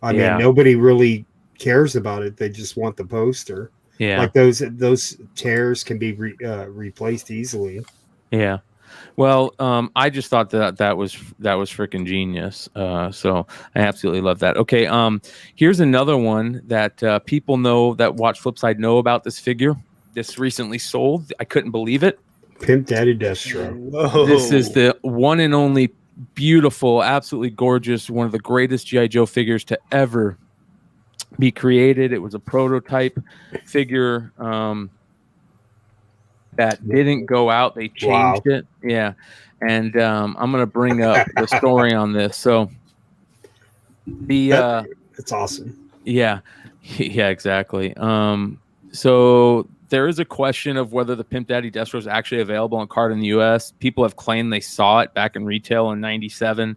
I mean nobody really cares about it. They just want the poster. Yeah, like those tears can be replaced easily. Yeah. Well, I just thought that was freaking genius. So I absolutely love that. Okay. Here's another one that people know that watch Flipside know about this figure. This recently sold. I couldn't believe it. Pimp Daddy Destro. Whoa. This is the one and only beautiful, absolutely gorgeous, one of the greatest G.I. Joe figures to ever be created. It was a prototype figure that didn't go out. They changed it. Yeah. And I'm going to bring up the story on this. So it's awesome. Yeah. Yeah, exactly. So there is a question of whether the Pimp Daddy Destro is actually available on card in the U.S. People have claimed they saw it back in retail in '97,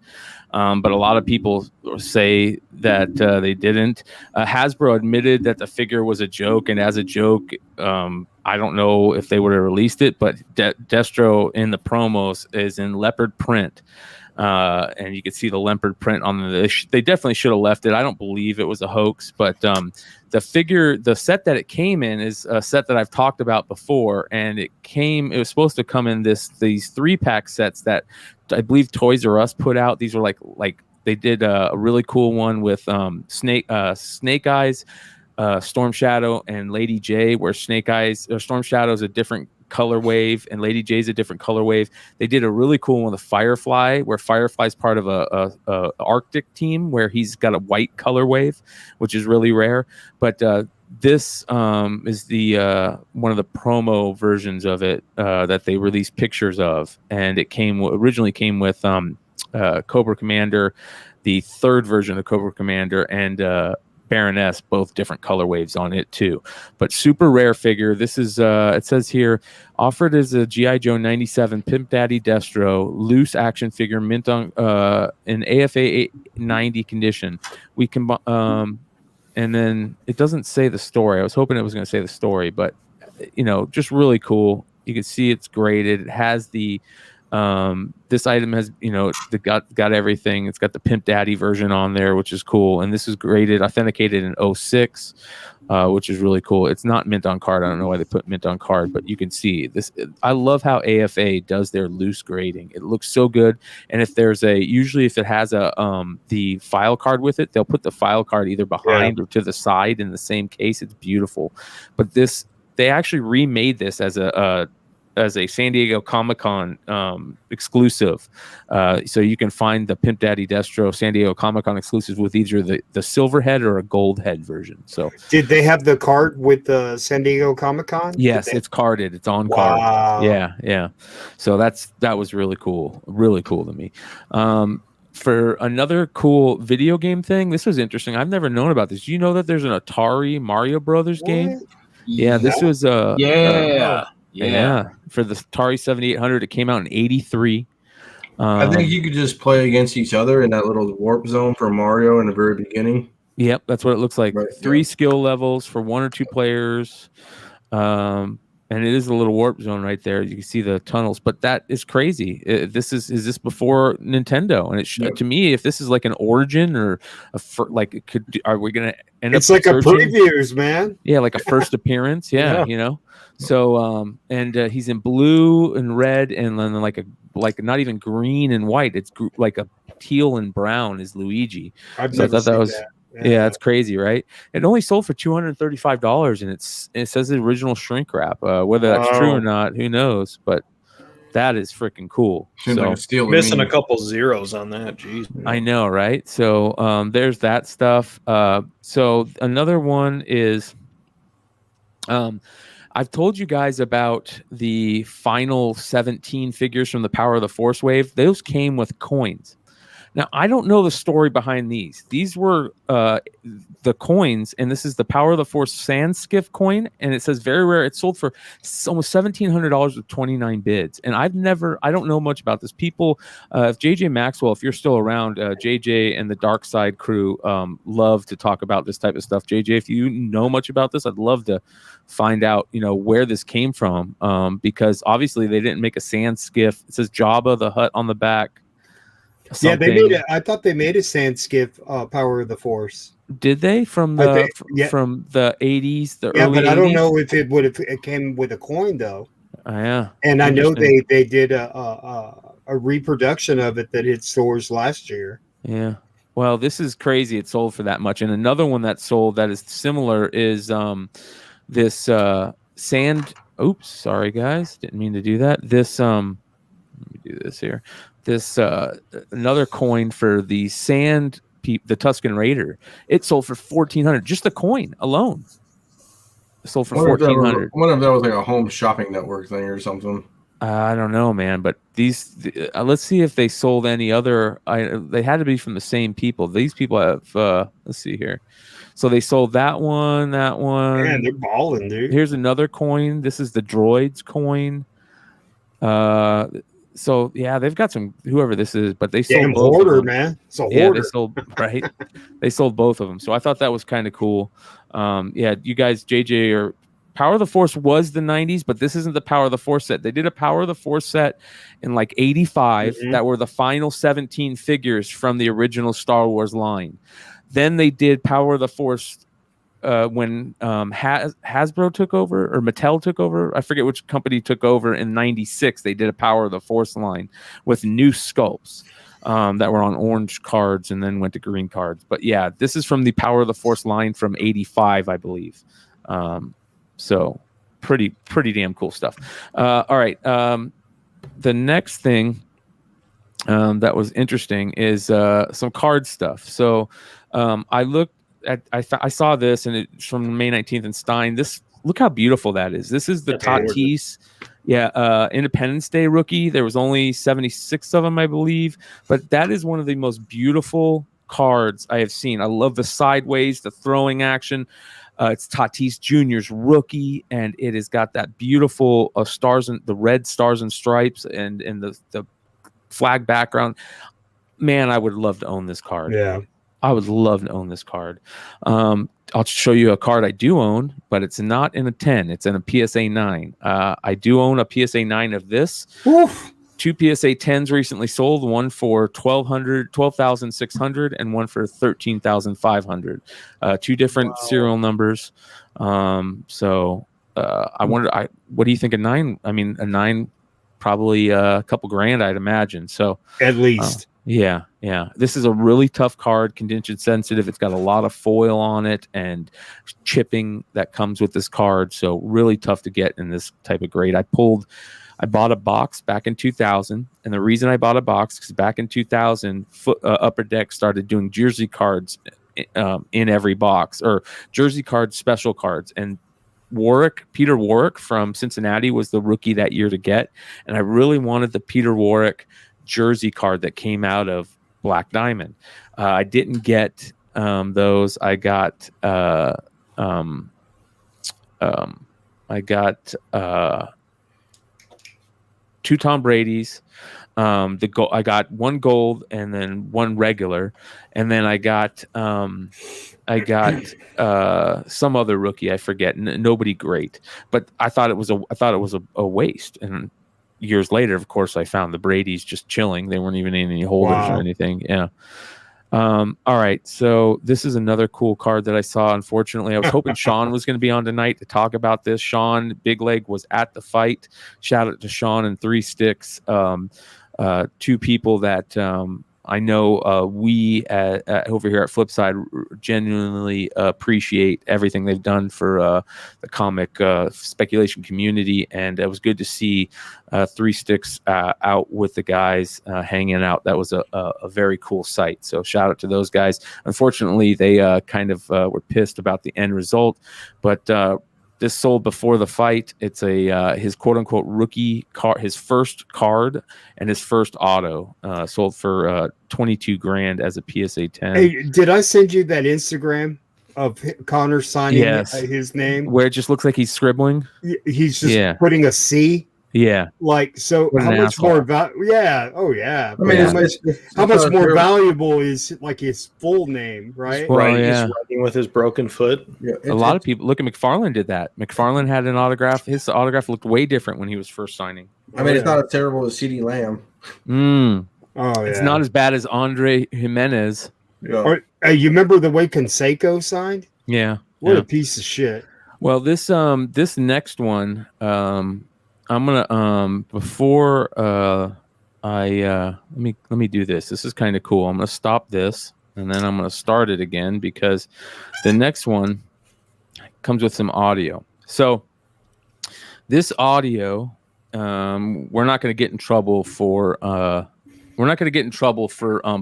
but a lot of people say that they didn't. Hasbro admitted that the figure was a joke, and as a joke, I don't know if they would have released it, but Destro in the promos is in leopard print. And you can see the leopard print on they definitely should have left it. I don't believe it was a hoax, but the set that it came in is a set that I've talked about before, and it was supposed to come in these 3-pack sets that I believe Toys R Us put out. These were like they did a really cool one with Snake Eyes, Storm Shadow, and Lady J, where Storm Shadow is a different color wave and Lady J's a different color wave. They did a really cool one with Firefly, where Firefly's part of a Arctic team where he's got a white color wave, which is really rare. But this is the one of the promo versions of it that they released pictures of, and it originally came with Cobra Commander, the 3rd version of Cobra Commander, and Baroness, both different color waves on it too. But super rare figure. This is it says here, offered as a G.I. Joe 97 Pimp Daddy Destro loose action figure, mint on in AFA 90 condition. We can and then it doesn't say the story. I was hoping it was going to say the story, but just really cool. You can see it's graded. It has the this item has got everything. It's got the Pimp Daddy version on there, which is cool, and this is graded, authenticated in 06, which is really cool. It's not mint on card. I don't know why they put mint on card, but you can see this. I love how AFA does their loose grading. It looks so good. And if there's usually if it has the file card with it, they'll put the file card either behind or to the side in the same case. It's beautiful. But they actually remade this as a San Diego Comic-Con exclusive. So you can find the Pimp Daddy Destro San Diego Comic-Con exclusives with either the silver head or a gold head version. So did they have the card with the San Diego Comic-Con? Yes, it's carded. It's on card. Yeah. So that was really cool. Really cool to me. For another cool video game thing, this was interesting. I've never known about this. Do you know that there's an Atari Mario Brothers game? Yeah, this was Yeah. For the Atari 7800, it came out in '83. I think you could just play against each other in that little warp zone for Mario in the very beginning. Yep, that's what it looks like. Right, 3 skill levels for 1 or 2 players. And it is a little warp zone right there. You can see the tunnels, but that is crazy. Is this before Nintendo? And it to me, if this is like an origin or like it could, are we gonna end It's up? like a previews, man. Yeah, like a first appearance. Yeah, you know. So and he's in blue and red and then like not even green and white. It's like a teal and brown is Luigi. I thought that was. Yeah, that's crazy, right? It only sold for $235, and it says the original shrink wrap. Whether that's true or not, who knows? But that is freaking cool. Seems like a steal to missing me. a couple zeros on that. Jeez, I know, right? So there's that stuff. So another one is, I've told you guys about the final 17 figures from the Power of the Force wave. Those came with coins. Now, I don't know the story behind these. These were the coins, and this is the Power of the Force Sand Skiff coin, and it says very rare. It sold for almost $1,700 with 29 bids. And I don't know much about this. People, if JJ Maxwell, if you're still around, JJ and the Dark Side crew love to talk about this type of stuff. JJ, if you know much about this, I'd love to find out, where this came from, because obviously they didn't make a sand skiff. It says Jabba the Hutt on the back. Yeah, they made it. I thought they made a sand skiff, Power of the Force. Did they from the from the 80s? The early but 80s? I don't know if it came with a coin though. Yeah, and I know they did a reproduction of it that hit stores last year. Yeah. Well, this is crazy. It sold for that much. And another one that sold that is similar is this sand. Oops, sorry guys, didn't mean to do that. This let me do this here. This another coin for the the Tusken Raider. It sold for $1,400. Just the coin alone. It sold for $1,400. I wonder if that was like a home shopping network thing or something. I don't know, man. But let's see if they sold any other. They had to be from the same people. These people have. Let's see here. So they sold that one. Man, they're balling, dude. Here's another coin. This is the Droids coin. So yeah, they've got some whoever this is, but they sold both hoarder, of them. man. It's a hoarder. Yeah, they sold right. They sold both of them. So I thought that was kind of cool. Yeah, you guys, JJ or Power of the Force was the 90s, but this isn't the Power of the Force set. They did a Power of the Force set in like 85 that were the final 17 figures from the original Star Wars line. Then they did Power of the Force when Hasbro took over or Mattel took over. I forget which company took over in 96. They did a Power of the Force line with new sculpts that were on orange cards and then went to green cards. But yeah, this is from the Power of the Force line from 85, I believe. So pretty damn cool stuff. All right. The next thing that was interesting is some card stuff. So I looked I saw this and it's from May 19th in Stein. Look how beautiful that is. This is the Tatis. Yeah, Independence Day rookie. There was only 76 of them, I believe. But that is one of the most beautiful cards I have seen. I love the sideways, the throwing action. It's Tatis Jr.'s rookie, and it has got that beautiful the red stars and stripes and the flag background. Man, I would love to own this card. Yeah. I would love to own this card. I'll show you a card I do own, but it's not in a 10. It's in a PSA 9. I do own a PSA 9 of this. Oof. 2 PSA 10s recently sold, one for $12,600 and one for $13,500. 2 different serial numbers. So I wonder, what do you think of 9? I mean, a 9, probably a couple grand, I'd imagine. So at least. Yeah. This is a really tough card, condition sensitive. It's got a lot of foil on it and chipping that comes with this card. So really tough to get in this type of grade. I bought a box back in 2000. And the reason I bought a box, because back in 2000, Upper Deck started doing jersey cards in every box, or jersey cards, special cards. And Peter Warwick from Cincinnati was the rookie that year to get. And I really wanted the Peter Warwick jersey card that came out of Black Diamond. I didn't get those. I got 2 Tom Brady's. I got 1 gold and then 1 regular, and then I got some other rookie. I forget. Nobody great, but I thought it was a waste. And years later, of course, I found the Brady's just chilling. They weren't even in any holders or anything. Yeah. All right. So this is another cool card that I saw. Unfortunately, I was hoping Sean was going to be on tonight to talk about this. Sean Big Leg was at the fight. Shout out to Sean and 3 Sticks. 2 people that I know we over here at Flipside genuinely appreciate everything they've done for the comic speculation community, and it was good to see 3 Sticks out with the guys hanging out. That was a very cool sight. So shout out to those guys. Unfortunately, they kind of were pissed about the end result, but this sold before the fight. It's his quote unquote rookie card, his first card and his first auto, sold for $22,000 as a PSA 10. Hey, did I send you that Instagram of Connor signing his name? Where it just looks like he's scribbling. He's just putting a C. Yeah. Like, so how much more yeah. Oh yeah. I mean, how much more valuable is like his full name, right? Well, Right. He's writing with his broken foot. Yeah, a lot of people look at McFarlane did that. McFarlane had an autograph. His autograph looked way different when he was first signing. I mean, it's not as terrible as CD Lamb. Oh yeah. It's not as bad as Andre Jimenez. Yeah. Or, you remember the way Canseco signed? Yeah. What a piece of shit. Well, this next one, I'm gonna before let me do this. This is kind of cool. I'm gonna stop this and then I'm gonna start it again because the next one comes with some audio. So this audio, we're not gonna get in trouble for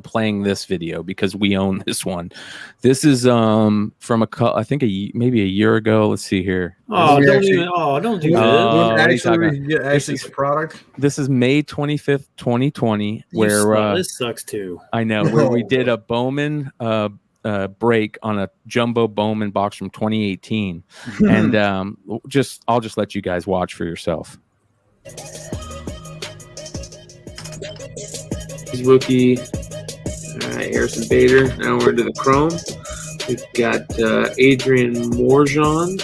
playing this video because we own this one. This is from I think maybe a year ago. Let's see here. Oh, don't do that. Actually, product. This is May 25th, 2020, where this sucks too. I know where we did a Bowman break on a jumbo Bowman box from 2018, and I'll just let you guys watch for yourself. Rookie, Harrison Bader. Now we're into the Chrome. We've got Adrian Morjon.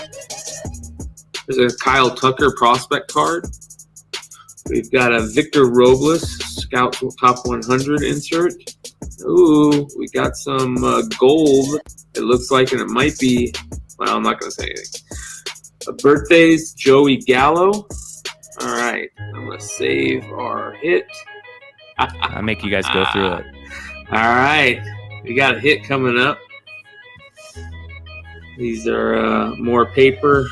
There's a Kyle Tucker prospect card. We've got a Victor Robles Scout Top 100 insert. Ooh, we got some gold. It looks like, and it might be. Well, I'm not going to say anything. Birthdays, Joey Gallo. All right, I'm going to save our hit. I'll make you guys go through it. All right. We got a hit coming up. These are more paper.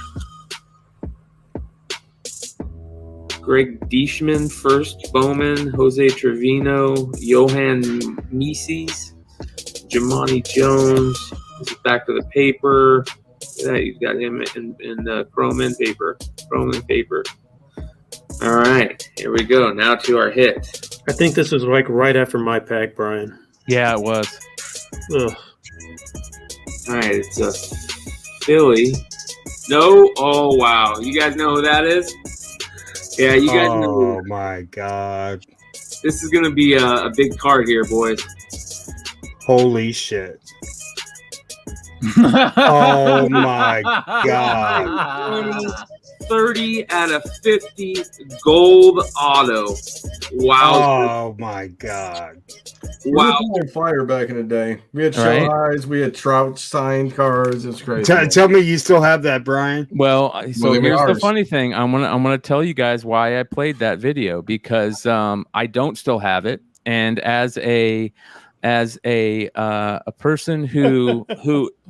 Greg Deichmann, first Bowman. Jose Trevino. Johan Mises. Jamani Jones. This is back to the paper. Yeah, you've got him in chrome and paper. Chrome and paper. All right. Here we go. Now to our hit. I think this was like right after my pack, Brian. Yeah, it was. Ugh. All right, it's a Philly. No, oh wow, you guys know who that is? Yeah, you guys know. Oh my god, this is gonna be a big card here, boys. Holy shit! Oh my god. 30 out of 50 gold auto. Wow. Oh my god. Wow. We were on fire back in the day. We had Shohei's, we had Trout signed cards. It's crazy. Tell me you still have that, Brian. Well, so here's the funny thing. I'm gonna tell you guys why I played that video, because I don't still have it. And as a person who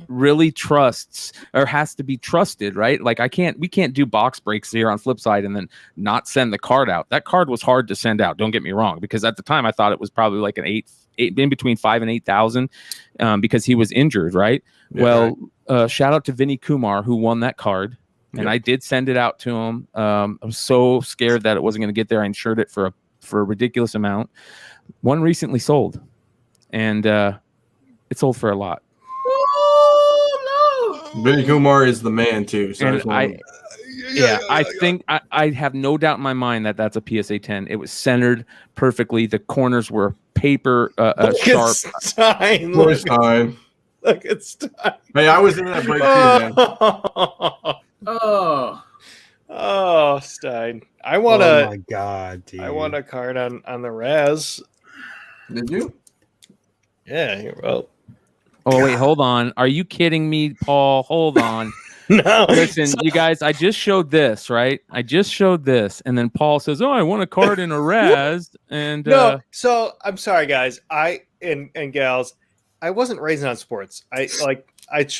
really trusts or has to be trusted, right? Like we can't do box breaks here on Flipside and then not send the card out. That card was hard to send out. Don't get me wrong, because at the time I thought it was probably like an eight in between 5,000 and 8,000 because he was injured, right? Yeah, well, shout out to Vinny Kumar who won that card. And I did send it out to him. I was so scared that it wasn't going to get there. I insured it for a ridiculous amount. One recently sold. And it sold for a lot. Vinny Kumar is the man too. So Yeah, I think I have no doubt in my mind that that's a PSA 10. It was centered perfectly. The corners were paper sharp. Stein, Look at Stein. Hey, I was in that break too, man. Oh, Stein. I want Oh my god, dude. I want a card on the Raz. Did you? Yeah, here, well. Oh, wait, hold on. Are you kidding me, Paul? Hold on. No. Listen, you guys, I just showed this, right? I just showed this. And then Paul says, oh, I want a card in a Raz. And no, so I'm sorry, guys. And gals, I wasn't raised on sports. I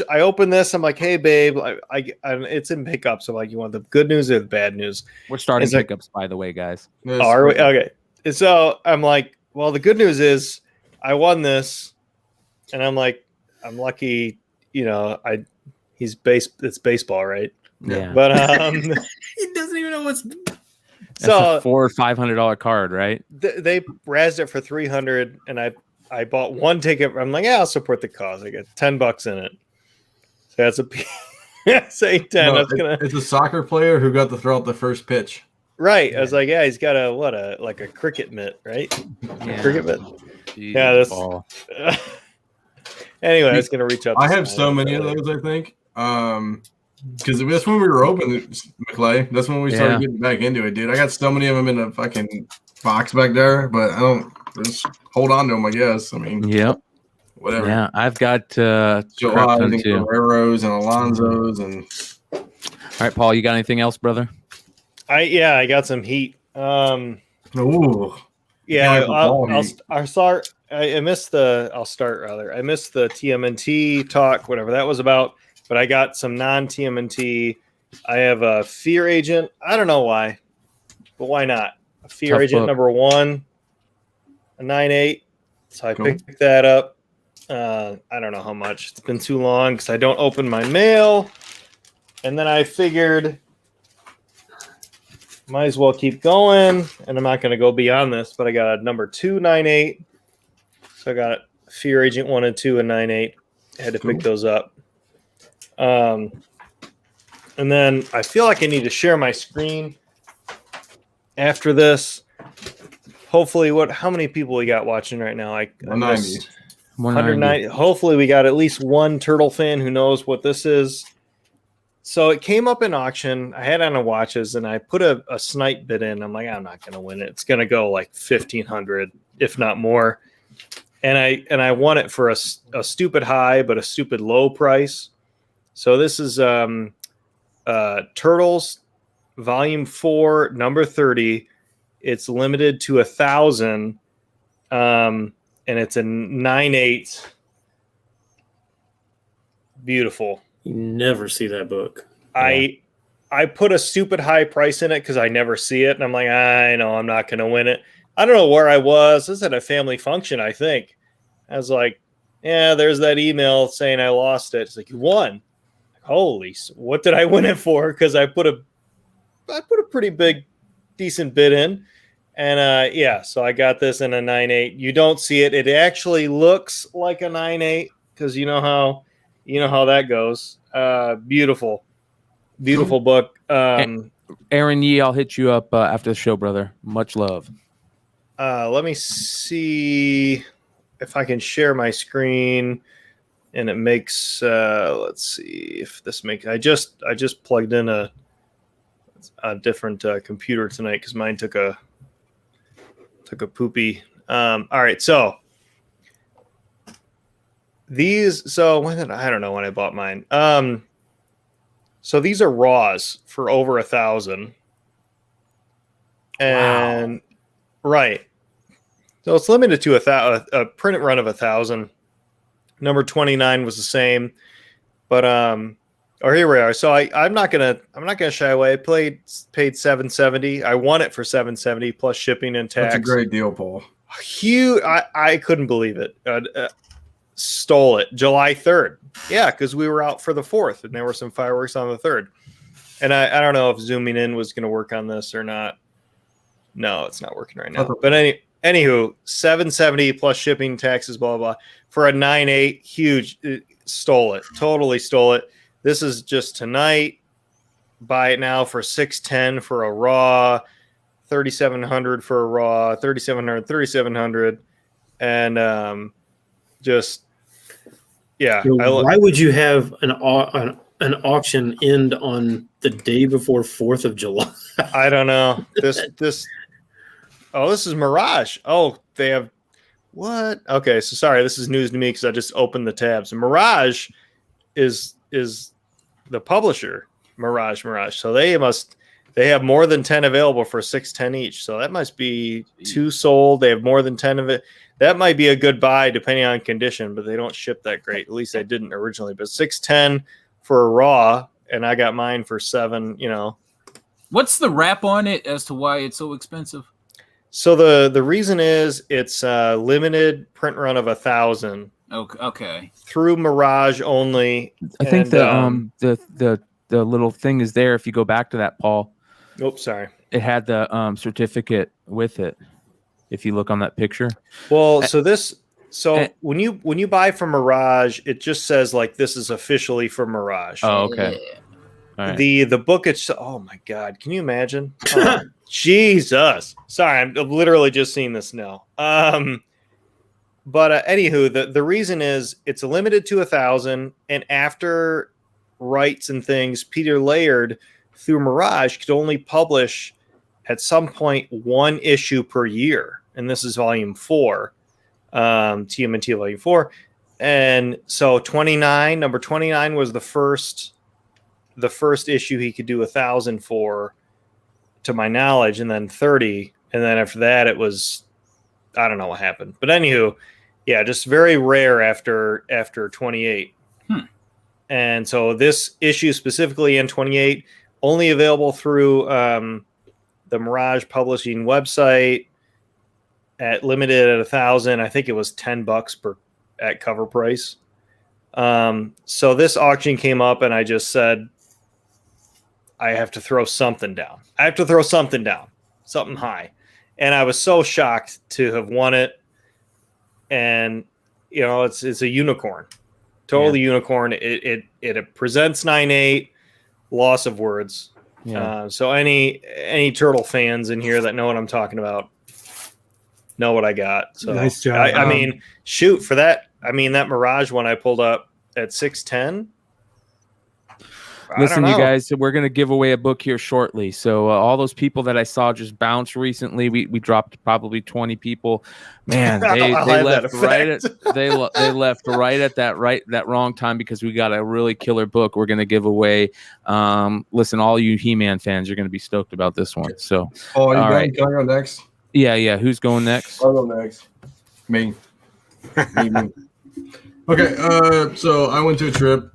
opened this. I'm like, hey, babe, it's in pickups. So I'm like, you want the good news or the bad news? We're starting like, pickups, by the way, guys. Are we? Okay. And so I'm like, well, the good news is I won this. And I'm like, I'm lucky, it's baseball, right? Yeah. But he doesn't even know what's. That's a $400 or $500 card, right? They razzed it for $300, and I bought one ticket. I'm like, yeah, I'll support the cause. I get $10 in it. So that's say 10. No, it's a soccer player who got to throw out the first pitch. Right. Yeah. I was like, yeah, he's got a cricket mitt, right? Yeah. Cricket mitt. Jesus, yeah, that's. Anyway, I was gonna reach out. I have so many of those. I think. Because that's when we were open, McClay. That's when we started getting back into it, dude. I got so many of them in a fucking box back there, but I don't just hold on to them, I guess. I mean, yep. Whatever. Yeah, I've got July and Guerreros and Alonzos and. All right, Paul, you got anything else, brother? I got some heat. Ooh. Yeah, I'll start. I missed the. I'll start rather. I missed the TMNT talk, whatever that was about. But I got some non-TMNT. I have a Fear Agent. I don't know why, but why not? A Fear Agent number 1, a 9.8. So I picked that up. I don't know how much. It's been too long because I don't open my mail. And then I figured might as well keep going. And I'm not going to go beyond this, but I got a number 2 9.8. So I got Fear Agent 1 and 2 and 9.8. I had to pick those up. And then I feel like I need to share my screen after this. Hopefully, how many people we got watching right now? 190. Hopefully, we got at least one Turtle fan who knows what this is. So it came up in auction. I had it on a watches, and I put a snipe bid in. I'm like, I'm not going to win it. It's going to go like 1,500, if not more. And I won it for a stupid high, but a stupid low price. So this is Turtles Volume 4, number 30. It's limited to 1,000, and it's a 9.8. Beautiful. You never see that book. I put a stupid high price in it because I never see it, and I'm like, I know I'm not going to win it. I don't know where I was. This is at a family function, I think. I was like, yeah, there's that email saying I lost it. It's like, you won. Holy, what did I win it for? Because I put a pretty big, decent bid in, and so I got this in a 9.8. You don't see it; it actually looks like a 9.8 because you know how that goes. Beautiful book. Aaron Yee, I'll hit you up after the show, brother. Much love. Let me see if I can share my screen. And it makes let's see if this makes. I just plugged in a different computer tonight because mine took a poopy. All right, so these. So I don't know when I bought mine. So these are raws for over 1,000. And right, so it's limited to a print run of 1,000. Number 29 was the same, but here we are. So I'm not gonna shy away. I paid $770. I won it for $770 plus shipping and tax. That's a great deal, Paul. Huge. I couldn't believe it. Stole it July 3rd. Yeah, because we were out for the 4th, and there were some fireworks on the 3rd. And I don't know if zooming in was going to work on this or not. No, it's not working right now. But anywho, $770 plus shipping, taxes, blah, blah, blah. For a 9.8, huge. Stole it. Totally stole it. This is just tonight. buy it now for $610 for a raw, $3,700 for a raw, $3,700, and just yeah. Why would you have an auction end on the day before 4th of July? I don't know. This oh, this is Mirage. Oh, they have what? Okay, so sorry, this is news to me because I just opened the tabs. Mirage is the publisher. Mirage. So they have more than 10 available for $610 each. So that must be 2 sold. They have more than 10 of it. That might be a good buy depending on condition, but they don't ship that great. At least they didn't originally. But $610 for a raw, and I got mine for $7. You know, what's the wrap on it as to why it's so expensive? So the reason is it's a limited print run of 1,000. Okay. Through Mirage only. I think the little thing is there. If you go back to that, Paul. Oops, sorry. It had the certificate with it. If you look on that picture. Well, when you buy from Mirage, it just says like this is officially from Mirage. Oh, okay. All right. The book it's oh my god, can you imagine? Oh, Jesus. Sorry, I'm literally just seeing this now. But anywho, the reason is it's limited to 1,000, and after rights and things, Peter Laird through Mirage could only publish at some point 1 issue per year, and this is volume 4, TMNT volume 4, and so number 29 was the first issue he could do 1,000 for, to my knowledge, and then 30, and then after that it was, I don't know what happened, but anywho, yeah, just very rare after 28. And so this issue specifically in 28 only available through the Mirage Publishing website at limited at 1,000. I think it was $10 at cover price. So this auction came up, and I just said, I have to throw something down. Something high. And I was so shocked to have won it. And you know, it's a unicorn, totally unicorn. It presents 9.8, loss of words. Yeah. So any turtle fans in here that know what I'm talking about know what I got. So nice job. I mean, shoot for that. I mean, that Mirage one I pulled up at 610. Listen, you guys, we're going to give away a book here shortly. So all those people that I saw just bounce recently, we dropped probably 20 people. Man, they left right at that wrong time because we got a really killer book we're going to give away. Listen, all you He-Man fans, you're going to be stoked about this one. So, all right. Can I go next? Yeah. Who's going next? I'll go next. Me. Okay. So I went to a trip.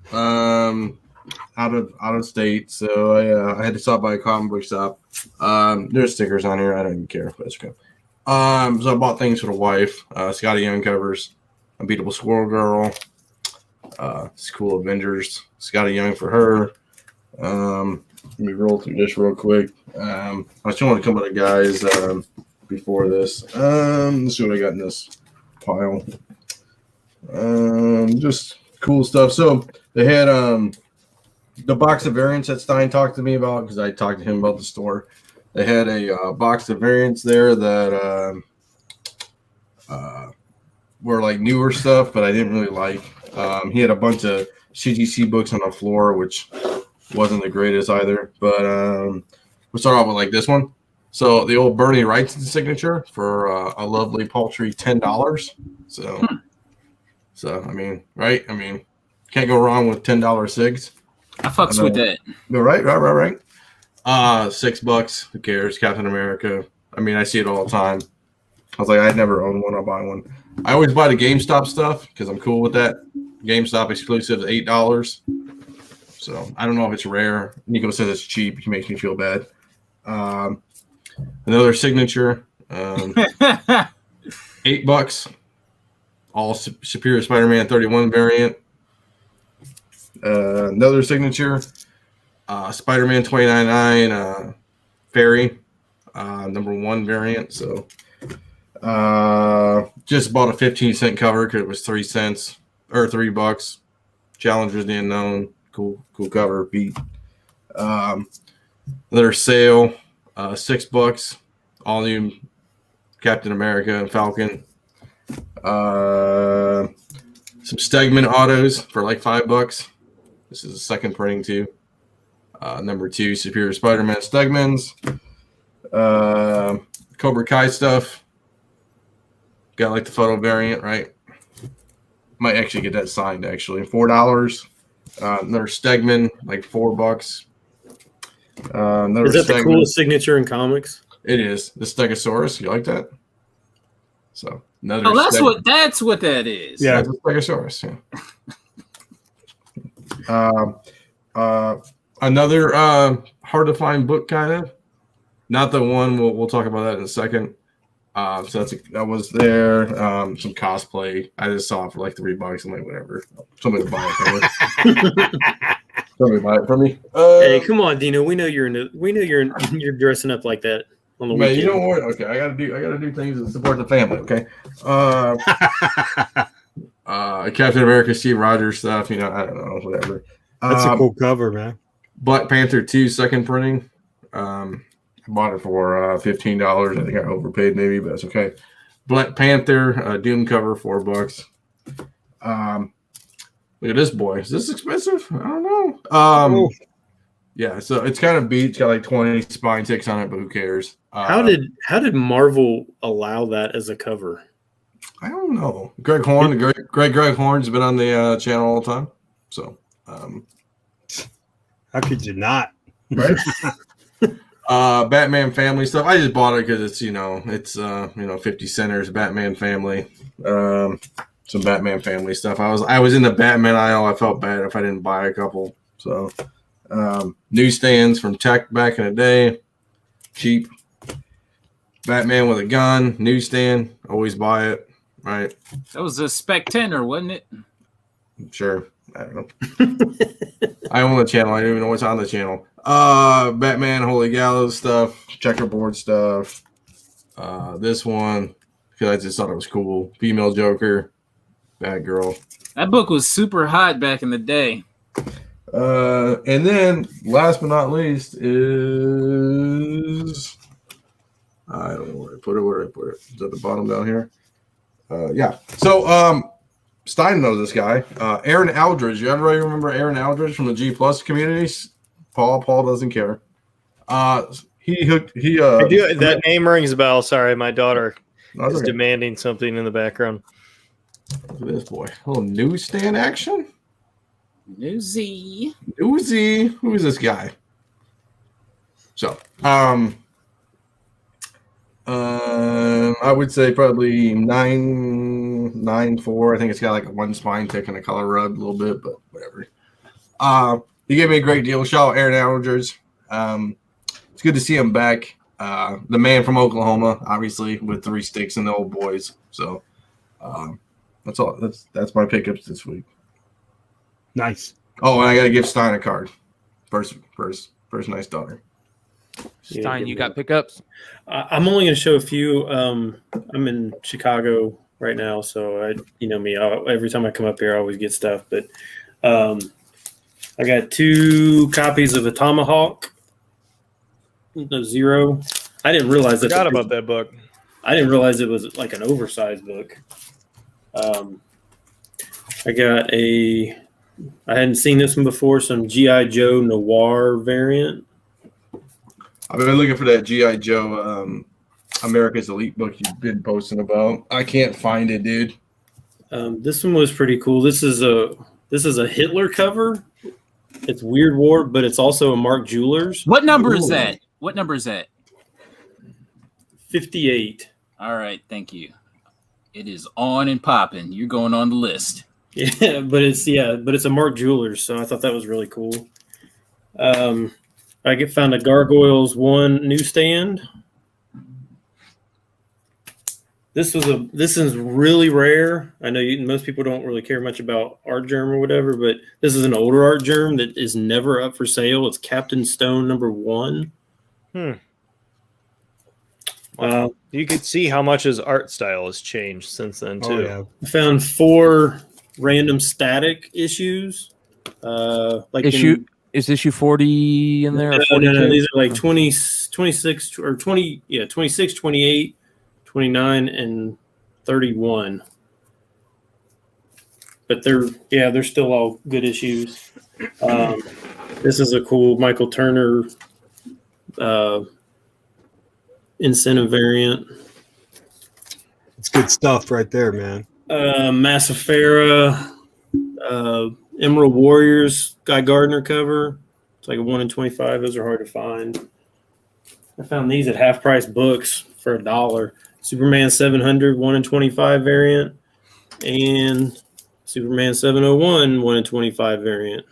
Out of state, so I had to stop by a comic book shop. There's stickers on here. I don't even care. That's okay. So I bought things for the wife. Scotty Young covers, Unbeatable Squirrel Girl, School Avengers, Scotty Young for her. Let me roll through this real quick. I was showing a couple of guys before this. Let's see what I got in this pile. Just cool stuff. So they had the box of variants that Stein talked to me about, because I talked to him about the store. They had a box of variants there that were like newer stuff, but I didn't really like. He had a bunch of CGC books on the floor, which wasn't the greatest either. But we'll start off with like this one. So the old Bernie Wrightson signature for a lovely paltry $10. So I mean, right? I mean, can't go wrong with $10 cigs. I fucks with that. Right. $6. Who cares? Captain America. I mean, I see it all the time. I was like, I'd never own one. I'll buy one. I always buy the GameStop stuff because I'm cool with that. GameStop exclusive is $8. So I don't know if it's rare. Nico says it's cheap. He makes me feel bad. Another signature. $8. All Superior Spider-Man 31 variant. Another signature, Spider-Man 2099 Fairy, #1 variant. So just bought a 15-cent cover because it was 3 cents or $3. Challengers the Unknown, cool cover. Pete. Their sale, $6. All new Captain America and Falcon. Some Stegman autos for like $5. This is a second printing too. Number 2, Superior Spider-Man Stegmans. Cobra Kai stuff. Got like the photo variant, right? Might actually get that signed actually. $4. Another Stegman, like $4. Is that the coolest signature in comics? It is. The Stegosaurus. You like that? So another. Oh, that's what that is. Yeah, it's a Stegosaurus. Yeah. Another hard to find book, kind of. Not the one. We'll talk about that in a second. So that was there. Some cosplay. I just saw it for like $3. I'm like, whatever. Somebody buy it for me. Somebody buy it for me. Hey, come on, Dino. We know you're you're dressing up like that on the man, weekend. you know what? Okay, I gotta do things to support the family. Okay. Captain America, Steve Rogers stuff. You know, I don't know, whatever. That's a cool cover, man. Black Panther 2 second printing. I bought it for $15. I think I overpaid maybe, but that's okay. Black Panther Doom cover, $4. Look at this boy. Is this expensive? I don't know. Yeah, so it's kind of beat. It's got like 20 spine ticks on it, but who cares? How did Marvel allow that as a cover? I don't know. Greg Horn, Greg Horn's been on the channel all the time. So, how could you not? Right? Batman family stuff. I just bought it because it's 50 centers, Batman family. Some Batman family stuff. I was in the Batman aisle. I felt bad if I didn't buy a couple. So, newsstands from Tech back in the day, cheap. Batman with a gun, newsstand. Always buy it. Right. That was a Spectator, wasn't it? Sure. I don't know. I own the channel. I don't even know what's on the channel. Batman Holy Gallows stuff, checkerboard stuff. This one because I just thought it was cool. Female Joker, Batgirl. That book was super hot back in the day. And then last but not least is I don't know where I put it. Where I put it? Is at the bottom down here. Yeah. So Stein knows this guy. Aaron Aldridge. You everybody remember Aaron Aldridge from the G Plus communities? Paul doesn't care. I do, that name rings a bell. Sorry, my daughter is demanding something in the background. Look at this boy. A little newsstand action. Newsy. Who is this guy? So, I would say probably 9.4. I think it's got like a one spine tick and a color rub a little bit, but whatever. He gave me a great deal. Shout out Aaron Aldridge. It's good to see him back. The man from Oklahoma, obviously, with 3 sticks and the old boys. So that's all. That's my pickups this week. Nice. Oh, and I got to give Stein a card. First nice daughter. Stein, you got pickups? I'm only going to show a few. I'm in Chicago right now, so you know me. Every time I come up here, I always get stuff. But I got 2 copies of a Tomahawk. The Zero. I didn't realize that. Forgot about that book. I didn't realize it was like an oversized book. I got I hadn't seen this one before. Some G.I. Joe Noir variant. I've been looking for that G.I. Joe America's Elite book you've been posting about. I can't find it, dude. This one was pretty cool. This is a Hitler cover. It's Weird War, but it's also a Mark Jewelers. What number is that? What number is that? 58. All right, thank you. It is on and popping. You're going on the list. Yeah, but it's a Mark Jewelers, so I thought that was really cool. I found a Gargoyles 1 newsstand. This is really rare. I know most people don't really care much about art germ or whatever, but this is an older art germ that is never up for sale. It's Captain Stone #1. You could see how much his art style has changed since then too. Oh, yeah. I found 4 random static issues. is issue 40 in there? Or No, these are like 20, 26 or 20, 26, 28, 29, and 31. But they're still all good issues. This is a cool Michael Turner incentive variant. It's good stuff right there, man. Massafera, Emerald Warriors, Guy Gardner cover. It's like a 1 in 25. Those are hard to find. I found these at half price books for $1. Superman 700, 1 in 25 variant, and Superman 701, 1 in 25 variant.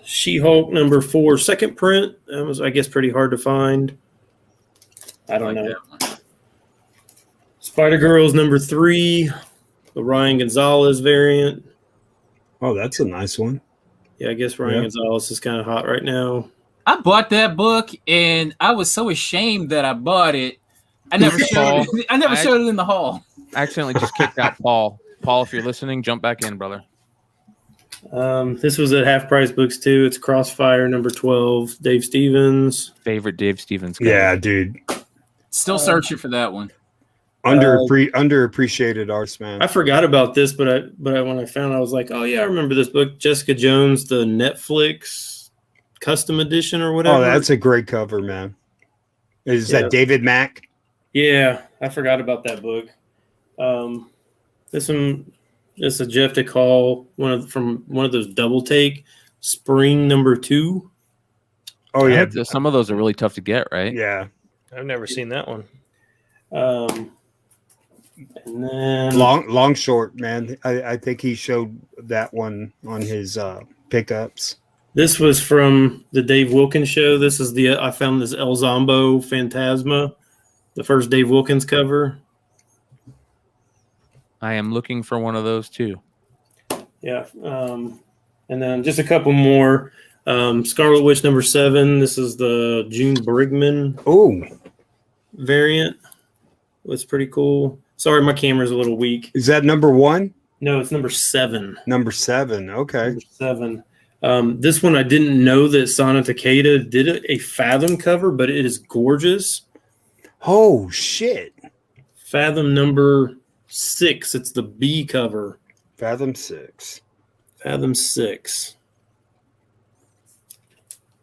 She-Hulk number 4, second print. That was, I guess, pretty hard to find. I don't know. Spider-Girls number 3, the Ryan Gonzalez variant. Oh, that's a nice one. Yeah, I guess Ryan Gonzalez is kind of hot right now. I bought that book, and I was so ashamed that I bought it. I never showed it. I never showed it in the hall. I accidentally just kicked out Paul. Paul, if you're listening, jump back in, brother. This was at half price books too. It's Crossfire number 12, Dave Stevens. Favorite Dave Stevens guy. Yeah, dude. Still searching for that one. Underappreciated arts, man. I forgot about this, but when I found it, I was like, oh yeah, I remember this book. Jessica Jones, the Netflix custom edition or whatever. Oh, that's a great cover, man. Is that David Mack? Yeah, I forgot about that book. This one. It's a Jeff DeCall, from one of those double take spring number 2. Oh yeah, some of those are really tough to get, right? Yeah, I've never seen that one. And then long short, man. I think he showed that one on his pickups. This was from the Dave Wilkins show. This is I found this El Zombo Phantasma, the first Dave Wilkins cover. I am looking for one of those too. Yeah. And then just a couple more. Scarlet Witch number 7. This is the June Brigman variant. It's pretty cool. Sorry, my camera's a little weak. Is that number 1? No, it's number 7. Number 7. Okay. Number 7. This one I didn't know that Sana Takeda did a Fathom cover, but it is gorgeous. Oh shit. Fathom number 6. It's the B cover. Fathom 6. Fathom 6.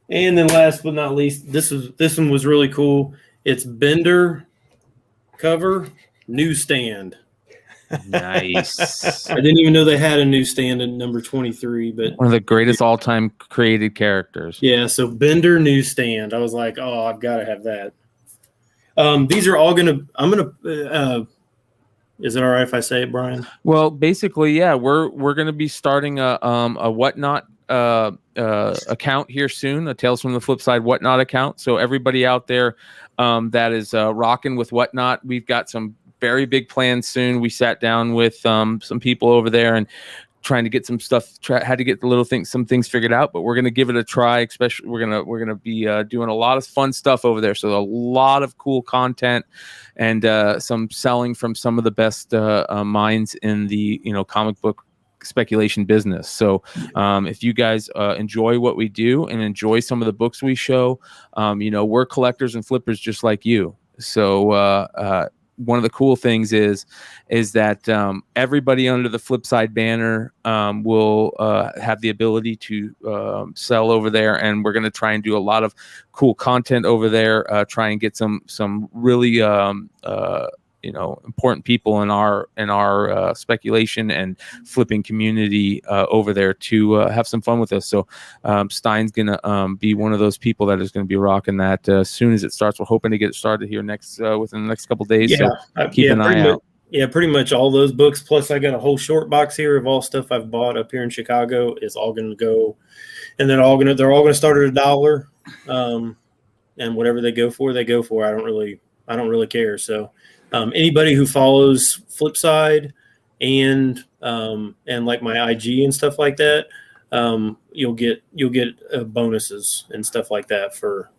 And then last but not least, this one was really cool. It's Bender cover, newsstand. Nice. I didn't even know they had a newsstand in number 23, but one of the greatest all-time created characters. Yeah, so Bender newsstand. I was like, oh, I've got to have that. These are all is it all right if I say it, Brian? Well, basically, yeah, we're going to be starting a Whatnot account here soon, a Tales from the Flipside Whatnot account. So everybody out there that is rocking with Whatnot, we've got some very big plans soon. We sat down with some people over there and trying to get some stuff, had to get some things figured out, but we're going to give it a try. Especially we're going to be doing a lot of fun stuff over there. So a lot of cool content and some selling from some of the best minds in the comic book speculation business. So if you guys enjoy what we do and enjoy some of the books we show, we're collectors and flippers just like you. So one of the cool things is that everybody under the Flipside banner will have the ability to sell over there, and we're going to try and do a lot of cool content over there. Try and get some really important people in our speculation and flipping community over there to have some fun with us. So Stein's gonna be one of those people that is going to be rocking that as soon as it starts. We're hoping to get it started here within the next couple of days. Yeah, so keep an eye out. Yeah, pretty much all those books. Plus, I got a whole short box here of all stuff I've bought up here in Chicago. Is all going to go, and they're all going to start at $1. And whatever they go for, they go for. I don't really care. So. Anybody who follows Flipside and like my IG and stuff like that, you'll get bonuses and stuff like that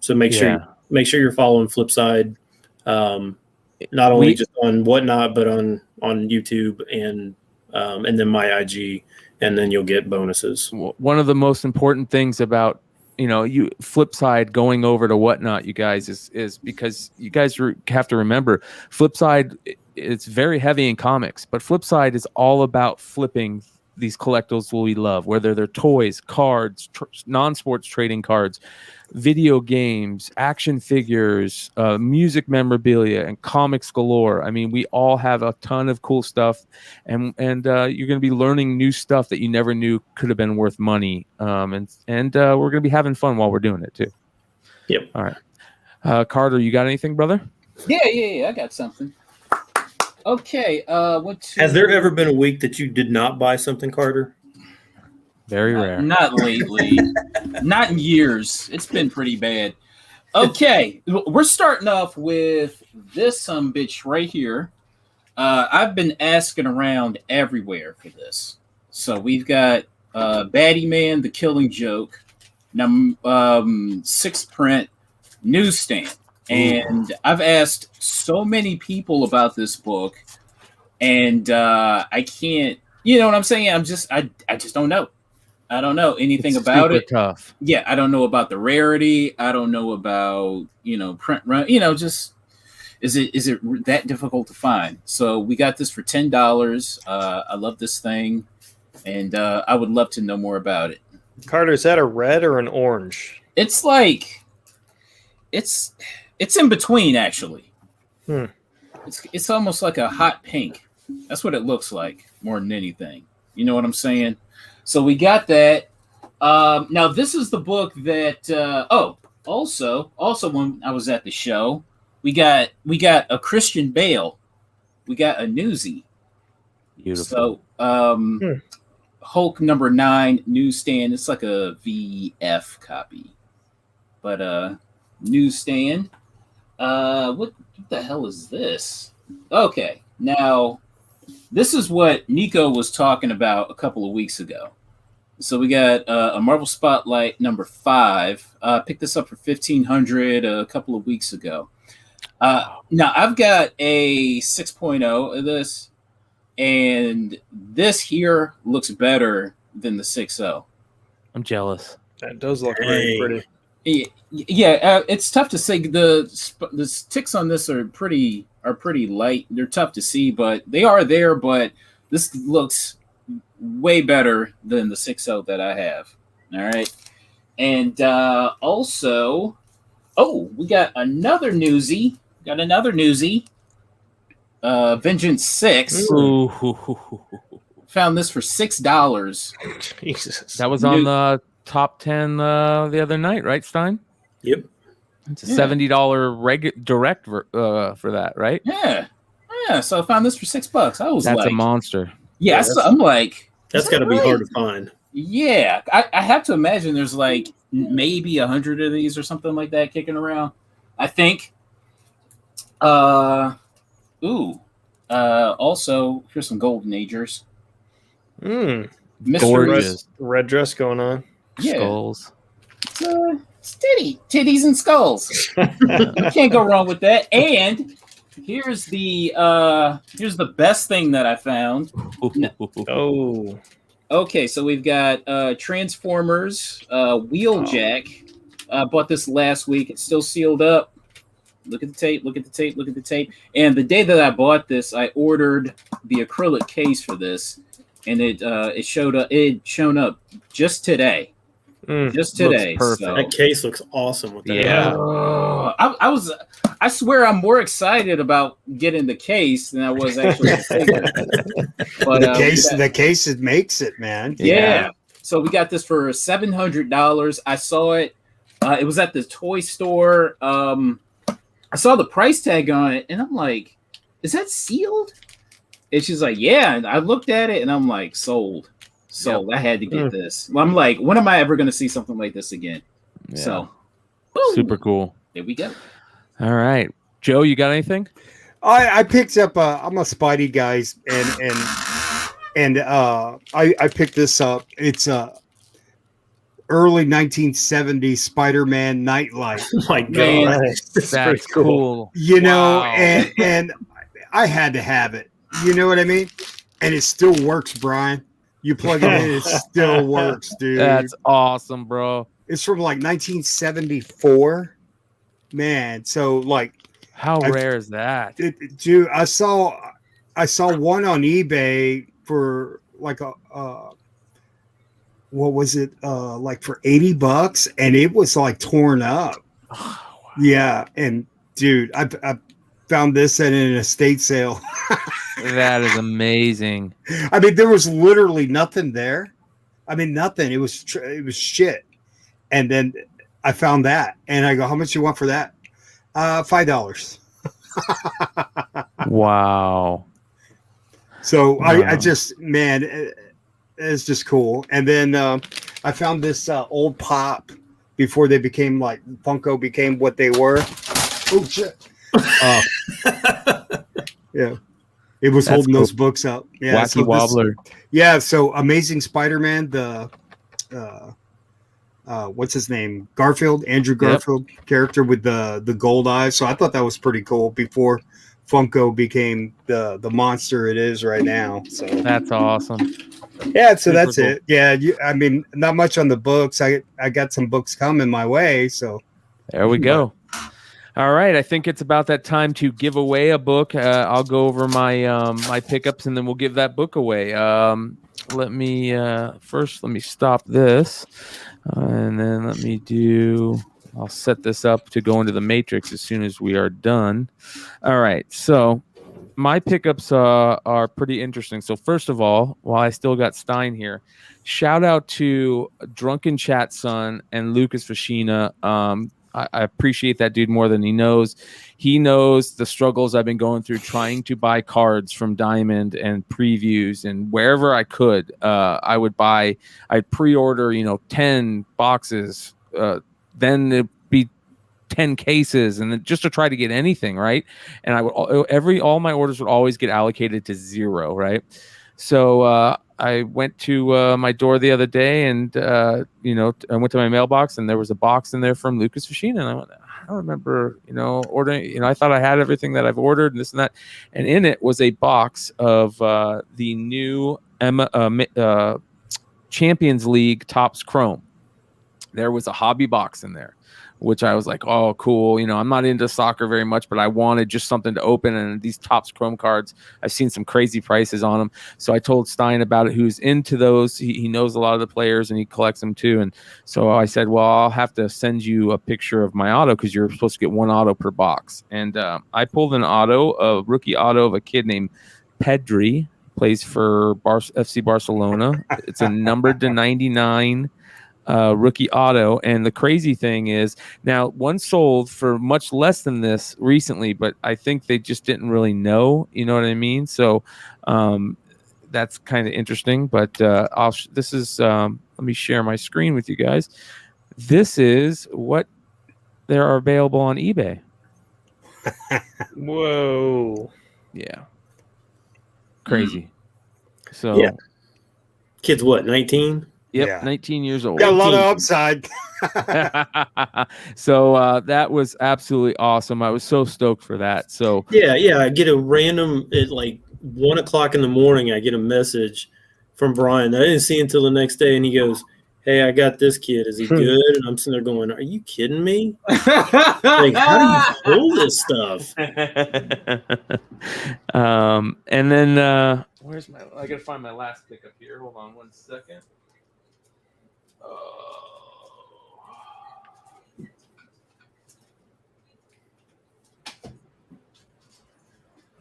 make sure you're following Flipside, not only just on Whatnot but on YouTube and then my IG, and then you'll get bonuses. One of the most important things about you Flipside going over to Whatnot, you guys, is because you guys have to remember Flipside. It's very heavy in comics, but Flipside is all about flipping these collectibles we love, whether they're toys, cards, non-sports trading cards, video games, action figures, music memorabilia, and comics galore. I mean, we all have a ton of cool stuff, and you're going to be learning new stuff that you never knew could have been worth money. And we're going to be having fun while we're doing it too. Yep. All right, Carter, you got anything, brother? Yeah. I got something. Okay. Has there ever been a week that you did not buy something, Carter? Very rare. Not lately. Not in years. It's been pretty bad. Okay. We're starting off with this bitch right here. I've been asking around everywhere for this. So we've got Baddie Man, The Killing Joke, 6th print newsstand. And I've asked so many people about this book, and I can't, you know what I'm saying? I just don't know. I don't know anything about it. Tough. Yeah, I don't know about the rarity. I don't know about, print run, just is it that difficult to find? So we got this for $10. I love this thing, and I would love to know more about it. Carter, is that a red or an orange? It's like it's in between, actually. It's almost like a hot pink. That's what it looks like more than anything. You know what I'm saying? So we got that. Now this is the book that. Also when I was at the show, we got a Christian Bale. We got a newsie. Beautiful. So Hulk #9 newsstand. It's like a VF copy, but newsstand. What the hell is this? Okay, now this is what Nico was talking about a couple of weeks ago. So we got a Marvel Spotlight #5. Picked this up for $1,500 a couple of weeks ago. Now I've got a 6.0 of this, and this here looks better than the 6.0. I'm jealous. That does look really pretty. Yeah, it's tough to say. The ticks on this are pretty light. They're tough to see, but they are there. But this looks way better than the 6.0 that I have. All right, and also, we got another newsie. Vengeance 6. Ooh. Found this for $6. Jesus, that was on the top 10 the other night, right, Stein? Yep. It's a $70 direct for that, right? Yeah. So I found this for $6. I was That's like, a monster. Yeah, I'm like, that's got to be hard to find. Yeah, I have to imagine there's like maybe 100 of these or something like that kicking around. I think. Also, here's some Golden Agers. Gorgeous. Red dress going on. Yeah. Skulls. It's titties and skulls. You can't go wrong with that. And here's the best thing that I found. Oh. Okay, so we've got Transformers Wheeljack. Bought this last week. It's still sealed up. Look at the tape. And the day that I bought this, I ordered the acrylic case for this, and it showed up. It shown up just today. Just today. Perfect. So. That case looks awesome with that. Yeah. I swear I'm more excited about getting the case than I was actually the figure. But the case it makes it, man. Yeah. So we got this for $700. I saw it. It was at the toy store. I saw the price tag on it, and I'm like, "Is that sealed?" And she's like, "Yeah." And I looked at it, and I'm like, "Sold." So I had to get this. I'm like, when am I ever going to see something like this again? Yeah. So, boom. Super cool. There we go. All right, Joe, you got anything? I picked up. I'm a Spidey guys, and I picked this up. It's early 1970s Spider-Man Nightlight. Oh my god, that's cool. You know, and I had to have it. You know what I mean? And it still works, Brian. You plug it in, it still works, dude. That's awesome, bro. It's from like 1974. Man, so like, how rare is that? Dude, I saw one on eBay for like what was it? Like for $80, and it was like torn up. Oh, wow. Yeah, and dude, I found this at an estate sale. That is amazing. I mean, there was literally nothing there. I mean, nothing. It was shit. And then I found that, and I go, "How much you want for that?" $5. Wow. So wow. I just, man, it's just cool. And then I found this old Pop before they became like Funko became what they were. Oh shit! Yeah. It was holding those books up. Yeah, Wacky Wobbler. Yeah, so Amazing Spider-Man, the what's his name? Garfield, Andrew Garfield character with the gold eyes. So I thought that was pretty cool before Funko became the monster it is right now. So that's awesome. Yeah, so that's cool. It. Yeah, I mean, not much on the books. I got some books coming my way. So there we go. All right, I think it's about that time to give away a book. I'll go over my my pickups, and then we'll give that book away. Let me stop this, and then I'll set this up to go into the Matrix as soon as we are done. All right, so my pickups are pretty interesting. So first of all, while I still got Stein here, shout out to Drunken Chat Son and Lucas Fashina. I appreciate that dude more than he knows. He knows the struggles I've been going through trying to buy cards from Diamond and previews, and wherever I could, I'd pre-order, 10 boxes, then it'd be 10 cases, and then just to try to get anything, right? And all my orders would always get allocated to 0, right? So I went to my door the other day, and I went to my mailbox, and there was a box in there from Lucas Fashina, and I went, I don't remember, ordering. I thought I had everything that I've ordered, and this and that, and in it was a box of the new Champions League Topps Chrome. There was a hobby box in there, which I was like, oh, cool. I'm not into soccer very much, but I wanted just something to open. And these Topps Chrome cards, I've seen some crazy prices on them. So I told Stein about it, who's into those. He knows a lot of the players, and he collects them too. And so I said, well, I'll have to send you a picture of my auto, because you're supposed to get one auto per box. And I pulled an auto, a rookie auto of a kid named Pedri, plays for FC Barcelona. It's a numbered to 99. Rookie auto. And the crazy thing is, now one sold for much less than this recently, but I think they just didn't really know, you know what I mean? So that's kind of interesting. But let me share my screen with you guys. This is what there are available on eBay. Whoa. Yeah. Crazy. So yeah. Kid's what, 19? Yep, yeah. 19 years old. Got a lot of upside. So that was absolutely awesome. I was so stoked for that. So yeah, I get a random at like 1 o'clock in the morning. I get a message from Brian that I didn't see until the next day, and he goes, "Hey, I got this kid. Is he good?" And I'm sitting there going, "Are you kidding me? Like, how do you pull this stuff?" And then where's my? I gotta find my last pickup here. Hold on 1 second.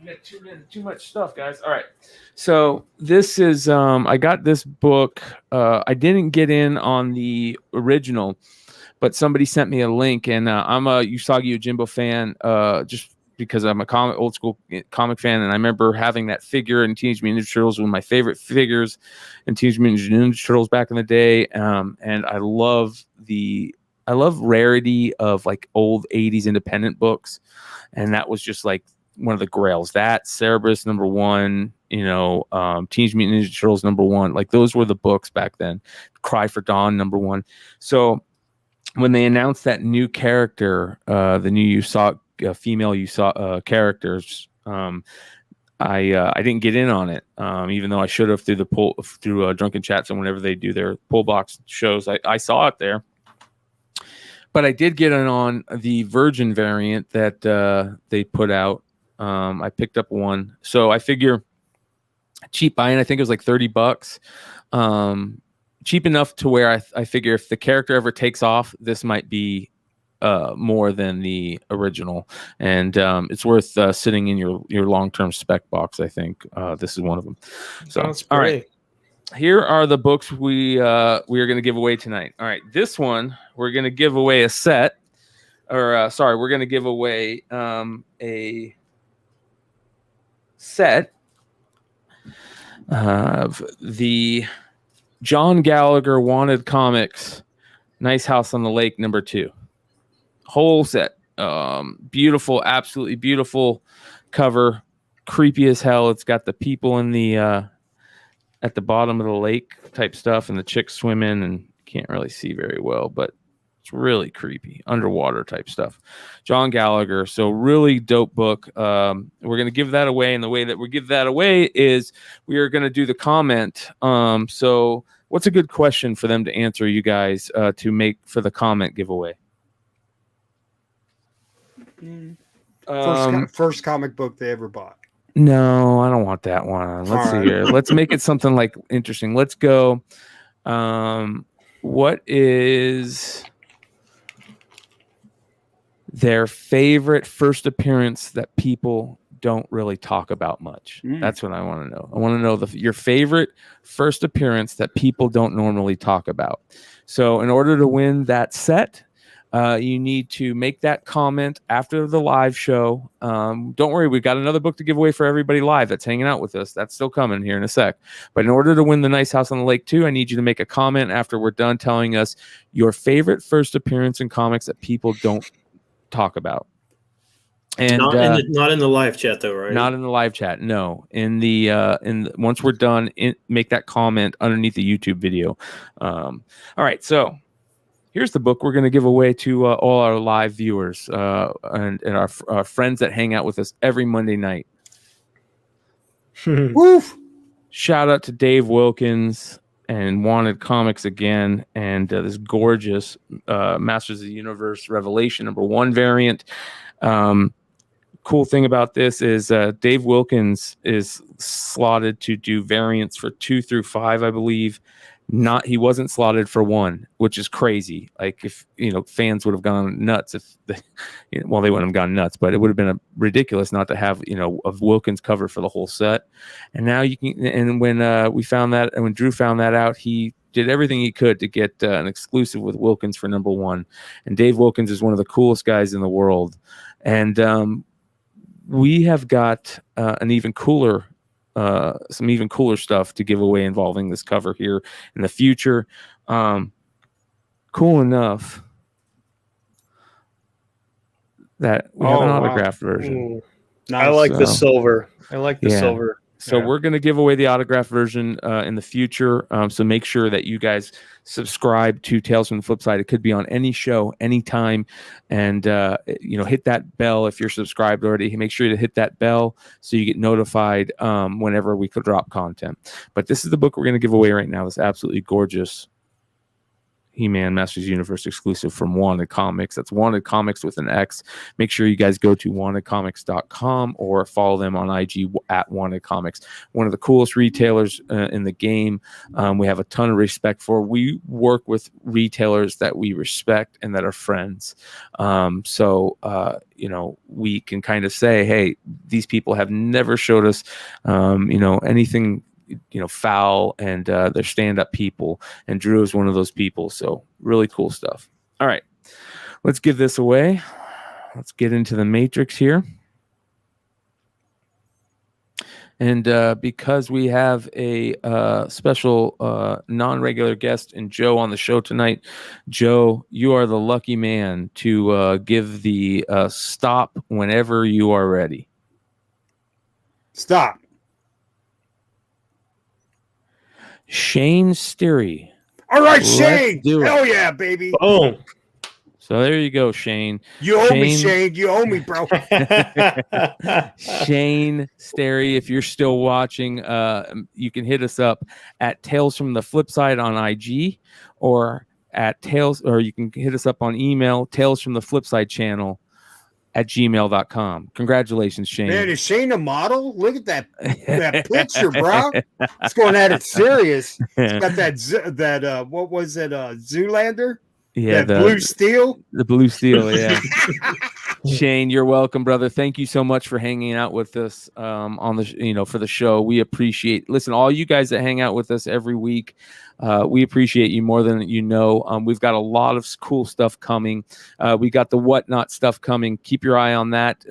I got too much stuff, guys. All right. So this is I got this book. I didn't get in on the original, but somebody sent me a link, and I'm a Usagi Yojimbo fan, just because I'm a old school comic fan, and I remember having that figure in Teenage Mutant Ninja Turtles, one of my favorite figures in Teenage Mutant Ninja Turtles back in the day. And I love rarity of like old 80s independent books, and that was just like one of the grails. That Cerebrus #1, Teenage Mutant Ninja Turtles #1, like those were the books back then. Cry for Dawn #1. So when they announced that new character, the new female characters, I didn't get in on it, even though I should have through Drunken Chats and whenever they do their pull box shows. I saw it there, but I did get in on the Virgin variant that they put out. I picked up one, so I figure cheap buying. I think it was like $30. Cheap enough to where I figure if the character ever takes off, this might be more than the original, and it's worth sitting in your long-term spec box. I think this is one of them. So all right, here are the books we are going to give away tonight. All right, this one we're going to give away a set, or we're going to give away a set of the John Gallagher Wanted Comics Nice House on the Lake #2. Whole set. Beautiful, absolutely beautiful cover. Creepy as hell. It's got the people in the at the bottom of the lake type stuff, and the chicks swim in, and can't really see very well, but it's really creepy. Underwater type stuff. John Gallagher. So really dope book. We're gonna give that away, and the way that we give that away is we are gonna do the comment. So what's a good question for them to answer, you guys, to make for the comment giveaway? First comic book they ever bought. No, I don't want that one. Let's see here. Let's make it something like interesting. Let's go. What is their favorite first appearance that people don't really talk about much? That's what I want to know. I want to know your favorite first appearance that people don't normally talk about. So in order to win that set, you need to make that comment after the live show. Don't worry, we've got another book to give away for everybody live that's hanging out with us. That's still coming here in a sec. But in order to win the Nice House on the Lake 2, I need you to make a comment after we're done telling us your favorite first appearance in comics that people don't talk about. And not in the live chat though, right? Not in the live chat. No. Once we're done, make that comment underneath the YouTube video. All right, so here's the book we're going to give away to all our live viewers and our friends that hang out with us every Monday night. Woof! Shout out to Dave Wilkins and Wanted Comics again, and this gorgeous Masters of the Universe Revelation #1 variant. Cool thing about this is Dave Wilkins is slotted to do variants for 2 through 5, I believe. He wasn't slotted for 1, which is crazy. Like, if fans would have gone nuts they wouldn't have gone nuts, but it would have been ridiculous not to have a Wilkins cover for the whole set. And now you can. And when we found that, and when Drew found that out, he did everything he could to get an exclusive with Wilkins for #1. And Dave Wilkins is one of the coolest guys in the world. And we have got some even cooler stuff to give away involving this cover here in the future. Cool enough that we have an autographed version. Ooh. Nice. I like the silver. Silver. So we're going to give away the autographed version in the future. So make sure that you guys subscribe to Tales from the Flipside. It could be on any show, anytime. And, hit that bell if you're subscribed already. Make sure to hit that bell so you get notified whenever we could drop content. But this is the book we're going to give away right now. This absolutely gorgeous He-Man Masters of the Universe exclusive from Wanted Comics. That's Wanted Comics with an X. Make sure you guys go to wantedcomics.com or follow them on IG at Wanted Comics. One of the coolest retailers in the game. We have a ton of respect for. We work with retailers that we respect and that are friends. We can kind of say, hey, these people have never showed us, anything foul, and they're stand-up people, and Drew is one of those people. So really cool stuff. All right, let's give this away. Let's get into the matrix here. And because we have a special non-regular guest and Joe on the show tonight, Joe, you are the lucky man to give the stop whenever you are ready. Stop. Shane Steary. All right, Shane. Hell yeah, baby. Boom. So there you go, Shane. You owe me, Shane. You owe me, bro. Shane Sterry, if you're still watching, you can hit us up at Tales from the Flipside on IG, or at Tales, or you can hit us up on email, Tales from the Flipside channel at gmail.com. Congratulations, Shane. Man, is Shane a model? Look at that picture, bro. It's going at it serious. It's got that what was it? Zoolander? Yeah, that blue steel. The blue steel, yeah. Shane, you're welcome, brother. Thank you so much for hanging out with us on the for the show. We appreciate. Listen, all you guys that hang out with us every week, we appreciate you more than you know. We've got a lot of cool stuff coming. We got the whatnot stuff coming. Keep your eye on that.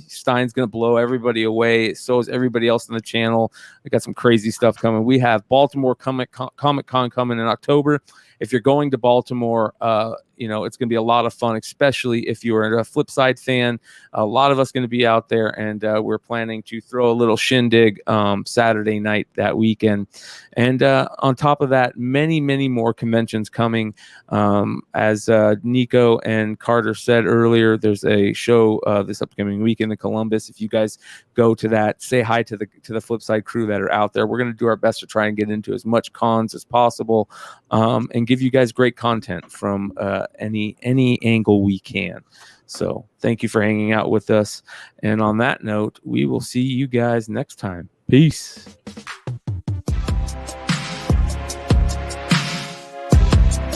Stein's gonna blow everybody away. So is everybody else on the channel. We got some crazy stuff coming. We have Baltimore Comic Con coming in October. If you're going to Baltimore, it's going to be a lot of fun, especially if you're a Flipside fan. A lot of us going to be out there, and we're planning to throw a little shindig Saturday night that weekend. And on top of that, many, many more conventions coming. As Nico and Carter said earlier, there's a show this upcoming weekend in Columbus. If you guys go to that, say hi to the Flipside crew that are out there. We're going to do our best to try and get into as much cons as possible, and give you guys great content from any angle we can. So thank you for hanging out with us. And on that note, we will see you guys next time. Peace.